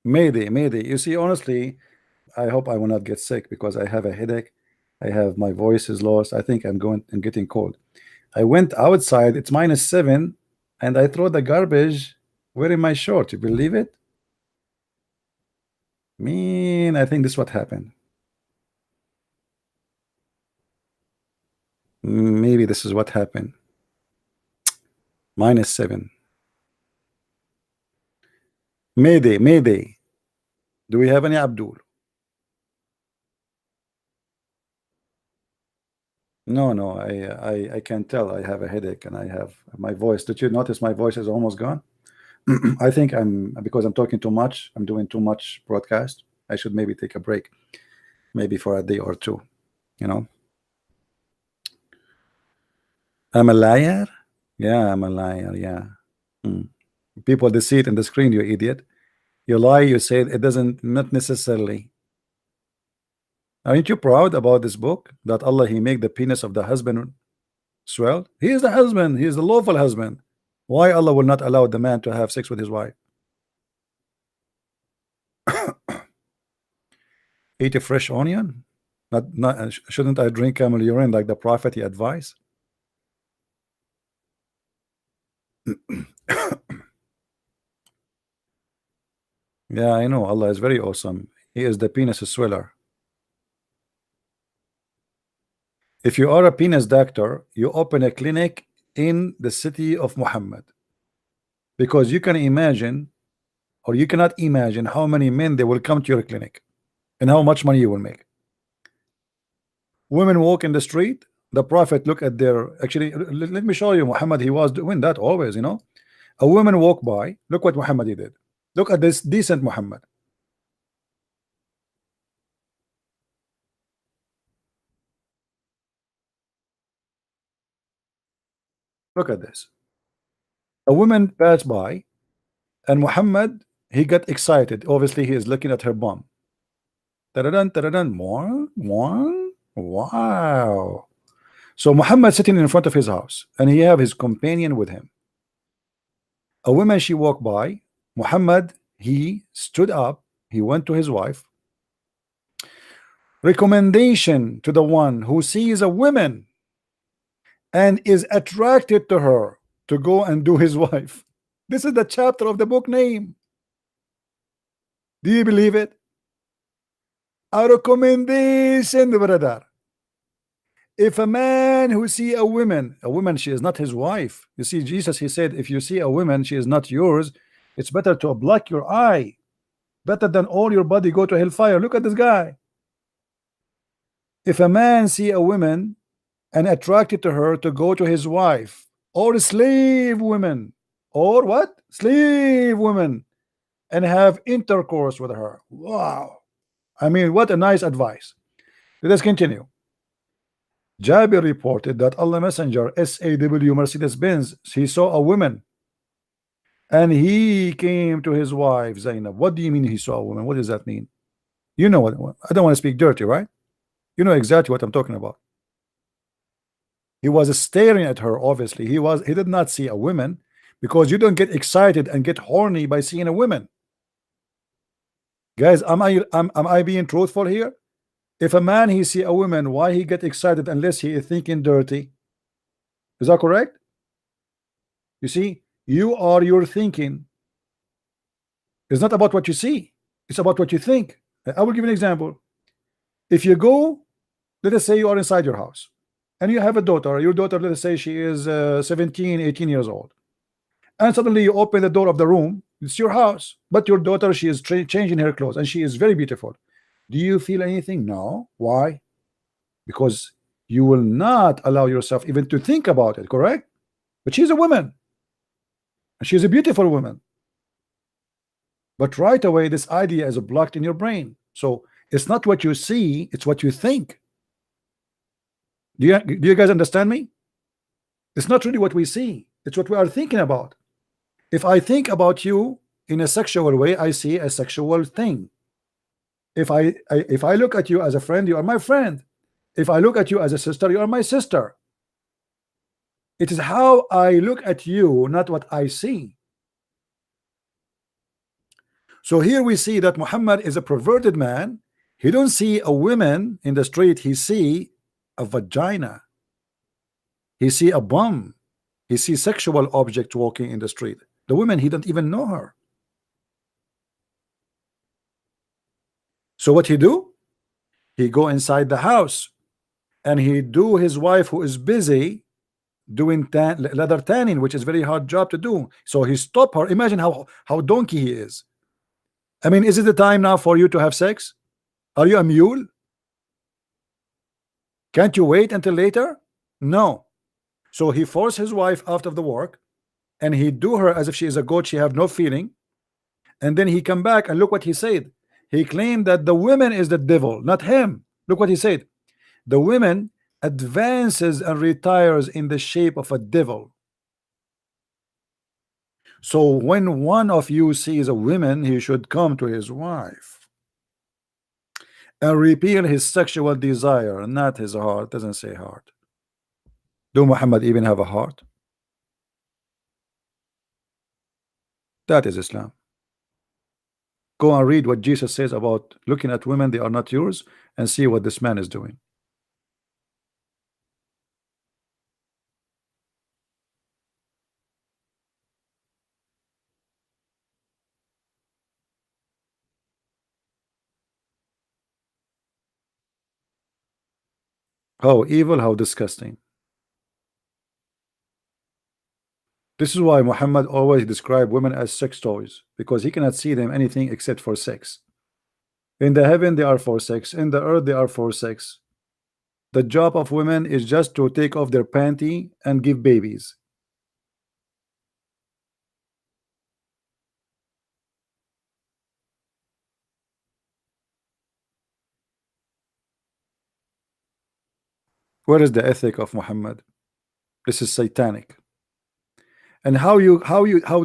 Mayday. You see, honestly, I hope I will not get sick because I have a headache. I have my voice is lost. I think I'm getting cold. I went outside, it's -7, and I throw the garbage wearing my short. You believe it? Man, I think this is what happened. Maybe this is what happened. -7. Mayday. Do we have any Abdul? No, I can tell I have a headache and I have my voice. Did you notice my voice is almost gone? I think because I'm talking too much, I'm doing too much broadcast. I should maybe take a break, maybe for a day or two, you know. I'm a liar. Yeah, I'm a liar. Yeah. People, they see it in the screen, you idiot. You lie, you say it doesn't, not necessarily. Aren't you proud about this book that Allah, he make the penis of the husband swell? He is the husband, he is the lawful husband. Why Allah will not allow the man to have sex with his wife? Eat a fresh onion? Not shouldn't I drink camel urine like the Prophet he advised? Yeah, I know Allah is very awesome. He is the penis sweller. If you are a penis doctor, you open a clinic in the city of Muhammad, because you can imagine, or you cannot imagine, how many men they will come to your clinic and how much money you will make. Women walk in the street, the Prophet look at their, actually let me show you, Muhammad, he was doing that always, you know. A woman walk by, look what Muhammad he did. Look at this decent Muhammad. Look at this. A woman passed by, and Muhammad, he got excited. Obviously, he is looking at her bum. Ta-da-dun, wow. So Muhammad sitting in front of his house, and he have his companion with him. A woman, she walked by. Muhammad, he stood up. He went to his wife. Recommendation to the one who sees a woman and is attracted to her to go and do his wife. This is the chapter of the book name. Do you believe it? A recommendation, brother. If a man who see a woman, she is not his wife. You see, Jesus, he said, if you see a woman, she is not yours. It's better to block your eye, better than all your body go to hellfire. Look at this guy. If a man see a woman and attracted to her to go to his wife, or slave women, or what? Slave women, and have intercourse with her. Wow. I mean, what a nice advice. Let us continue. Jabir reported that Allah Messenger SAW Mercedes-Benz, he saw a woman And he came to his wife Zainab. What do you mean he saw a woman? What does that mean? You know what? I don't want to speak dirty, right? You know exactly what I'm talking about. He was staring at her. Obviously, he did not see a woman, because you don't get excited and get horny by seeing a woman. Guys, am I being truthful here? If a man he see a woman, why he get excited unless he is thinking dirty? Is that correct? You see, you are your thinking. It's not about what you see, it's about what you think. I will give you an example. If you go, let us say you are inside your house and you have a daughter. Your daughter, let us say she is 17, 18 years old, and suddenly you open the door of the room. It's your house, but your daughter, she is changing her clothes and she is very beautiful. Do you feel anything? No. Why? Because you will not allow yourself even to think about it, correct? But she's a woman, and she's a beautiful woman. But right away, this idea is blocked in your brain. So it's not what you see, it's what you think. Do you guys understand me? It's not really what we see, it's what we are thinking about. If I think about you in a sexual way, I see a sexual thing. If I look at you as a friend, you are my friend. If I look at you as a sister, you are my sister. It is how I look at you, not what I see. So here we see that Muhammad is a perverted man. He don't see a woman in the street, he see a vagina. He see a bum. He see sexual object walking in the street. The woman, he don't even know her. So what he do? He go inside the house and he do his wife, who is busy doing leather tanning, which is very hard job to do. So he stop her. Imagine how donkey he is. I mean, is it the time now for you to have sex? Are you a mule? Can't you wait until later? No. So he forced his wife out of the work, and he do her as if she is a goat. She have no feeling. And then he come back and look what he said. He claimed that the woman is the devil, not him. Look what he said. The woman advances and retires in the shape of a devil. So when one of you sees a woman, he should come to his wife and repeal his sexual desire, not his heart. Doesn't say heart. Do Muhammad even have a heart? That is Islam. Go and read what Jesus says about looking at women, they are not yours, and see what this man is doing. How evil, how disgusting. This is why Muhammad always described women as sex toys, because he cannot see them anything except for sex. In the heaven they are for sex, in the earth they are for sex. The job of women is just to take off their panty and give babies. Where is the ethic of Muhammad? This is satanic. And how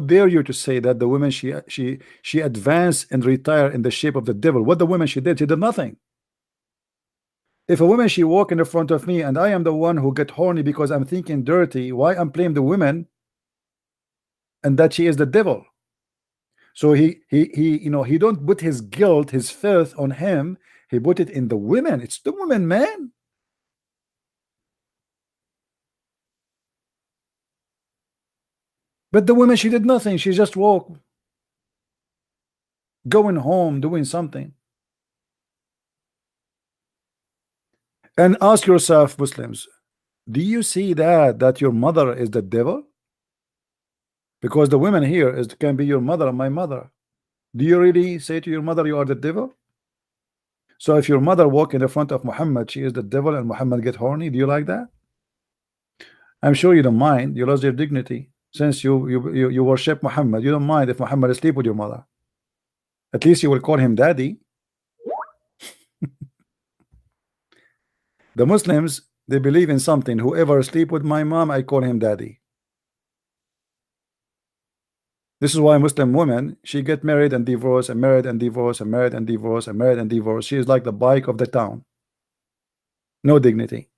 dare you to say that the women she advanced and retired in the shape of the devil? What the woman she did nothing. If a woman she walk in the front of me and I am the one who get horny because I'm thinking dirty, why I'm blame the woman and that she is the devil? So he you know, he don't put his guilt, his filth on him, he put it in the women. It's the woman, man. But the woman, she did nothing. She just walked, going home, doing something. And ask yourself, Muslims, do you see that your mother is the devil? Because the women here can be your mother and my mother. Do you really say to your mother you are the devil? So if your mother walk in the front of Muhammad, she is the devil, and Muhammad get horny, do you like that? I'm sure you don't mind. You lost your dignity. Since you worship Muhammad, you don't mind if Muhammad sleep with your mother. At least you will call him daddy. The Muslims, they believe in something. Whoever sleep with my mom, I call him daddy. This is why Muslim women, she get married and divorce and married and divorce and married and divorce and married and divorce. She is like the bike of the town. No dignity.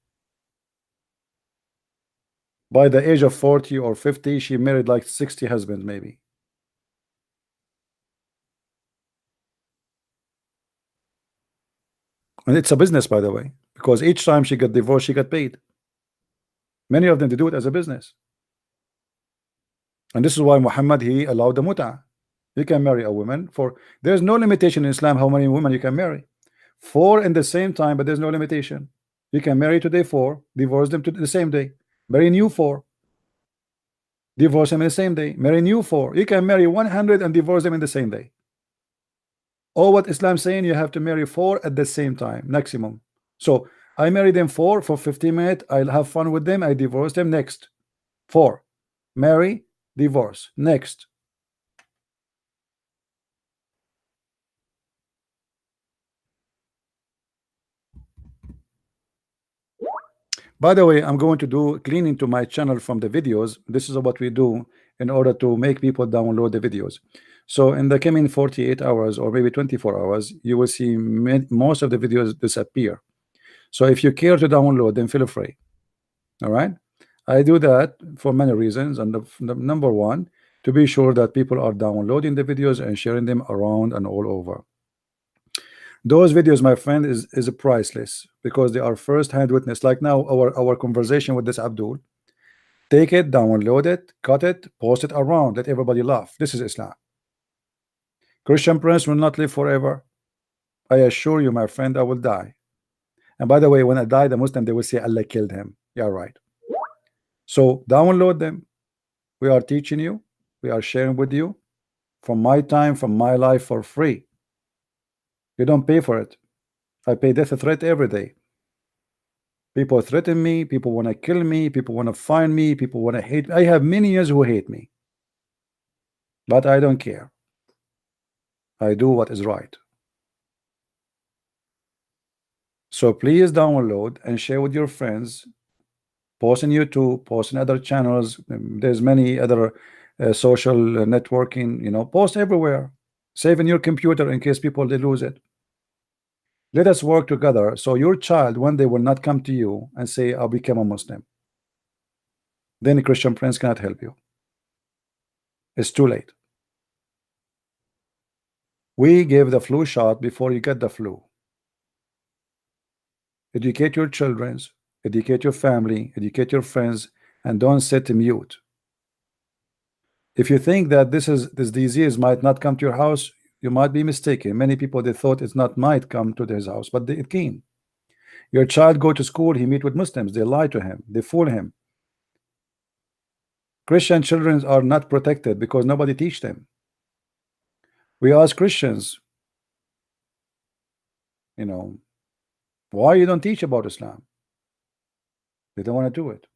By the age of 40 or 50, she married like 60 husbands maybe. And it's a business, by the way, because each time she got divorced, she got paid. Many of them, they do it as a business. And this is why Muhammad, he allowed the mut'ah. You can marry a woman for, there's no limitation in Islam how many women you can marry. 4 in the same time, but there's no limitation. You can marry today 4, divorce them to the same day, marry new 4, divorce them in the same day, marry new 4. You can marry 100 and divorce them in the same day. Or what Islam saying, you have to marry 4 at the same time, maximum. So I marry them 4 for 15 minutes, I'll have fun with them, I divorce them, next 4, marry, divorce, next. By the way, I'm going to do cleaning to my channel from the videos. This is what we do in order to make people download the videos. So in the coming 48 hours or maybe 24 hours, you will see most of the videos disappear. So if you care to download, then feel free. All right. I do that for many reasons. And the number one, to be sure that people are downloading the videos and sharing them around and all over. Those videos, my friend, is priceless because they are first-hand witness. Like now, our conversation with this Abdul. Take it, download it, cut it, post it around, let everybody laugh. This is Islam. Christian Prince will not live forever. I assure you, my friend, I will die. And by the way, when I die, the Muslim, they will say Allah killed him. Yeah, right. So download them. We are teaching you. We are sharing with you from my time, from my life for free. You don't pay for it. I pay death threat every day. People threaten me. People want to kill me. People want to find me. People want to hate me. I have minions who hate me. But I don't care. I do what is right. So please download and share with your friends. Post on YouTube, post in other channels. There's many other social networking, post everywhere. Save in your computer in case people they lose it. Let us work together so your child one day will not come to you and say, I'll become a Muslim. Then the Christian Prince cannot help you. It's too late. We give the flu shot before you get the flu. Educate your children, educate your family, educate your friends, and don't sit mute. If you think that this disease might not come to your house, you might be mistaken. Many people they thought it's not might come to his house, but it came. Your child go to school, he meet with Muslims, they lie to him, they fool him. Christian children are not protected because nobody teach them. We ask Christians, why you don't teach about Islam? They don't want to do it.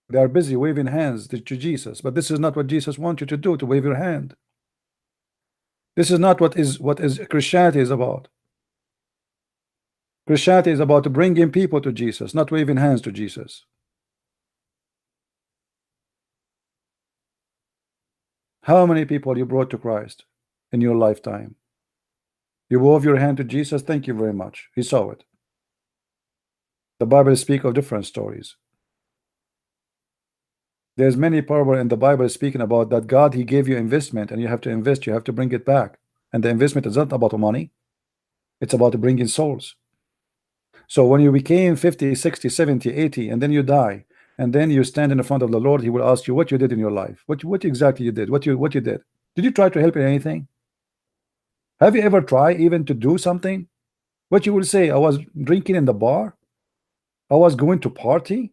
They are busy waving hands to Jesus, but this is not what Jesus wants you to do, to wave your hand. This is not what is Christianity is about. Christianity is about bringing people to Jesus, not waving hands to Jesus. How many people you brought to Christ in your lifetime? You wave your hand to Jesus, thank you very much. He saw it. The Bible speaks of different stories. There's many parable in the Bible speaking about that God, he gave you investment and you have to invest, you have to bring it back. And the investment is not about money. It's about bringing souls. So when you became 50, 60, 70, 80, and then you die, and then you stand in the front of the Lord, he will ask you what you did in your life. What exactly you did, what you did. Did you try to help in anything? Have you ever tried even to do something? What you will say, I was drinking in the bar. I was going to party.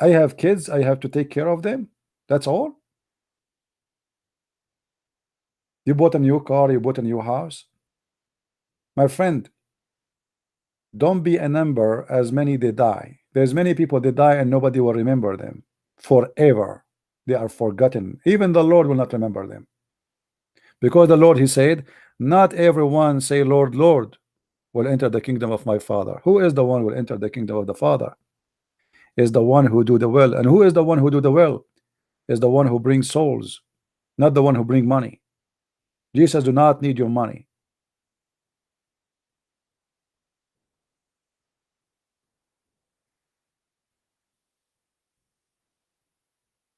I have kids, I have to take care of them. That's all. You bought a new car, you bought a new house. My friend, don't be a number as many they die. There's many people they die and nobody will remember them forever. They are forgotten. Even the Lord will not remember them. Because the Lord, he said, not everyone say Lord, Lord will enter the kingdom of my Father. Who is the one who will enter the kingdom of the Father? Is the one who do the will. And who is the one who do the will? Is the one who brings souls. not the one who bring money. Jesus do not need your money.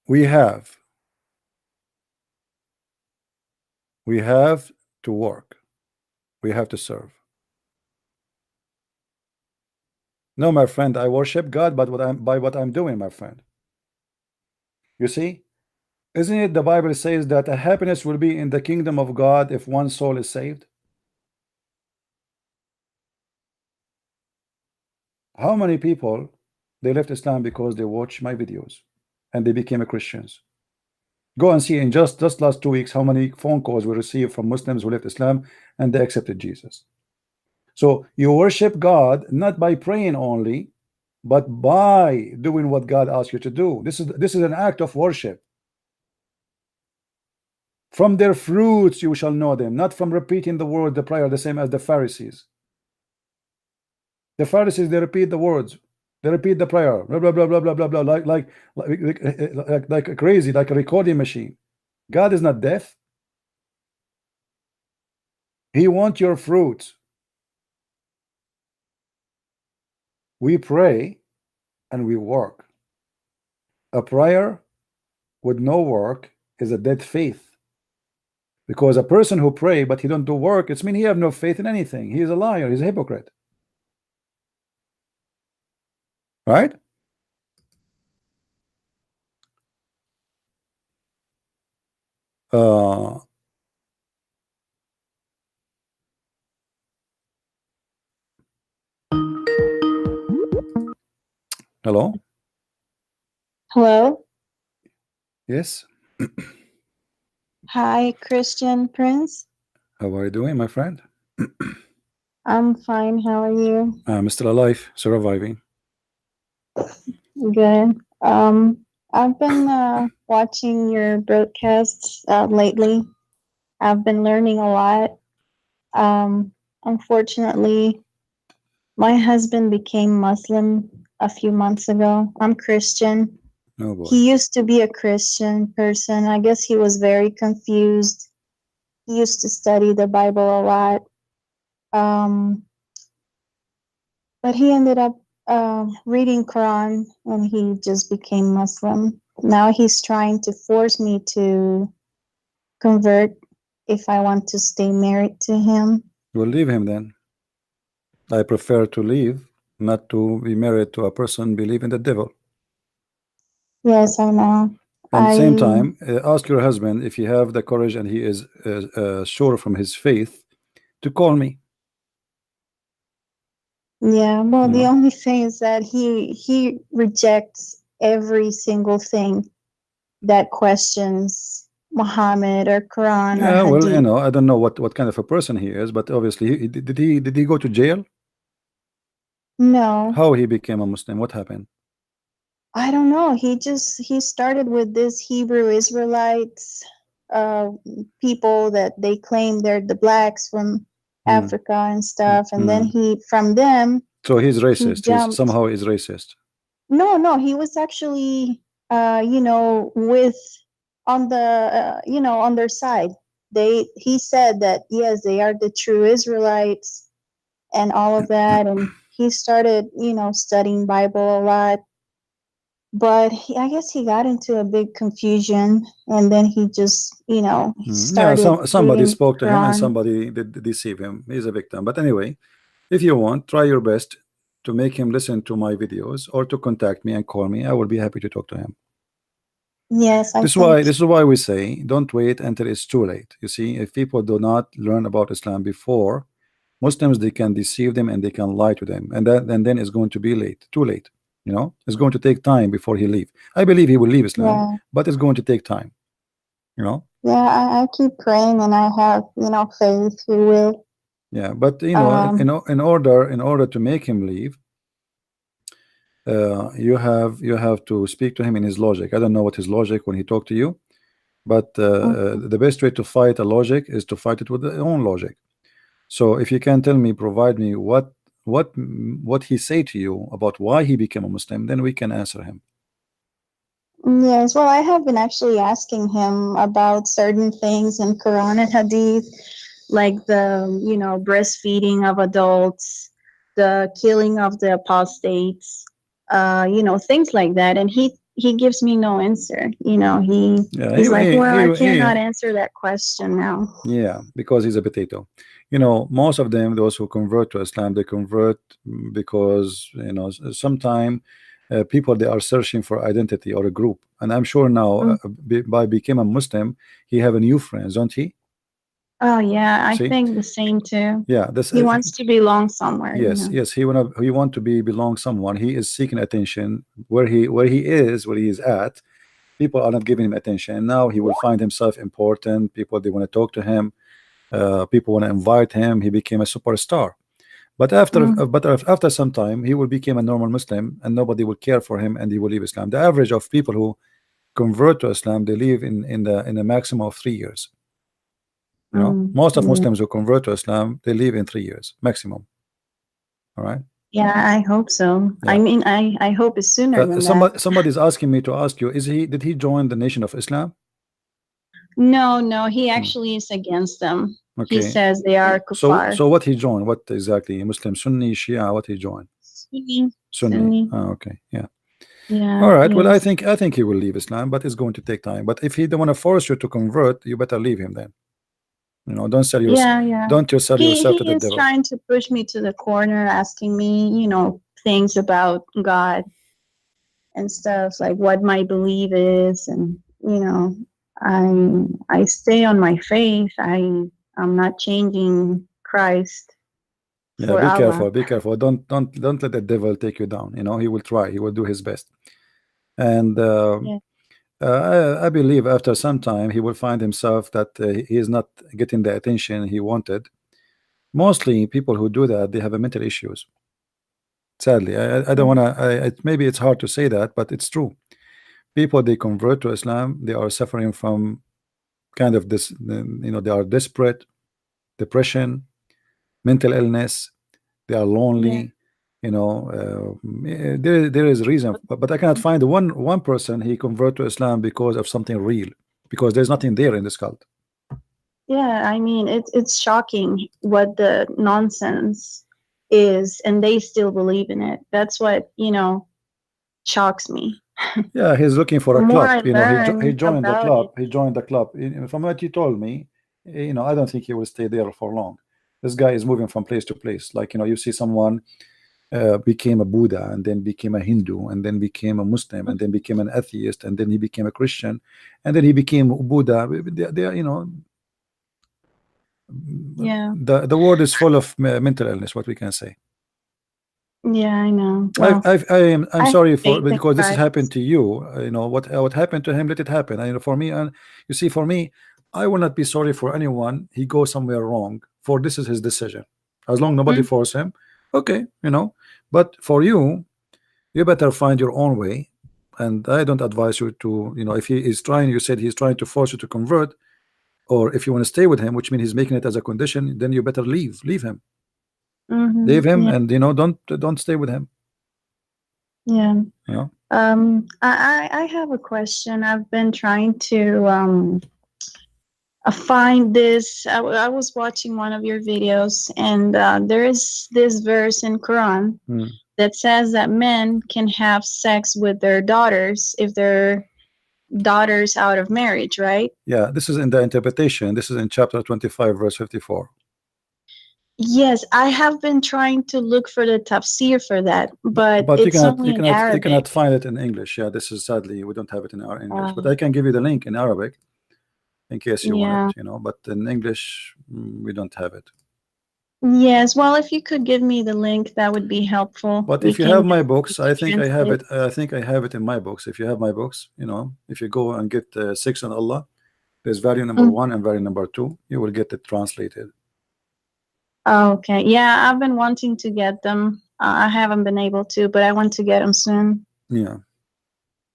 We have to work. We have to serve. No, my friend, I worship God, but by what I'm doing, my friend. You see, isn't it the Bible says that a happiness will be in the kingdom of God if one soul is saved? How many people they left Islam because they watched my videos and they became a Christians? Go and see in just last 2 weeks how many phone calls we received from Muslims who left Islam and they accepted Jesus. So you worship God not by praying only, but by doing what God asks you to do. This is an act of worship. From their fruits you shall know them, not from repeating the word, the prayer, the same as the Pharisees. The Pharisees, they repeat the words, they repeat the prayer, blah blah blah blah blah blah blah, like crazy, like a recording machine. God is not deaf. He wants your fruits. We pray and we work. A prayer with no work is a dead faith. Because a person who pray but he don't do work, it's mean he have no faith in anything. He is a liar. He's a hypocrite. Right? Hello? Hello. Yes. Hi, Christian Prince. How are you doing, my friend? I'm fine. How are you? I'm still alive, surviving. Good. I've been watching your broadcasts lately. I've been learning a lot. Unfortunately, my husband became Muslim a few months ago. I'm Christian. Oh boy. He used to be a Christian person. I guess he was very confused. He used to study the Bible a lot. But he ended up reading Quran and he just became Muslim. Now he's trying to force me to convert if I want to stay married to him. We'll leave him then. I prefer to leave, not to be married to a person believe in the devil. Yes, I know. At the same time, ask your husband if he have the courage and he is sure from his faith to call me. Yeah, well, the only thing is that he rejects every single thing that questions Muhammad or Quran or Yeah, well, Hadith. I don't know what kind of a person he is, but obviously, did he go to jail? No. How he became a Muslim? What happened? I don't know. He started with this Hebrew Israelites, people that they claim they're the blacks from Africa and stuff, and then from them. So he's racist. He somehow is racist. No, he was actually, with on the, on their side. He said that yes, they are the true Israelites and all of that, and he started, studying Bible a lot. But I guess he got into a big confusion, and then he just, started. Yeah, somebody spoke to him and Quran. somebody did deceive him. He's a victim. But anyway, if you want, try your best to make him listen to my videos or to contact me and call me. I will be happy to talk to him. Yes, this is why we say don't wait until it's too late. You see, if people do not learn about Islam before, Muslims, they can deceive them and they can lie to them, and then it's going to be too late. It's going to take time before he leave. I believe he will leave Islam, but it's going to take time. Yeah, I keep praying and I have, faith he will. Yeah, but in order to make him leave, you have to speak to him in his logic. I don't know what his logic when he talked to you, but the best way to fight a logic is to fight it with their own logic. So if you can provide me what he say to you about why he became a Muslim, then we can answer him. Yes, well, I have been actually asking him about certain things in Quran and Hadith, like the, breastfeeding of adults, the killing of the apostates, things like that. And he gives me no answer. Yeah, He's like, well, I cannot answer that question now. yeah, because he's a potato. Most of them, those who convert to Islam, they convert because sometime people, they are searching for identity or a group, and I'm sure now by becoming a Muslim, he have a new friends, don't he? Oh yeah, I See? think the same too. Yeah, He wants to belong somewhere. yes, yes, he want to belong someone. He is seeking attention where he is at. People are not giving him attention, and now he will find himself important. People, they want to talk to him. People want to invite him. He became a superstar. But after some time, he will become a normal Muslim, and nobody will care for him, and he will leave Islam. The average of people who convert to Islam, they live in a maximum of 3 years. Most of Muslims who convert to Islam, they live in 3 years maximum. All right. Yeah, I hope so. Yeah. I mean, I hope it's sooner than that. Somebody's asking me to ask you: did he join the Nation of Islam? No, he actually is against them. Okay. He says they are kuffar. So what he joined? What exactly? Muslim, Sunni, Shia? What he joined? Sunni. Oh, okay, yeah. Yeah. All right. Well, I think he will leave Islam, but it's going to take time. But if he don't want to force you to convert, you better leave him then. Don't sell yourself. Don't you sell yourself to the devil. He is trying to push me to the corner, asking me, things about God and stuff, like what my belief is, and I stay on my faith. I'm not changing Christ. Yeah, be careful. Be careful. Don't let the devil take you down. He will try. He will do his best. And I believe after some time he will find himself that he is not getting the attention he wanted. Mostly people who do that, they have a mental issues. Sadly, I don't want to. Maybe it's hard to say that, but it's true. People, they convert to Islam, they are suffering from kind of this. They are desperate, depression, mental illness. They are lonely. There is reason, but I cannot find one person he convert to Islam because of something real, because there's nothing there in this cult. Yeah, I mean, it's shocking what the nonsense is, and they still believe in it. That's what shocks me. Yeah, he's looking for a club. He joined the club. He joined the club. From what you told me, I don't think he will stay there for long. This guy is moving from place to place. Like you see someone became a Buddha, and then became a Hindu, and then became a Muslim, and then became an atheist, and then he became a Christian, and then he became Buddha. They are, the world is full of mental illness. What we can say. Yeah, I know. Well, I'm sorry because this has happened to you. What happened to him, let it happen. For me, and you see, for me, I will not be sorry for anyone. He goes somewhere wrong. For this is his decision. As long nobody force him, okay, But for you, you better find your own way. And I don't advise you to, if he is trying, you said he's trying to force you to convert, or if you want to stay with him, which means he's making it as a condition, then you better leave him. Leave him, and don't stay with him. Yeah. I have a question. I've been trying to find this. I was watching one of your videos, and there is this verse in Quran that says that men can have sex with their daughters if they're daughters out of marriage, right? Yeah, this is in the interpretation. This is in chapter 25, verse 54. Yes, I have been trying to look for the tafsir for that, but it's only in Arabic. You cannot find it in English. Yeah, this is sadly we don't have it in our English, but I can give you the link in Arabic in case you want it, But in English, we don't have it. Yes, well, if you could give me the link, that would be helpful. But if you have my books, I think I have it. I think I have it in my books. If you have my books, if you go and get 6 on Allah, there's value number 1 and value number 2. You will get it translated. Okay, yeah, I've been wanting to get them. I haven't been able to, but I want to get them soon. Yeah.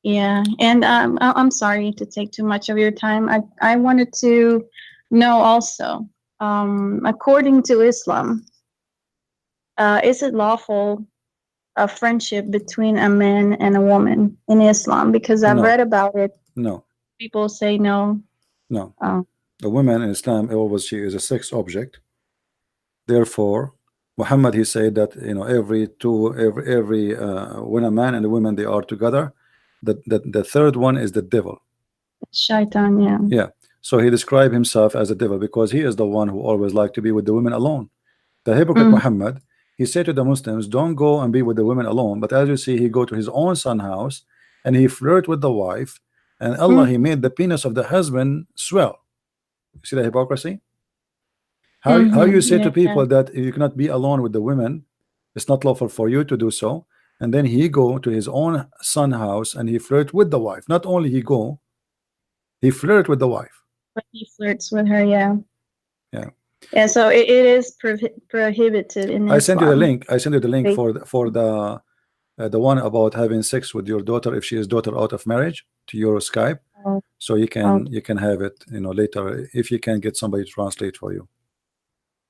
Yeah, and I'm sorry to take too much of your time. I wanted to know also, according to Islam, is it lawful a friendship between a man and a woman in Islam? Because I've No. read about it. No. People say no. No. Oh. The woman in Islam, always she is a sex object. Therefore, Muhammad, he said that, you know, every when a man and a woman they are together, the third one is the devil. Shaitan, yeah. Yeah. So he described himself as a devil because he is the one who always liked to be with the women alone. The hypocrite Muhammad, he said to the Muslims, don't go and be with the women alone. But as you see, he go to his own son's house and he flirt with the wife, and Allah, he made the penis of the husband swell. You see the hypocrisy? How you say to people that you cannot be alone with the women, it's not lawful for you to do so, and then he go to his own son's house and he flirt with the wife. Not only he go, he flirt with the wife. But he flirts with her, yeah. Yeah. Yeah, so it is prohibited in Islam. I sent you the link. I sent you the link for the one about having sex with your daughter if she is daughter out of marriage to your Skype. Oh. So you can have it, you know, later if you can get somebody to translate for you.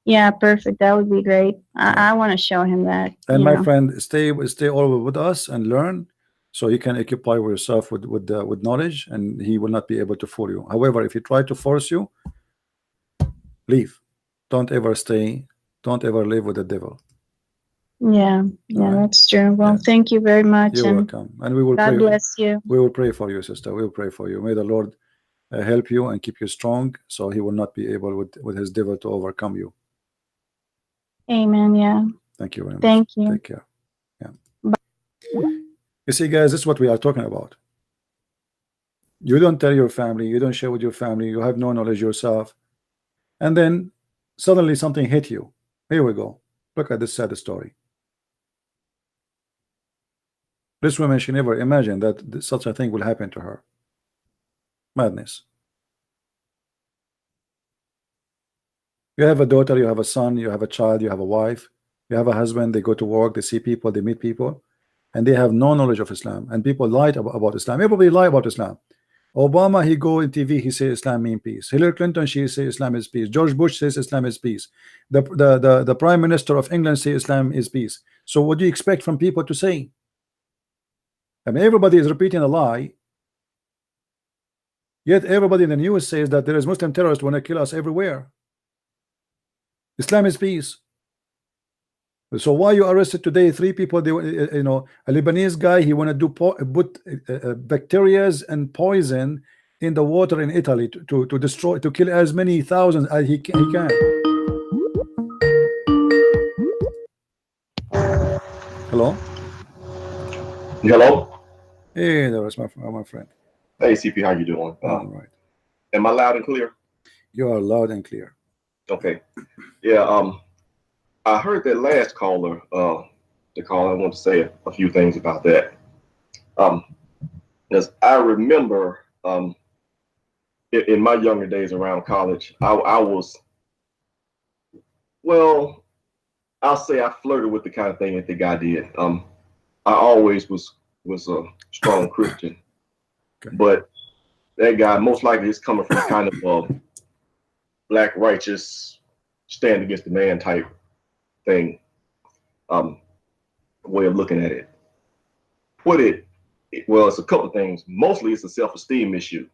Yeah, perfect. That would be great. I want to show him that. And my friend, stay all with us and learn, so you can occupy yourself with knowledge, and he will not be able to fool you. However, if he try to force you, leave. Don't ever stay. Don't ever live with the devil. Yeah, that's true. Well, thank you very much. You're welcome. And we will God pray. bless you. We will pray for you, sister. We will pray for you. May the Lord help you and keep you strong, so he will not be able with his devil to overcome you. Amen. Yeah. Thank you very much. Thank you. Take care. Yeah. You see, guys, this is what we are talking about. You don't tell your family, you don't share with your family, you have no knowledge yourself, and then suddenly something hit you. Here we go. Look at this sad story. This woman, she never imagined that such a thing will happen to her. Madness. You have a daughter, you have a son, you have a child, you have a wife, you have a husband, they go to work, they see people, they meet people, and they have no knowledge of Islam. And people lied about Islam. Everybody lie about Islam. Obama, he go in TV, he says Islam means peace. Hillary Clinton, she says Islam is peace. George Bush says Islam is peace. The Prime Minister of England says Islam is peace. So what do you expect from people to say? I mean, everybody is repeating a lie, yet everybody in the news says that there is Muslim terrorists want to kill us everywhere. Islam is peace. So why you arrested today 3 people? They, you know, a Lebanese guy, he want to put bacteria and poison in the water in Italy to destroy, to kill as many thousands as he can. Hello. Hello. Hey, there was my friend. Hey, CP, how you doing? All right. Am I loud and clear? You are loud and clear. Okay. Yeah. I heard that last caller. The call. I want to say a few things about that. As I remember, in my younger days around college, I was, well, I'll say I flirted with the kind of thing that the guy did. I always was a strong Christian, Okay. but that guy most likely is coming from kind of a black righteous stand against the man type thing, way of looking at it. Well, it's a couple of things. Mostly it's a self-esteem issue,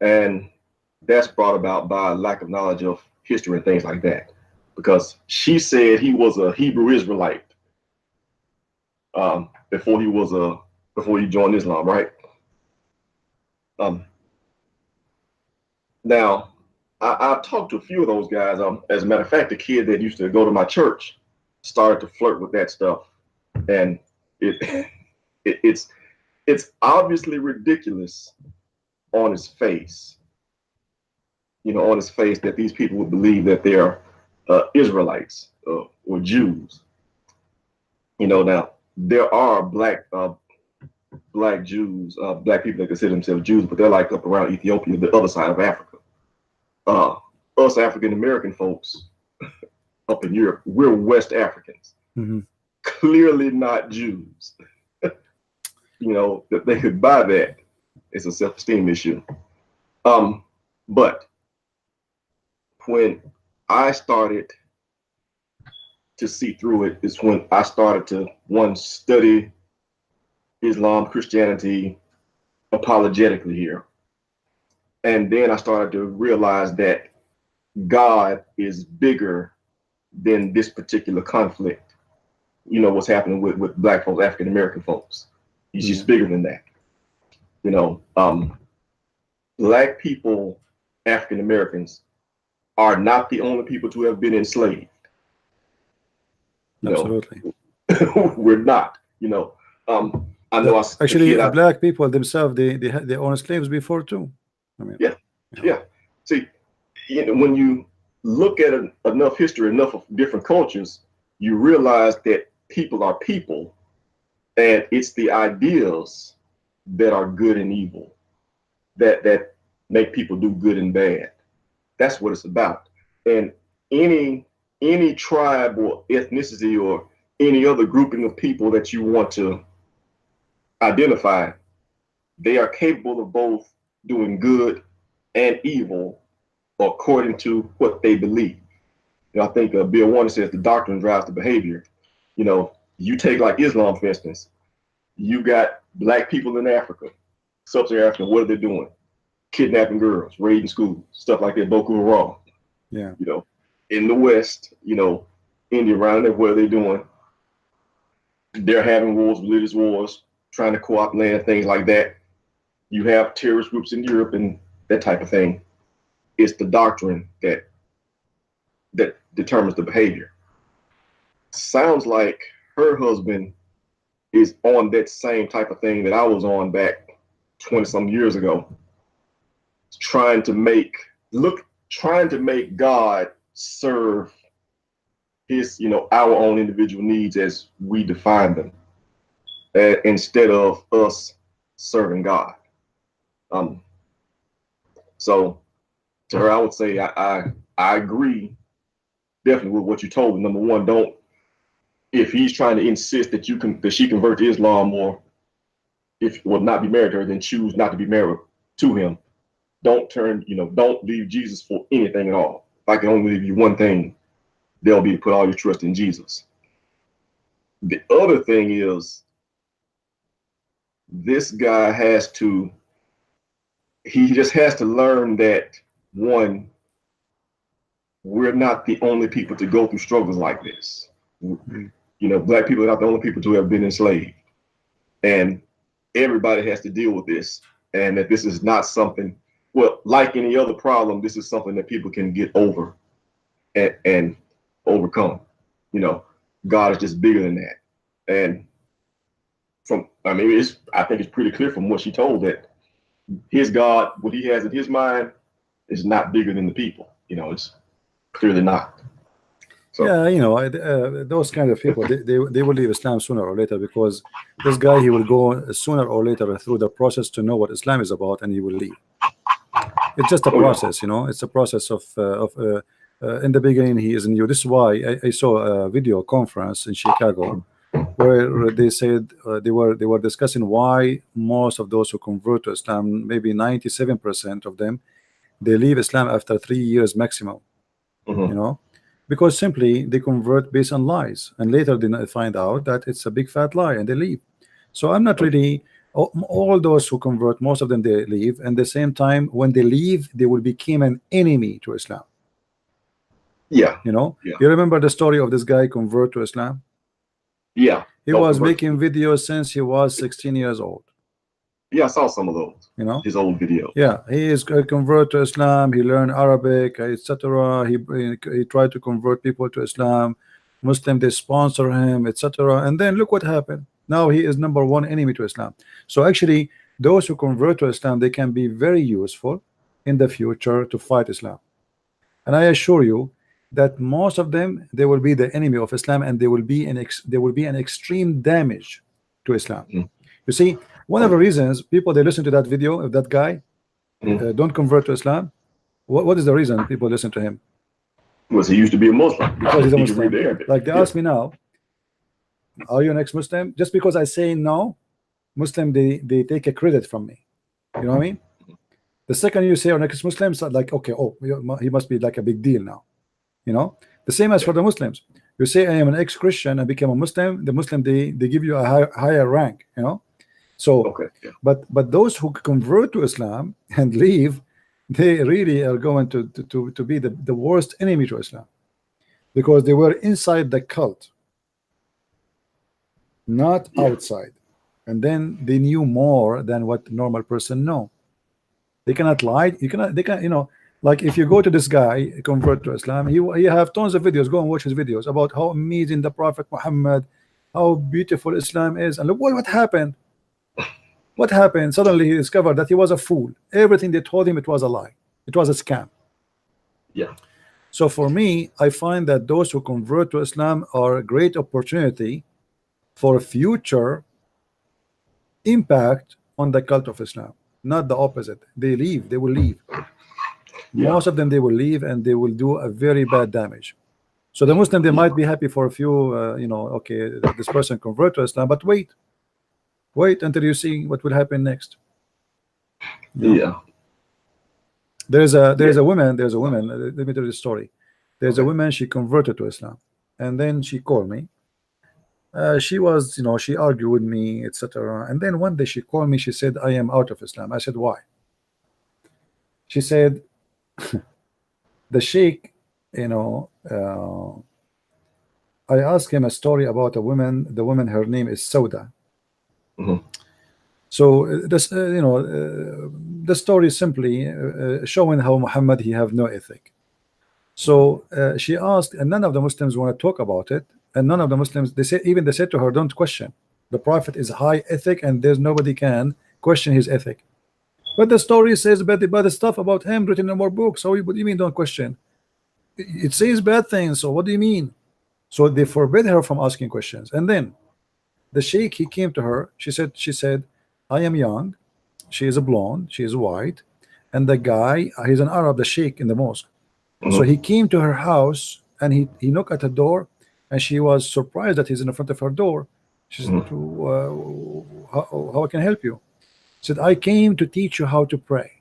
and that's brought about by a lack of knowledge of history and things like that, because she said he was a Hebrew Israelite before he joined Islam, right? Now, I've talked to a few of those guys. As a matter of fact, the kid that used to go to my church started to flirt with that stuff, and it's obviously ridiculous on his face. You know, on his face, that these people would believe that they're Israelites or Jews. You know, now there are black Jews, black people that consider themselves Jews, but they're like up around Ethiopia, the other side of Africa. Us African American folks up in Europe, we're West Africans, clearly not Jews. You know, that they could buy that. It's a self-esteem issue. But when I started to see through it is when I started to, one, study Islam, Christianity apologetically here. And then I started to realize that God is bigger than this particular conflict. You know, what's happening with black folks, African American folks. He's just bigger than that. You know, black people, African Americans, are not the only people to have been enslaved. You Absolutely. know, we're not. You know, I know. Actually, black people themselves, they own slaves before too. I mean, yeah. See, you know, when you look at enough history, enough of different cultures, you realize that people are people, and it's the ideas that are good and evil that make people do good and bad. That's what it's about. And any tribe or ethnicity or any other grouping of people that you want to identify, they are capable of both doing good and evil according to what they believe. You know, I think Bill Warner says the doctrine drives the behavior. You know, you take like Islam, for instance, you got black people in Africa, sub-Saharan Africa, what are they doing? Kidnapping girls, raiding schools, stuff like that, Boko Haram. Yeah. You know, in the West, you know, India, around there, what are they doing? They're having wars, religious wars, trying to co-opt land, things like that. You have terrorist groups in Europe and that type of thing. It's the doctrine that determines the behavior. Sounds like her husband is on that same type of thing that I was on back 20 some years ago, trying to make God serve his, you know, our own individual needs as we define them, instead of us serving God. So to her, I would say I agree definitely with what you told me. Number one, if he's trying to insist that she convert to Islam, or if will not be married to her, then choose not to be married to him. Don't leave Jesus for anything at all. If I can only leave you one thing, they'll be to put all your trust in Jesus. The other thing is, this guy he just has to learn that, one, we're not the only people to go through struggles like this. You know, black people are not the only people to have been enslaved. And everybody has to deal with this. And that this is not something, well, like any other problem, this is something that people can get over and overcome. You know, God is just bigger than that. And I think it's pretty clear from what she told that his God, what he has in his mind, is not bigger than the people. You know, it's clearly not. So. Yeah, you know, those kind of people, they will leave Islam sooner or later, because this guy, he will go sooner or later through the process to know what Islam is about, and he will leave. It's just a process, you know. It's a process of in the beginning he is new. This is why I saw a video conference in Chicago where they said they were discussing why most of those who convert to Islam, maybe 97% of them, they leave Islam after 3 years maximum. You know, because simply they convert based on lies, and later they find out that it's a big fat lie and they leave. So I'm not really all those who convert, most of them they leave, and the same time when they leave they will become an enemy to Islam. Yeah, you know, you remember the story of this guy convert to Islam? Yeah, he was making videos since he was 16 years old. Yeah, I saw some of those. You know, his old videos. Yeah, he is a convert to Islam. He learned Arabic, etc. He tried to convert people to Islam. Muslim, they sponsor him, etc. And then look what happened. Now he is #1 enemy to Islam. So actually, those who convert to Islam, they can be very useful in the future to fight Islam. And I assure you that most of them, they will be the enemy of Islam, and they will be an extreme damage to Islam. You see, one of the reasons people, they listen to that video of that guy don't convert to Islam, what is the reason people listen to him? Was he used to be a Muslim? Because he's a Muslim. Like they ask me now, are you an ex-Muslim? Just because I say no, Muslim, they take a credit from me. You know what I mean? The second you say you're an ex-Muslim, it's like, okay, oh, he must be like a big deal now. You know, the same as for the Muslims. You say I am an ex-Christian and became a Muslim. The Muslim, they give you a higher rank, you know. So Okay. Yeah. but those who convert to Islam and leave, they really are going to be the worst enemy to Islam, because they were inside the cult, not outside, and then they knew more than what the normal person know. They cannot lie. They can, you know, like if you go to this guy convert to Islam, he have tons of videos. Go and watch his videos about how amazing the Prophet Muhammad, how beautiful Islam is, and look what happened. What happened? Suddenly he discovered that he was a fool. Everything they told him, it was a lie. It was a scam. Yeah. So for me, I find that those who convert to Islam are a great opportunity for future impact on the cult of Islam, not the opposite. They will leave. Yeah. Most of them, they will leave and they will do a very bad damage. So the Muslim, they might be happy for a few, you know, okay, this person convert to Islam, but wait until you see what will happen next. You know? Yeah. There's a woman. Let me tell you the story. There's a woman. She converted to Islam, and then she called me. She was, you know, she argued with me, etc. And then one day she called me. She said, "I am out of Islam." I said, "Why?" She said, "The sheikh, you know, I asked him a story about a woman. The woman, her name is Sauda." Mhm. So this, you know, the story is simply showing how Muhammad, he have no ethic. So she asked, and none of the Muslims want to talk about it, and none of the Muslims, they said to her, don't question. The Prophet is high ethic, and there's nobody can question his ethic. But the story says bad stuff about him written in more books. So what do you mean don't question? It says bad things. So what do you mean? So they forbid her from asking questions. And then the sheikh, he came to her. She said, I am young. She is a blonde. She is white. And the guy, he's an Arab, the sheikh in the mosque. So he came to her house and he knocked at the door, and she was surprised that he's in front of her door. She said, how can I help you? He said, I came to teach you how to pray.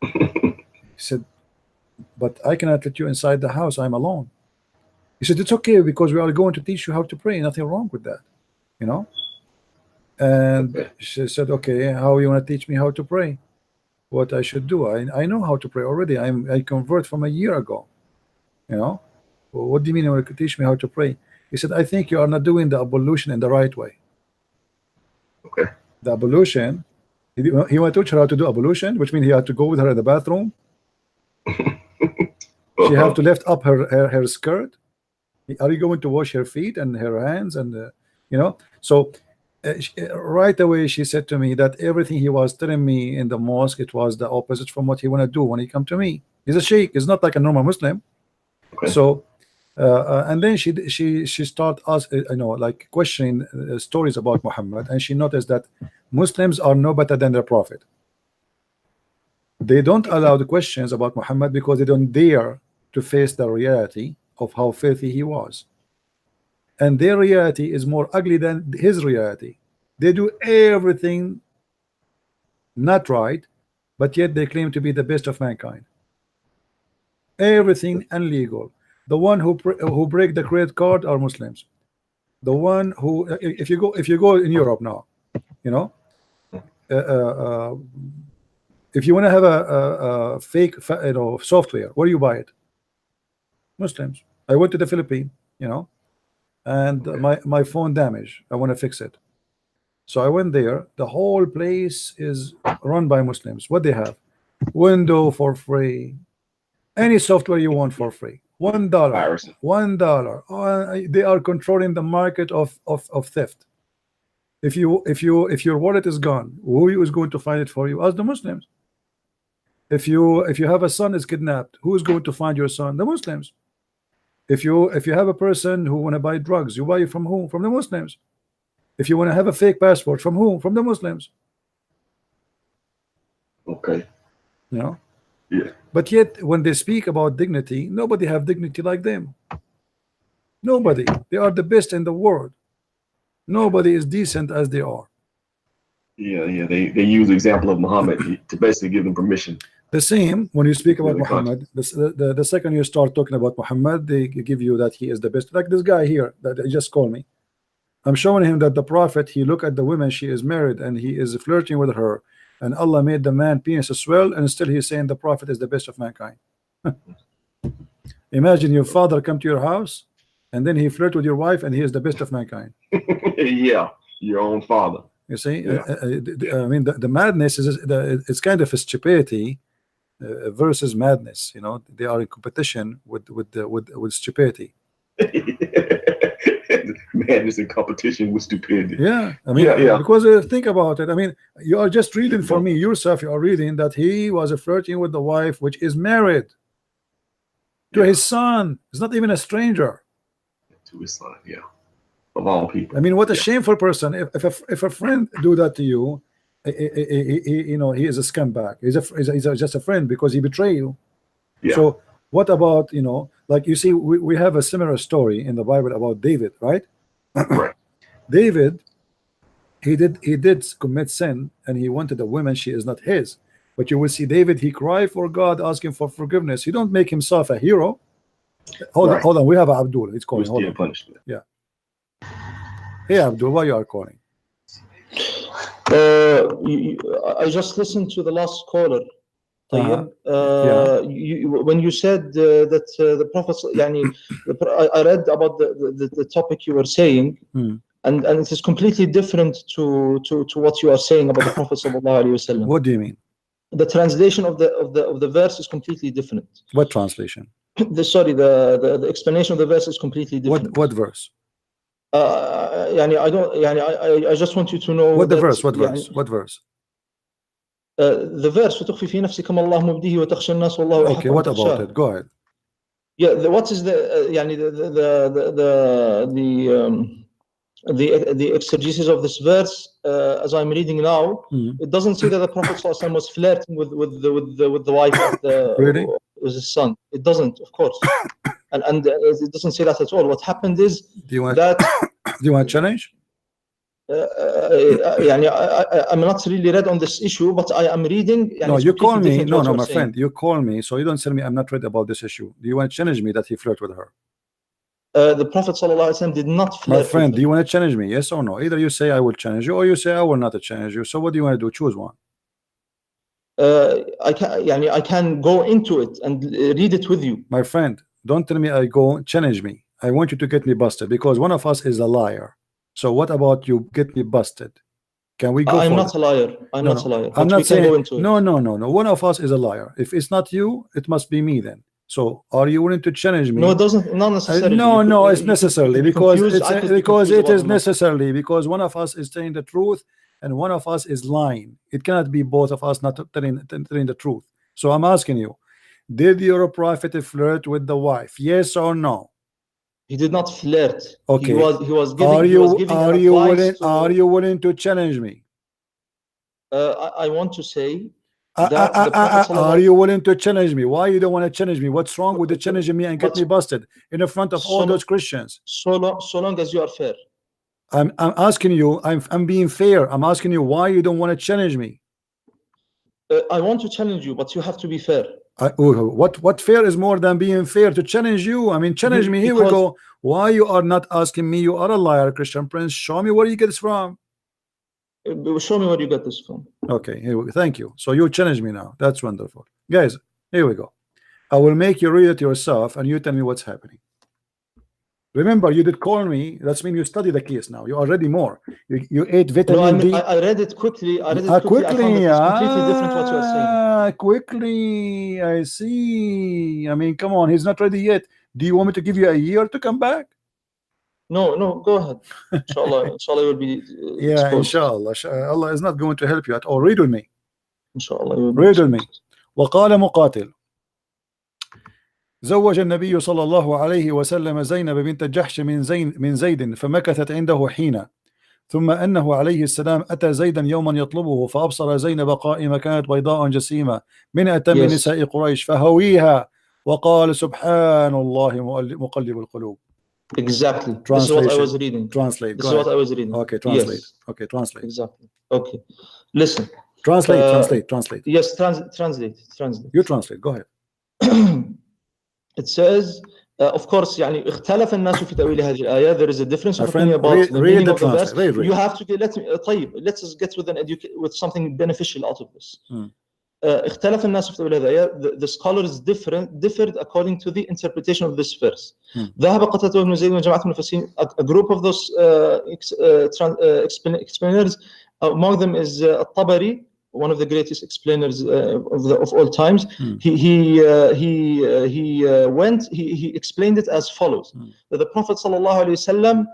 He said, but I cannot let you inside the house. I'm alone. He said, it's okay, because we are going to teach you how to pray. Nothing wrong with that, you know. And she said, okay, how you want to teach me how to pray? What I should do? I know how to pray already. I convert from a year ago, you know. Well, what do you mean you want to teach me how to pray? He said, I think you are not doing the ablution in the right way. Okay. The ablution, he want to teach her how to do ablution, which means he had to go with her in the bathroom. She have to lift up her skirt. Are you going to wash her feet and her hands and you know? So right away she said to me that everything he was telling me in the mosque, it was the opposite from what he want to do when he come to me. He's a sheikh. He's not like a normal Muslim. Okay. So and then she start you know, like questioning stories about Muhammad, and she noticed that Muslims are no better than their prophet. They don't allow the questions about Muhammad because they don't dare to face the reality of how filthy he was, and their reality is more ugly than his reality. They do everything not right, but yet they claim to be the best of mankind. Everything illegal. The one who break the credit card are Muslims. The one who, if you go in Europe now, you know, if you want to have a fake, you know, software, where do you buy it? Muslims. I went to the Philippines, you know, and my phone damaged. I want to fix it. So I went there. The whole place is run by Muslims. What they have? Windows for free. Any software you want for free. $1. $1. They are controlling the market of theft. If your wallet is gone, who is going to find it for you? As the Muslims. If you have a son is kidnapped, who is going to find your son? The Muslims. If you have a person who want to buy drugs, you buy it from whom? From the Muslims. If you want to have a fake passport, from whom? From the Muslims. Okay. You know. Yeah. But yet, when they speak about dignity, nobody have dignity like them. Nobody. They are the best in the world. Nobody is decent as they are. Yeah. They use the example of Muhammad to basically give them permission. The same when you speak about Really Muhammad, the second you start talking about Muhammad, they give you that he is the best. Like this guy here that he just called me. I'm showing him that the Prophet, he look at the woman, she is married and he is flirting with her, and Allah made the man penis swell, and still he's saying the Prophet is the best of mankind. Imagine your father come to your house and then he flirt with your wife and he is the best of mankind. Yeah, your own father. You see, Yeah. I mean, the madness is it's kind of a stupidity versus madness. You know, they are in competition with stupidity. Madness in competition with stupidity. Yeah, I mean, Yeah. because think about it. I mean, you are just reading for me yourself. You are reading that he was flirting with the wife, which is married to his son. It's not even a stranger. To his son, yeah. Of all people. I mean, what a shameful person. If a friend do that to you, you know, he is a scumbag. He's just a friend because he betray you. Yeah. So what about, you know, like you see, we have a similar story in the Bible about David, right? Right. David, he did commit sin, and he wanted a woman, she is not his. But you will see David, he cried for God, asking for forgiveness. He don't make himself a hero. Hold on, we have Abdul. He's calling. Hold on. Punishment. Yeah. Hey Abdul, why you are calling? I just listened to the last caller. Yeah. When you said that the Prophet, I read about the topic you were saying, and it is completely different to what you are saying about the Prophet sallallahu alaihi wasallam. What do you mean? The translation of the verse is completely different. What translation? The explanation of the verse is completely different. What verse? I just want you to know what the that, verse? What verse? What verse? The verse وتخفي في نفسك ما الله مبديه وتخشى الناس والله أحق Okay, أن what تخشاه. about it? Go ahead. Yeah, what is the exegesis of this verse as I'm reading now? It doesn't say that the Prophet ﷺ was flirting with the wife of Really? with his son. It doesn't, of course, and it doesn't say that at all. What happened is Do you want that do you want to challenge? I'm not really read on this issue, but I am reading. No, you call me. No, my friend, you call me, so you don't tell me I'm not read about this issue. Do you want to challenge me that he flirted with her? The Prophet ﷺ did not flirt. My friend, do you want to challenge me? Yes or no? Either you say I will challenge you, or you say I will not challenge you. So what do you want to do? Choose one. I can go into it and read it with you. My friend, don't tell me I go challenge me. I want you to get me busted because one of us is a liar. So what about you get me busted? Can we go? I'm not a liar. I'm not a liar. I'm not saying. No. No. One of us is a liar. If it's not you, it must be me then. So are you willing to challenge me? No, it doesn't. Not necessarily. No, it's necessarily because it is necessarily because one of us is telling the truth and one of us is lying. It cannot be both of us not telling the truth. So I'm asking you, did your prophet flirt with the wife? Yes or no? He did not flirt. Okay. He was giving. Are you willing to challenge me? I want to say. Are you willing to challenge me? Why you don't want to challenge me? What's wrong with the challenging me and get me busted in the front of all those Christians? So long as you are fair. I'm asking you. I'm being fair. I'm asking you why you don't want to challenge me. I want to challenge you, but you have to be fair. What fair is more than being fair to challenge you? I mean, challenge me. Here we go. Why you are not asking me? You are a liar, Christian Prince. Show me where you get this from. Show me where you got this from. Okay, here we go. Thank you. So you challenge me now. That's wonderful, guys. Here we go. I will make you read it yourself, and you tell me what's happening. Remember, you did call me. That's mean you study the case now. You are ready more. You ate vitamin D. I read it quickly. I read it quickly. I found that it's completely different what you are saying. Quickly. I see. I mean, come on. He's not ready yet. Do you want me to give you a year to come back? No. Go ahead. Inshallah, you'll be. Yeah, inshallah. Allah is not going to help you at all. Read with me. Inshallah. read with me. وقال مقاتل زوج النبي صلى الله عليه وسلم زينب بنت جحش من زيد فمكثت عنده حين ثم أنه عليه السلام أتى زيدا يوما يطلبه فأبصر زينب قائمة كانت بيضاء جسيمة من أتم نساء قريش فهويها وقال سبحان الله مقلب القلوب. Exactly. This is what I was reading. Translate. This is what I was reading. Okay, translate. Yes. Okay, translate. Exactly. Okay. Listen. Translate. Yes, translate. You translate. Go ahead. It says, of course, يعني اختلف الناس في تأويل هذه الآية. There is a difference of opinion about the meaning of the verse. You have to get. طيب, let's just get with something beneficial out of this. اختلف الناس في تأويل هذه الآية. The scholars differed according to the interpretation of this verse. ذهب قتادة بن زيد وجماعة من المفسرين. A group of those explainers, among them is الطبري, one of the greatest explainers of all times. He explained it as follows: that the Prophet sallallahu alaihi wasallam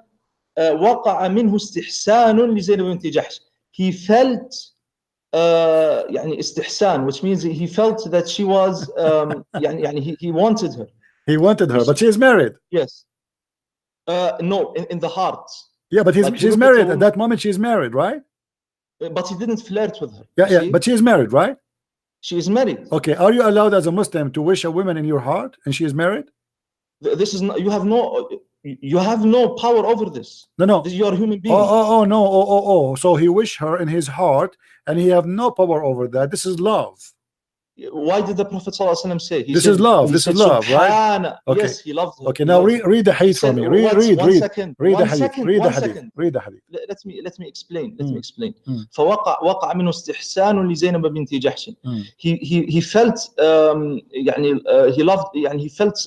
وقع منه استحسان لزينب بنت جحش. He felt يعني استحسان, which means he felt that she was يعني he wanted her. He wanted her, but she is married. Yes. No, in the heart. Yeah, but she's married at that moment. She's married, right? But he didn't flirt with her. Yeah, but she is married, right? She is married. Okay, are you allowed as a Muslim to wish a woman in your heart and she is married? This is not, you have no power over this. No. You are a human being. No. So he wished her in his heart and he have no power over that. This is love. Why did the Prophet ﷺ say? This is love, right? Okay. Yes, he loved her. Okay, now read the hadith for me. Read the hadith. Read the hadith. Let me explain. فوقع منه استحسان لزينب بنت جحش. He felt he loved, he felt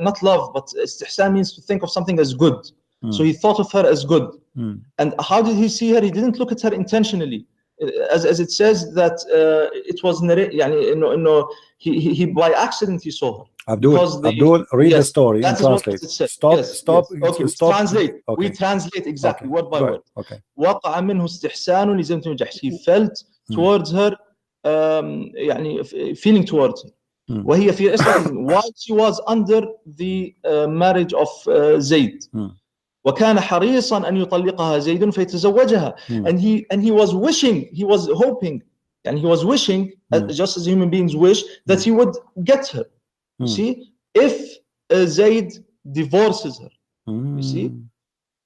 not love, but استحسان means to think of something as good. So he thought of her as good. And how did he see her? He didn't look at her intentionally. As it says that it was he by accident he saw her. Abdul, read the story and translate. Stop. Okay, translate. Okay. We translate exactly word by word. Okay. وقع منه استحسان لزينب بنت جحش. He felt towards her, feeling towards her. وهي في عصمة while she was under the marriage of Zayd. وكان حريصا أن يطلقها زيد فيتزوجها. And he was wishing, he was hoping, and he was wishing, just as human beings wish, that he would get her. You see, if Zayd divorces her. You see,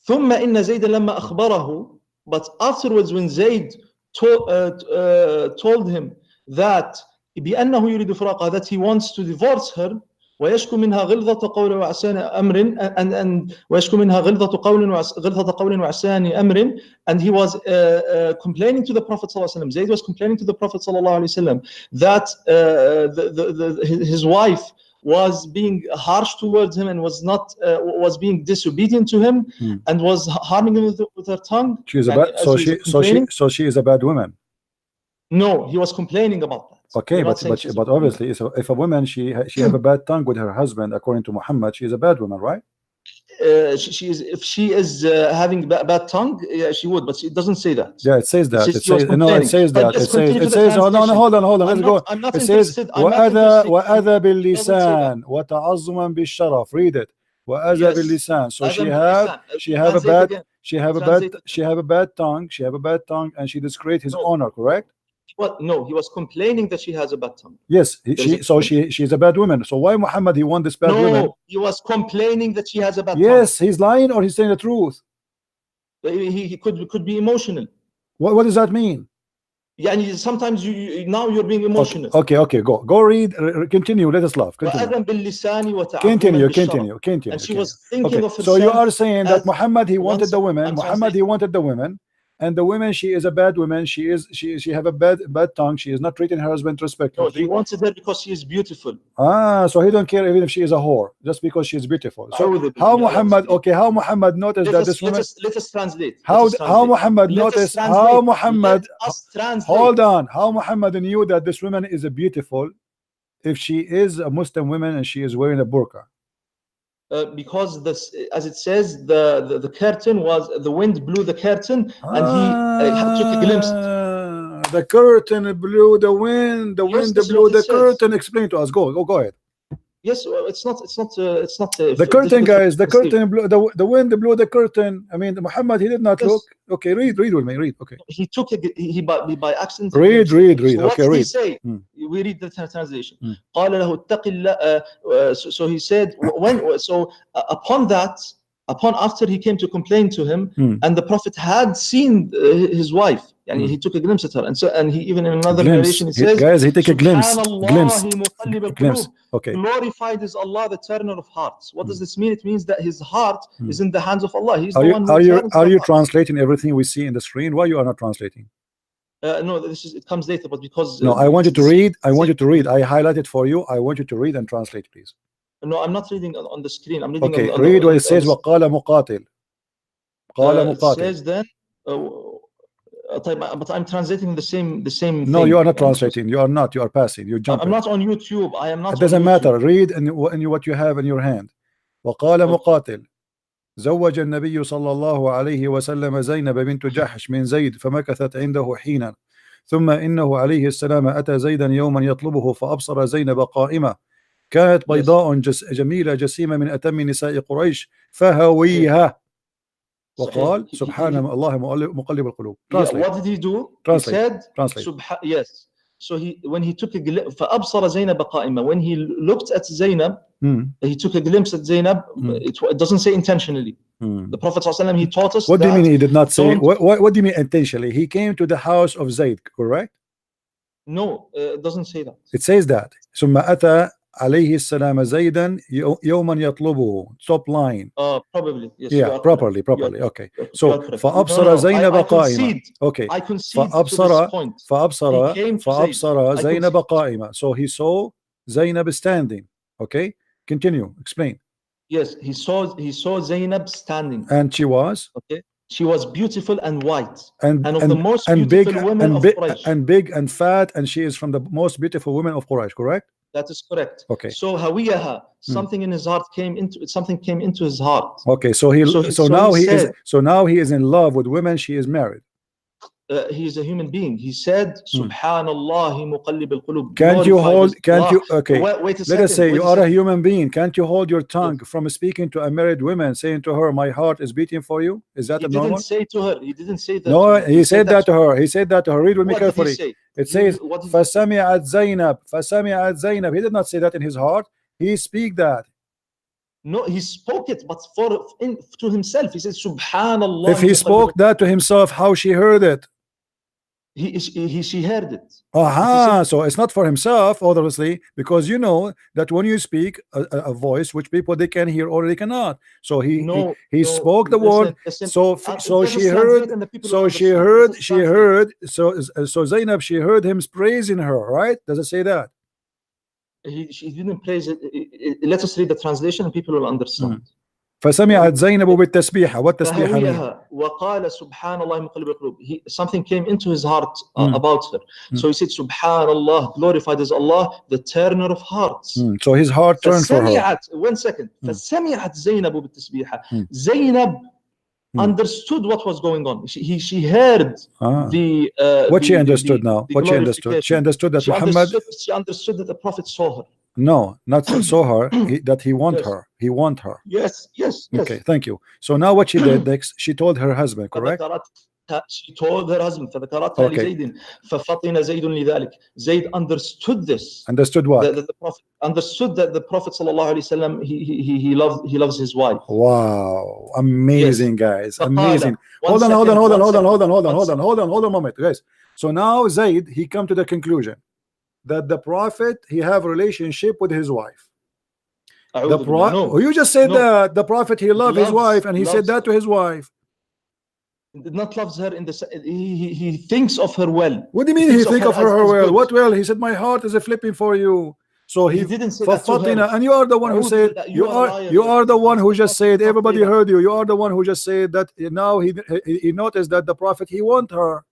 ثم إن زيد لما أخبره, but afterwards when Zayd told him that بأنه يريد فراقها, that he wants to divorce her, ويشكو منها غلظة قول وعسان أمر, ويشكو منها غلظة قول وعسان أمر, and he was complaining to the Prophet صلى الله عليه وسلم. Zayd was complaining to the Prophet صلى الله عليه وسلم that his wife was being harsh towards him and was being disobedient to him and was harming him with her tongue. She is so she is a bad woman. No, he was complaining about that. Okay, but obviously, if a woman she have a bad tongue with her husband, according to Muhammad, she is a bad woman, right? If she is having bad tongue, yeah, she would, but it doesn't say that. Yeah, it says that. It says that. It says. Hold on. Let's go. It says وأذى باللسان وتعظما بالشرف. Read it. وأذى باللسان. So she have a bad tongue, and she disgraced his honor. Correct? What? No, he was complaining that she has a bad tongue. Yes, she's a bad woman. So why Muhammad he want this bad woman? No, he was complaining that she has a bad tongue. Yes, he's lying or he's saying the truth. He could be emotional. What does that mean? Yeah, sometimes now you're being emotional. Okay, go read. Continue. Let us laugh. Continue. And she was thinking of herself. So you are saying that Muhammad he wanted the women. And the woman, she is a bad woman. She have a bad tongue. She is not treating her husband respectfully. No, he wanted her because she is beautiful. So he don't care even if she is a whore, just because she is beautiful. So how Muhammad noticed that this woman? Let us translate. How Muhammad noticed? How Muhammad? Hold on. How Muhammad knew that this woman is a beautiful if she is a Muslim woman and she is wearing a burqa? Because this, as it says, the curtain was, the wind blew the curtain and he took a glimpse. The curtain blew the wind. The wind blew the curtain. Explain to us. Go ahead. Yes, it's not. The curtain, guys. The curtain blew. The wind blew the curtain. I mean, Muhammad he did not look. Okay, read with me. Read. Okay. He took he by accident. Read. So okay, read. He say? We read the translation. قال له اتق الله. So he said upon after he came to complain to him, and the Prophet had seen his wife, يعني he took a glimpse at her, and he even in another narration he says, guys, he take a glimpse. glimpse. Okay. Glorified is Allah, the turner of hearts. What does this mean? It means that his heart is in the hands of Allah. He's the one who are you translating everything we see in the screen? Why you are not translating? No, it comes later, but because no, I want you to read. I want you to read. I highlighted for you. I want you to read and translate, please. No, I'm not reading on the screen. I'm reading. Okay, read what it says. وقال مقاتل. قال It مقاتل. says then. But I'm translating the same. No, you are not translating. You are not. You are passing. You're jumping. I'm not on YouTube. I am not. It doesn't matter. Read and what you have in your hand. وقال مقاتل. زوج النبي صلى الله عليه وسلم زينب بنت جحش من زيد فمكثت عنده حينا ثم إنه عليه السلام أتى زيدا يوما يطلبه فأبصر زينب قائمة كانت بيضاء جميلة جسيمة من أتم نساء قريش فهويها وقال سبحان الله مقلب القلوب. What did he do? Translate. He said, yes. So when he took a glimpse, فأبصر زينب قائمة, when he looked at Zainab, he took a glimpse at Zainab. It doesn't say intentionally. The Prophet ﷺ, he taught us. What do you mean he did not say? What do you mean intentionally? He came to the house of Zayd, correct? No, it doesn't say that. It says that. ثم أتى عليه السلام زيدا يوما يطلبه. Stop lying. Probably. Yes. Yeah, properly. Okay. So فأبصر زينب قائمة. Okay. I concede to this point. فأبصر زينب قائمة. So he saw Zainab standing. Okay. Continue. Explain. Yes, he saw Zainab standing. And she was? Okay. She was beautiful and white. And of the most beautiful women of Quraysh. And big and fat, and she is from the most beautiful women of Quraysh, correct? That is correct. Okay. So hawiyaha, something in his heart came into his heart. Okay, so now he is in love with women she is married. He is a human being. He said, Subhanallah muqallib al-qulub. Okay. Let us say you are a human being. Can't you hold your tongue from speaking to a married woman, saying to her, my heart is beating for you? Is that normal? He didn't say to her. He didn't say that. No, he said that to her. He said that to her. Read with me carefully. It says, فَسَمِعَتْ زَيْنَبْ. He did not say that in his heart. He speak that. No, he spoke it, but to himself. He said, Subhanallah. If he spoke that to himself, how she heard it? She heard it. So it's not for himself, obviously, because you know that when you speak a voice which people they can hear or they cannot. So he spoke the word. So Zainab, she heard him praising her, right? Does it say that? She didn't praise it. Let us read the translation and people will understand. فسمعت زينب بالتسبيحة. What تسبيحة mean? وقال سبحان الله مقلب القلوب. Something came into his heart about her. So he said, Subhanallah, glorified is Allah, the turner of hearts. So his heart turned for her. 1 second. فسمعت زينب بالتسبيحة. Zainab understood what was going on. She heard she understood now. What she understood? She understood that she understood that the Prophet saw her. No, not saw her. That he want her. He want her. Yes. Okay, thank you. So now what she did next? She told her husband, correct? She told her husband. فذكرتها لزيد ففطن زيد لذلك. Zayd understood this. Understood what? The Prophet understood that the Prophet sallallahu alaihi wasallam he loves his wife. Wow, amazing, guys, amazing. Hold on a moment, guys. So now Zayd he come to the conclusion that the Prophet he have a relationship with his wife. You just said that the Prophet he loved his wife, and he said that to his wife. Not loves her in the he thinks of her well. What do you mean he think of her well? What well? He said my heart is flipping for you. So he didn't say that to her. And you are the one who said you are the one who just said everybody heard you. You are the one who just said that now he noticed that the Prophet he want her.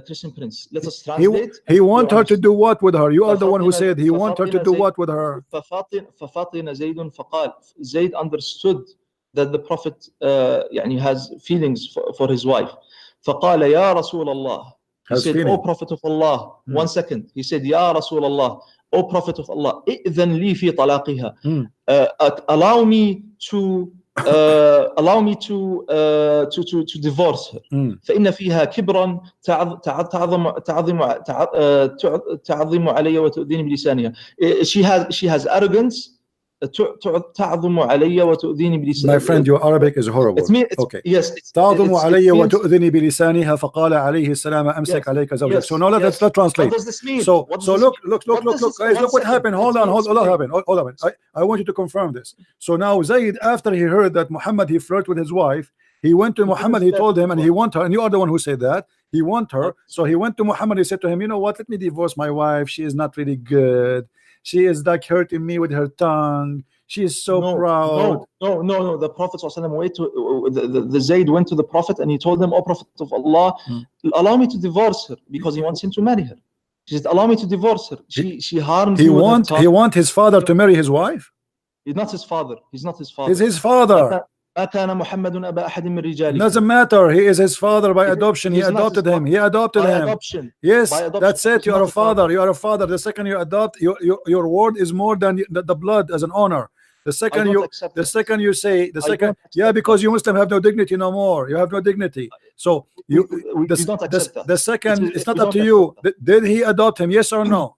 Christian Prince, let us translate. He want her to do what with her? You are the one who said he want her to do what with her? Zayd understood that the Prophet has feelings for his wife. فقال يا رسول الله. He said, O Prophet of Allah. 1 second. He said, Ya Rasulullah, O Prophet of Allah, إذن لي في طلاقها. Allow me to divorce her. فإن فيها كبرا تعظم علي وتؤذيني بلسانها. She has arrogance. تعظم علي وتؤذيني بلساني. My friend, your Arabic is horrible. Okay. Yes. تعظم علي وتؤذني بلسانها فقال عليه السلام أمسك عليك زوجك. So now let's translate. What does this mean? So look, guys, look what happened. Hold on. I want you to confirm this. So now Zayd, after he heard that Muhammad he flirted with his wife, he went to Muhammad, he told him, and he want her, and you are the one who said that he want her. So he went to Muhammad, he said to him, you know what, let me divorce my wife, she is not really good, she is like hurting me with her tongue, she is so proud. No. The Prophet went to the Zayd went to the Prophet and he told him, oh Prophet of Allah, allow me to divorce her, because he wants him to marry her. He said, allow me to divorce her. She harmed me with her tongue. He want his father to marry his wife? He's not his father. He's his father. كان محمد أبا أحد من رجالكم. Doesn't matter. He is his father by adoption. He adopted him. He adopted him. Adoption. Yes, that's it. You are a father. You are a father. The second you adopt, your word is more than the blood as an honor. The second you say, because you Muslim have no dignity no more. You have no dignity. So the second, it's not up to you. Did he adopt him? Yes or no?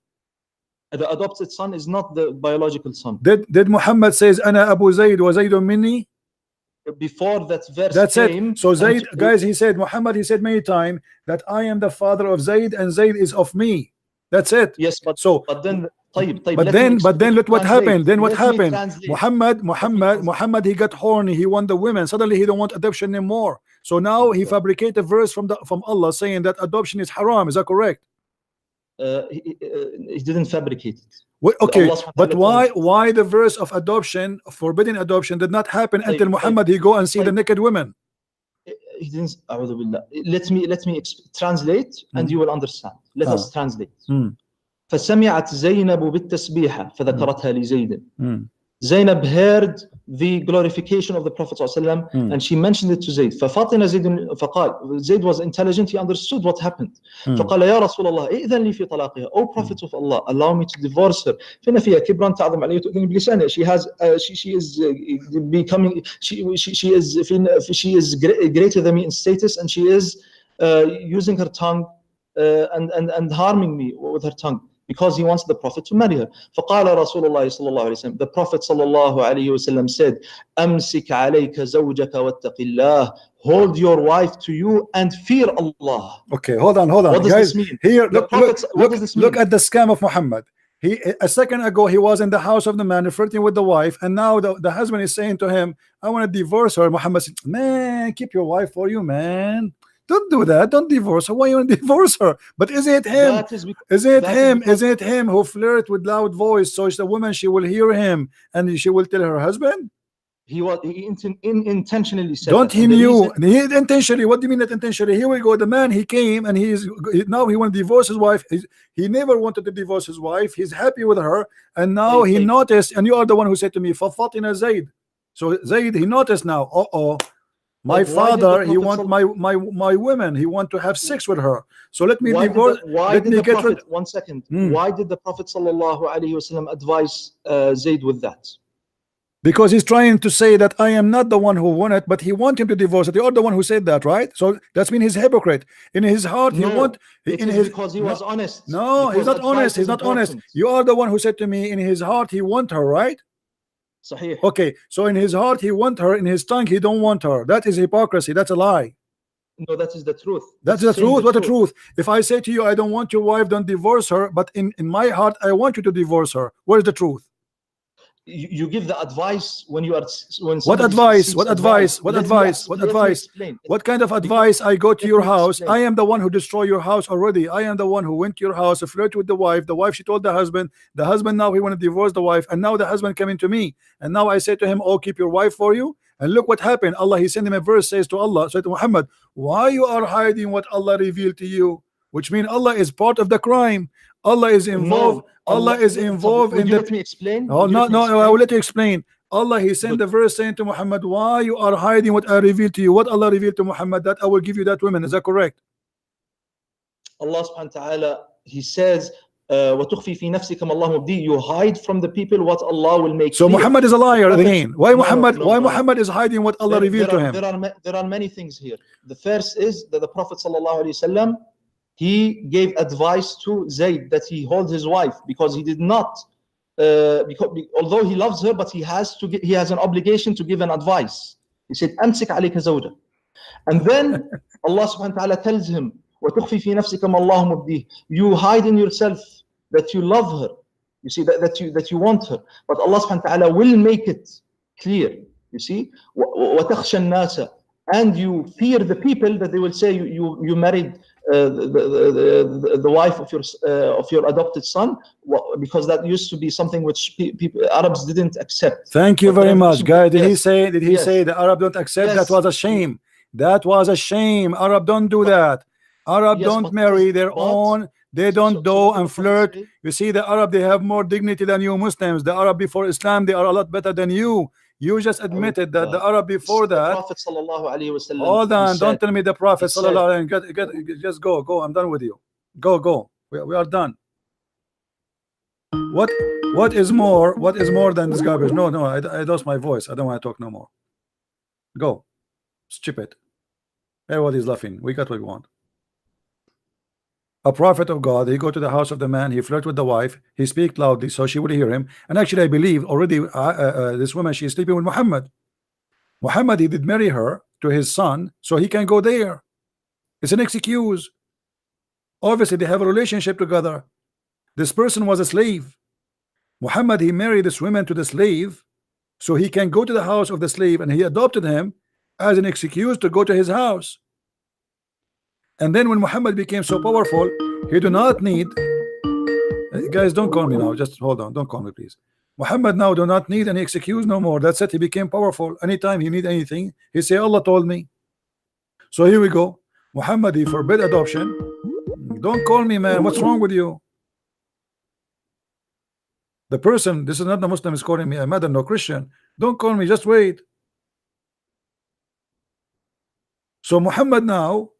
The adopted son is not the biological son. Did Muhammad says أنا أبو زيد وزيد مني? Before that verse that's came, it. So Zayd, guys, Muhammad he said many times that I am the father of Zayd and Zayd is of me. That's it. Yes, but then look what happened. Then what happened? Muhammad he got horny. He want the women. Suddenly he don't want adoption anymore. So now he fabricated a verse from Allah saying that adoption is haram. Is that correct? He didn't fabricate it. Okay, but why the verse of adoption, forbidden adoption, did not happen until Muhammad he go and see the naked women? He didn't. Let me translate and you will understand. Let us translate. فسمعت زينب بالتسبيحة فذكرتها لزيد. Zainab heard the glorification of the Prophet ﷺ, and she mentioned it to Zayd. ففطن زيد فقال, Zayd was intelligent, he understood what happened. فقال يا رسول الله إذن لي في طلاقها. O Prophet of Allah, allow me to divorce her. فإن فيها كبرا تعظم عليه وتؤذيني بلسانها. She is greater than me in status, and she is using her tongue and harming me with her tongue, because he wants the Prophet to marry her. فقال رسول الله صلى الله عليه وسلم, the Prophet صلى الله عليه وسلم said, أمسك عليك زوجك واتق الله. Hold your wife to you and fear Allah. Okay, hold on. What does guys, this mean? Here, look at the scam of Muhammad. A second ago he was in the house of the man flirting with the wife, and now the husband is saying to him, I want to divorce her. Muhammad said, man, keep your wife for you, man. Don't do that. Don't divorce her. Why you want to divorce her? But is it him? Is it him who flirt with loud voice so the woman she will hear him and she will tell her husband? He intentionally said. He intentionally. What do you mean that intentionally? Here we go. The man he came and now he want to divorce his wife. He never wanted to divorce his wife. He's happy with her, and now he noticed. And you are the one who said to me, "Fafatina Zayd." So Zayd he noticed now. My father, he want my women. He want to have sex with her. So let me divorce. One second. Why did the Prophet sallallahu alaihi wasallam advise Zayd with that? Because he's trying to say that I am not the one who won it, but he want him to divorce it. You are the one who said that, right? So that's mean he's hypocrite. In his heart, because he was honest. No, he's not honest. He's not honest. You are the one who said to me, in his heart, he want her, right? Sahih. Okay, so in his heart he want her, in his tongue he don't want her. That is hypocrisy. That's a lie. No, that is the truth. That's the truth. What the truth? If I say to you, I don't want your wife, don't divorce her, but in my heart I want you to divorce her, where's the truth? You give the advice when you are what advice? What kind of advice? I go to your house. I am the one who destroyed your house already. I am the one who went to your house, flirted with the wife she told the husband now he want to divorce the wife, and now the husband coming to me, and now I say to him, oh, keep your wife for you. And look what happened. Allah, he sent him a verse, says to Allah, said to Muhammad, why you are hiding what Allah revealed to you? Which means Allah is part of the crime. Allah is involved. Allah is involved in the. Let me explain. Oh, no, I will let you explain. Allah, he sent the verse saying to Muhammad, why you are hiding what I revealed to you? What Allah revealed to Muhammad, that I will give you that woman. Is that correct? Allah subhanahu wa ta'ala, he says, وَتُخْفِي فِي نَفْسِكَ مَا اللَّهُ مُبْدِيهِ. You hide from the people what Allah will make so clear. Muhammad is a liar again. Why Muhammad? No. Why Muhammad is hiding what Allah revealed to him? There are many things here. The first is that the Prophet sallallahu alaihi wasallam, he gave advice to Zayd that he hold his wife, because he did not although he loves her, but he has an obligation to give an advice. He said, "أمسك عليك زوجة." And then Allah subhanahu wa ta'ala tells him, وَتُخْفِي فِي نَفْسِكَ مَا اللَّهُ مُبْدِيهِ. You hide in yourself that you love her. You see, that you want her. But Allah subhanahu wa ta'ala will make it clear. You see, وَتَخْشَى النَّاسَ. And you fear the people that they will say you married the wife of your adopted son, because that used to be something which Arabs didn't accept. Thank you very much, guy. Did he say the Arab don't accept? Yes. That was a shame. That was a shame. Arab don't do that. Arab don't marry their own. They don't do and flirt. You see, the Arab, they have more dignity than you Muslims. The Arab before Islam, they are a lot better than you. You just admitted that the Arab before that. The Prophet sallallahu alaihi wasallam. Hold on, don't tell me the Prophet sallallahu alaihi wasallam. Just go. I'm done with you. Go. We are done. What is more than this garbage? No, I lost my voice. I don't want to talk no more. Go. Skip it. Everybody's laughing. We got what we want. A prophet of God, he go to the house of the man, he flirt with the wife, he speak loudly so she would hear him. And actually I believe already this woman, she is sleeping with Muhammad. Muhammad, he did marry her to his son so he can go there. It's an excuse. Obviously they have a relationship together. This person was a slave. Muhammad, he married this woman to the slave so he can go to the house of the slave, and he adopted him as an excuse to go to his house. And then when Muhammad became so powerful, he do not need, guys, don't call me now, just hold on, don't call me please. Muhammad now do not need any excuse no more. That's it. He became powerful. Anytime he need anything, he say, Allah told me. So here we go. Muhammad, he forbid adoption. Don't call me, man. What's wrong with you? The person, this is not the Muslim, is calling me a mother, no Christian. Don't call me, just wait. So Muhammad now,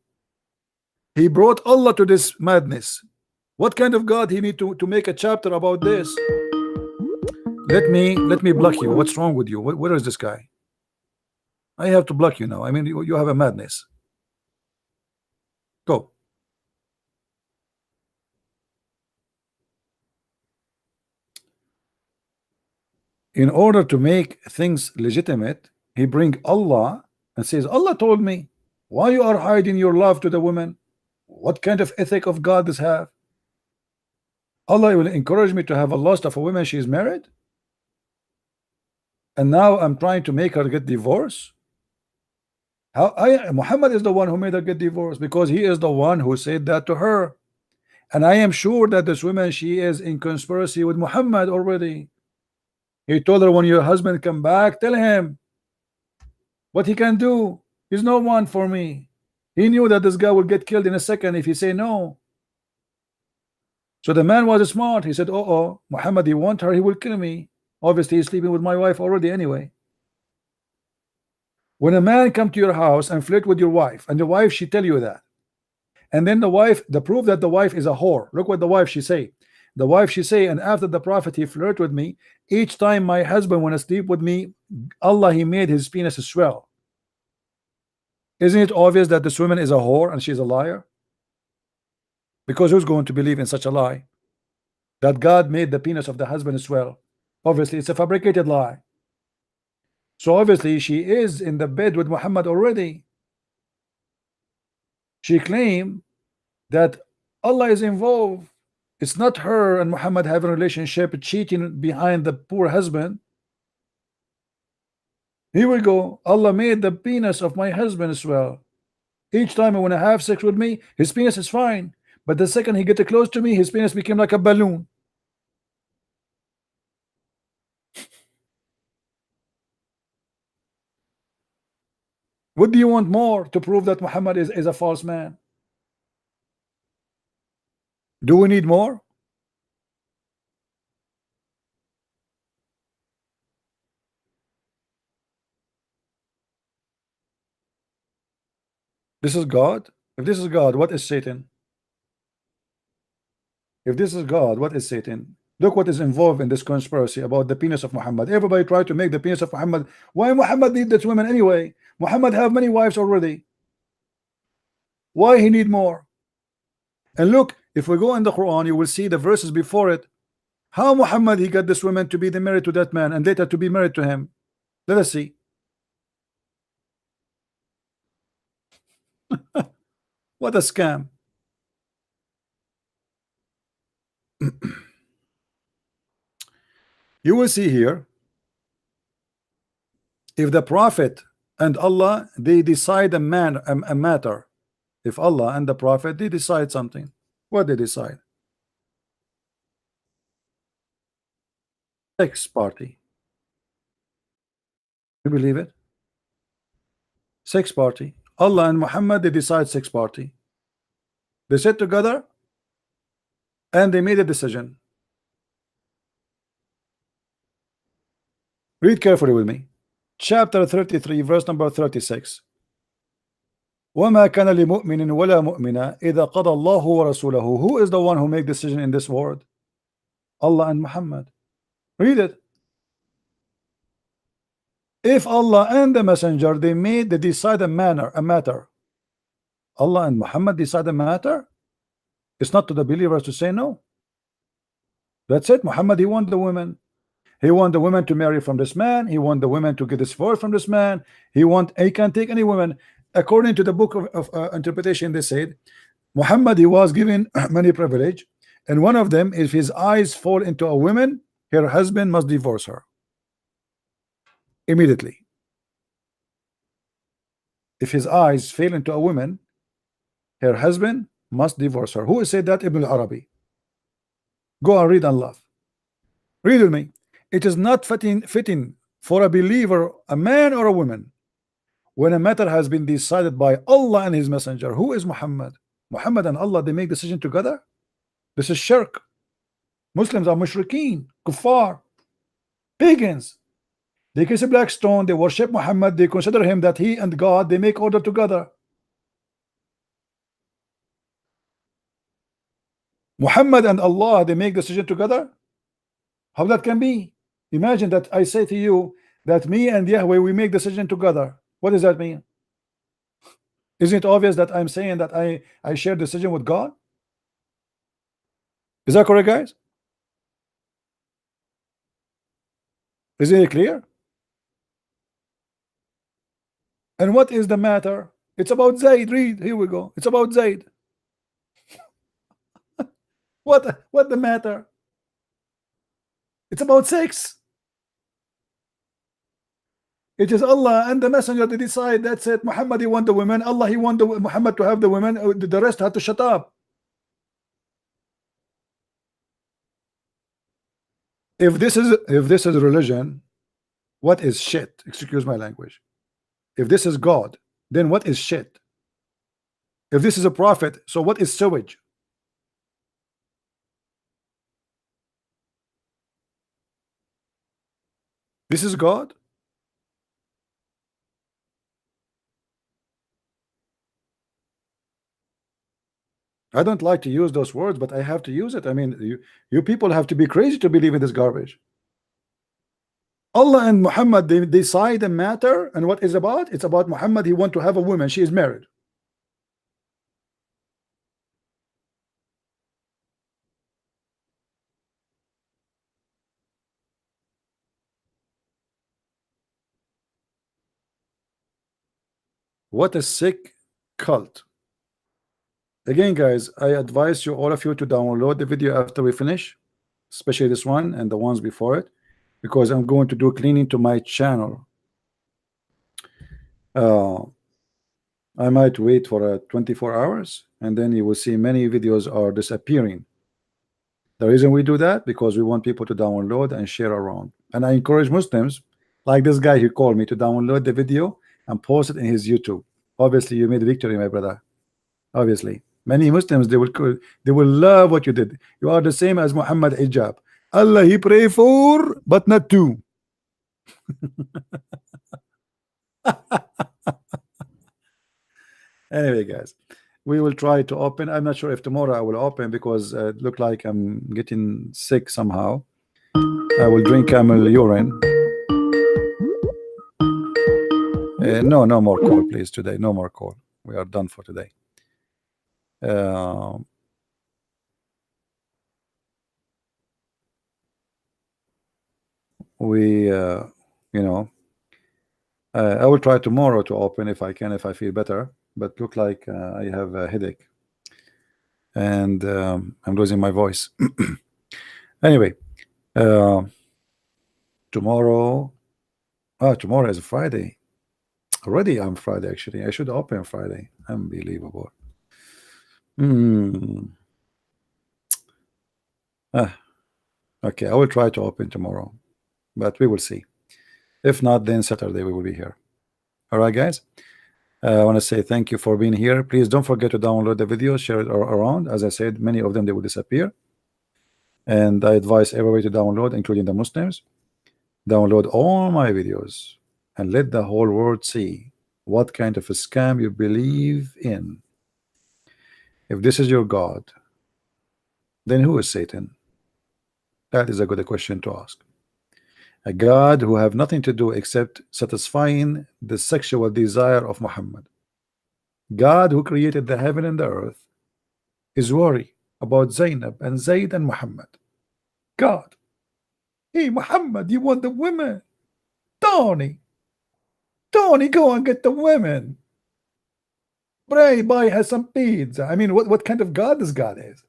he brought Allah to this madness. What kind of God he need to make a chapter about this? Let me block you. What's wrong with you? Where is this guy? I have to block you now. I mean, you have a madness. Go. In order to make things legitimate, he bring Allah and says, Allah told me. Why you are hiding your love to the woman? What kind of ethic of God does have? Allah will encourage me to have a lust of a woman she is married, and now I'm trying to make her get divorced. Muhammad is the one who made her get divorced, because he is the one who said that to her. And I am sure that this woman, she is in conspiracy with Muhammad already. He told her, when your husband come back, tell him what he can do. He's no one for me. He knew that this guy would get killed in a second if he say no. So the man was smart. He said, oh, Muhammad, he want her, he will kill me. Obviously he's sleeping with my wife already anyway. When a man come to your house and flirt with your wife, and the wife, she tell you that, and then the proof that the wife is a whore. Look what the wife, she say. The wife, she say, and after the prophet, he flirt with me. Each time my husband want to sleep with me, Allah, he made his penis swell. Isn't it obvious that this woman is a whore and she's a liar? Because who's going to believe in such a lie? That God made the penis of the husband swell. Obviously it's a fabricated lie. So obviously she is in the bed with Muhammad already. She claimed that Allah is involved. It's not her and Muhammad having a relationship, cheating behind the poor husband. Here we go. Allah made the penis of my husband swell. Each time he want to have sex with me, his penis is fine. But the second he get close to me, his penis became like a balloon. What do you want more to prove that Muhammad is a false man? Do we need more? This is God. If this is God, what is Satan? If this is God, what is Satan? Look what is involved in this conspiracy about the penis of Muhammad. Everybody tried to make the penis of Muhammad. Why Muhammad need this woman anyway? Muhammad have many wives already. Why he need more? And look, if we go in the Quran, you will see the verses before it. How Muhammad he got this woman to be the married to that man and later to be married to him? Let us see. What a scam. You will see here, if the Prophet and Allah they decide a matter, if Allah and the Prophet they decide something, what they decide? Sex party. You believe it? Sex party. Allah and Muhammad they decide sex party. They sit together and they made a decision. Read carefully with me. Chapter 33 verse number 36. وما كان لمؤمن ولا مؤمنة إذا قضى الله ورسوله. Who is the one who make decision in this world? Allah and Muhammad. Read it. If Allah and the messenger they decide a matter, Allah and Muhammad decide a matter, it's not to the believers to say no. That's it. Muhammad he want the women. He want the women to marry from this man. He want the women to get this divorce from this man. He can take any woman. According to the book of interpretation, they said Muhammad he was given many privilege, and one of them, if his eyes fall into a woman, her husband must divorce her immediately. If his eyes fail into a woman, her husband must divorce her. Who said that? Ibn al-Arabi. Go and read and laugh. Read with me. It is not fitting for a believer, a man or a woman, when a matter has been decided by Allah and his messenger. Who is Muhammad? Muhammad and Allah they make decision together. This is shirk. Muslims are mushrikeen, kuffar, pagans. They kiss a black stone, they worship Muhammad, they consider him that he and God they make order together. Muhammad and Allah they make decision together. How that can be? Imagine that I say to you that me and Yahweh we make decision together. What does that mean? Isn't it obvious that I'm saying that I share decision with God? Is that correct, guys? Isn't it clear? And what is the matter? It's about Zayd. Read, here we go. It's about Zayd. What the matter? It's about sex. It is Allah and the messenger to decide. That's it. Muhammad he want the women. Allah he want Muhammad to have the women. The rest had to shut up. If this is religion, what is shit? Excuse my language. If this is God, then what is shit? If this is a prophet, so what is sewage? This is God. I don't like to use those words, but I have to use it. I mean, you people have to be crazy to believe in this garbage. Allah and Muhammad they decide a matter, and what is about? It's about Muhammad. He want to have a woman. She is married. What a sick cult. Again, guys, I advise you, all of you, to download the video after we finish, especially this one and the ones before it, because I'm going to do cleaning to my channel. I might wait for 24 hours, and then you will see many videos are disappearing. The reason we do that, because we want people to download and share around. And I encourage Muslims, like this guy who called me, to download the video and post it in his YouTube. Obviously, you made a victory, my brother. Obviously, many Muslims they will love what you did. You are the same as Muhammad Hijab. Allah he pray for, but not to. Anyway, guys, we will try to open. I'm not sure if tomorrow I will open, because it look like I'm getting sick somehow. I will drink camel urine. No more call, please, today. No more call. We are done for today. we you know, I will try tomorrow to open if I can, if I feel better, but look like I have a headache and I'm losing my voice. Anyway, tomorrow, tomorrow is Friday already. I'm Friday, actually I should open Friday. Unbelievable. Okay, I will try to open tomorrow, but we will see. If not, then Saturday we will be here. All right, guys. I want to say thank you for being here. Please don't forget to download the video, share it around. As I said, many of them, they will disappear. And I advise everybody to download, including the Muslims. Download all my videos and let the whole world see what kind of a scam you believe in. If this is your God, then who is Satan? That is a good question to ask. A God who have nothing to do except satisfying the sexual desire of Muhammad. God who created the heaven and the earth is worried about Zainab and Zayd and Muhammad. God, hey Muhammad, you want the women? Tony, go and get the women. Pray, buy her some pizza. I mean, what kind of God this God is?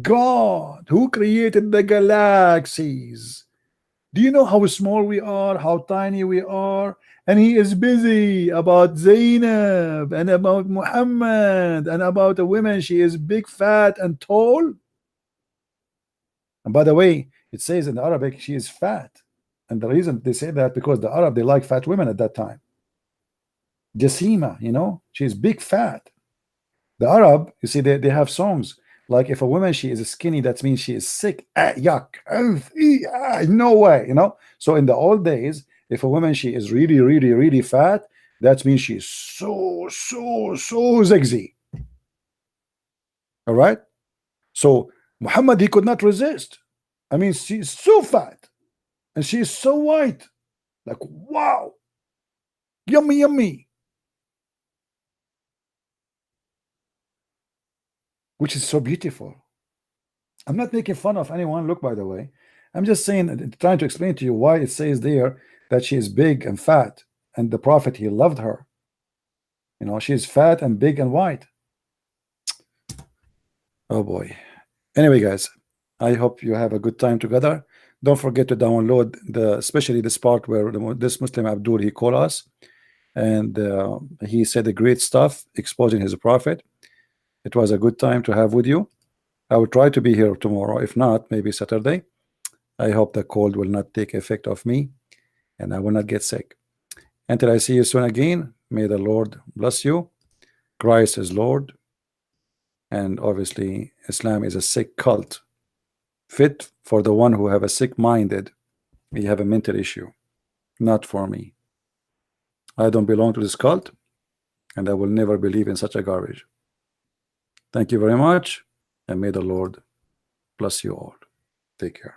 God who created the galaxies. Do you know how small we are, how tiny we are? And he is busy about Zainab and about Muhammad and about a woman. She is big, fat, and tall. And by the way, it says in Arabic she is fat. And the reason they say that because the Arab, they like fat women at that time. Jasima, you know, she's big, fat. The Arab, you see, they have songs like if a woman she is skinny, that means she is sick. Yuck, no way, you know. So in the old days, if a woman she is really fat, that means she is so sexy. All right. So Muhammad, he could not resist. I mean, she's so fat and she's so white, like wow, yummy, which is so beautiful. I'm not making fun of anyone. Look, by the way, I'm just saying, trying to explain to you why it says there that she is big and fat, and the Prophet, he loved her. You know, she's fat and big and white. Oh boy. Anyway, guys, I hope you have a good time together. Don't forget to download especially this part where this Muslim Abdul, he called us and he said the great stuff exposing his Prophet. It was a good time to have with you. I will try to be here tomorrow. If not, maybe Saturday. I hope the cold will not take effect of me and I will not get sick. Until I see you soon again, may the Lord bless you. Christ is Lord. And obviously, Islam is a sick cult, fit for the one who have a sick-minded. We have a mental issue, not for me. I don't belong to this cult, and I will never believe in such a garbage. Thank you very much, and may the Lord bless you all. Take care.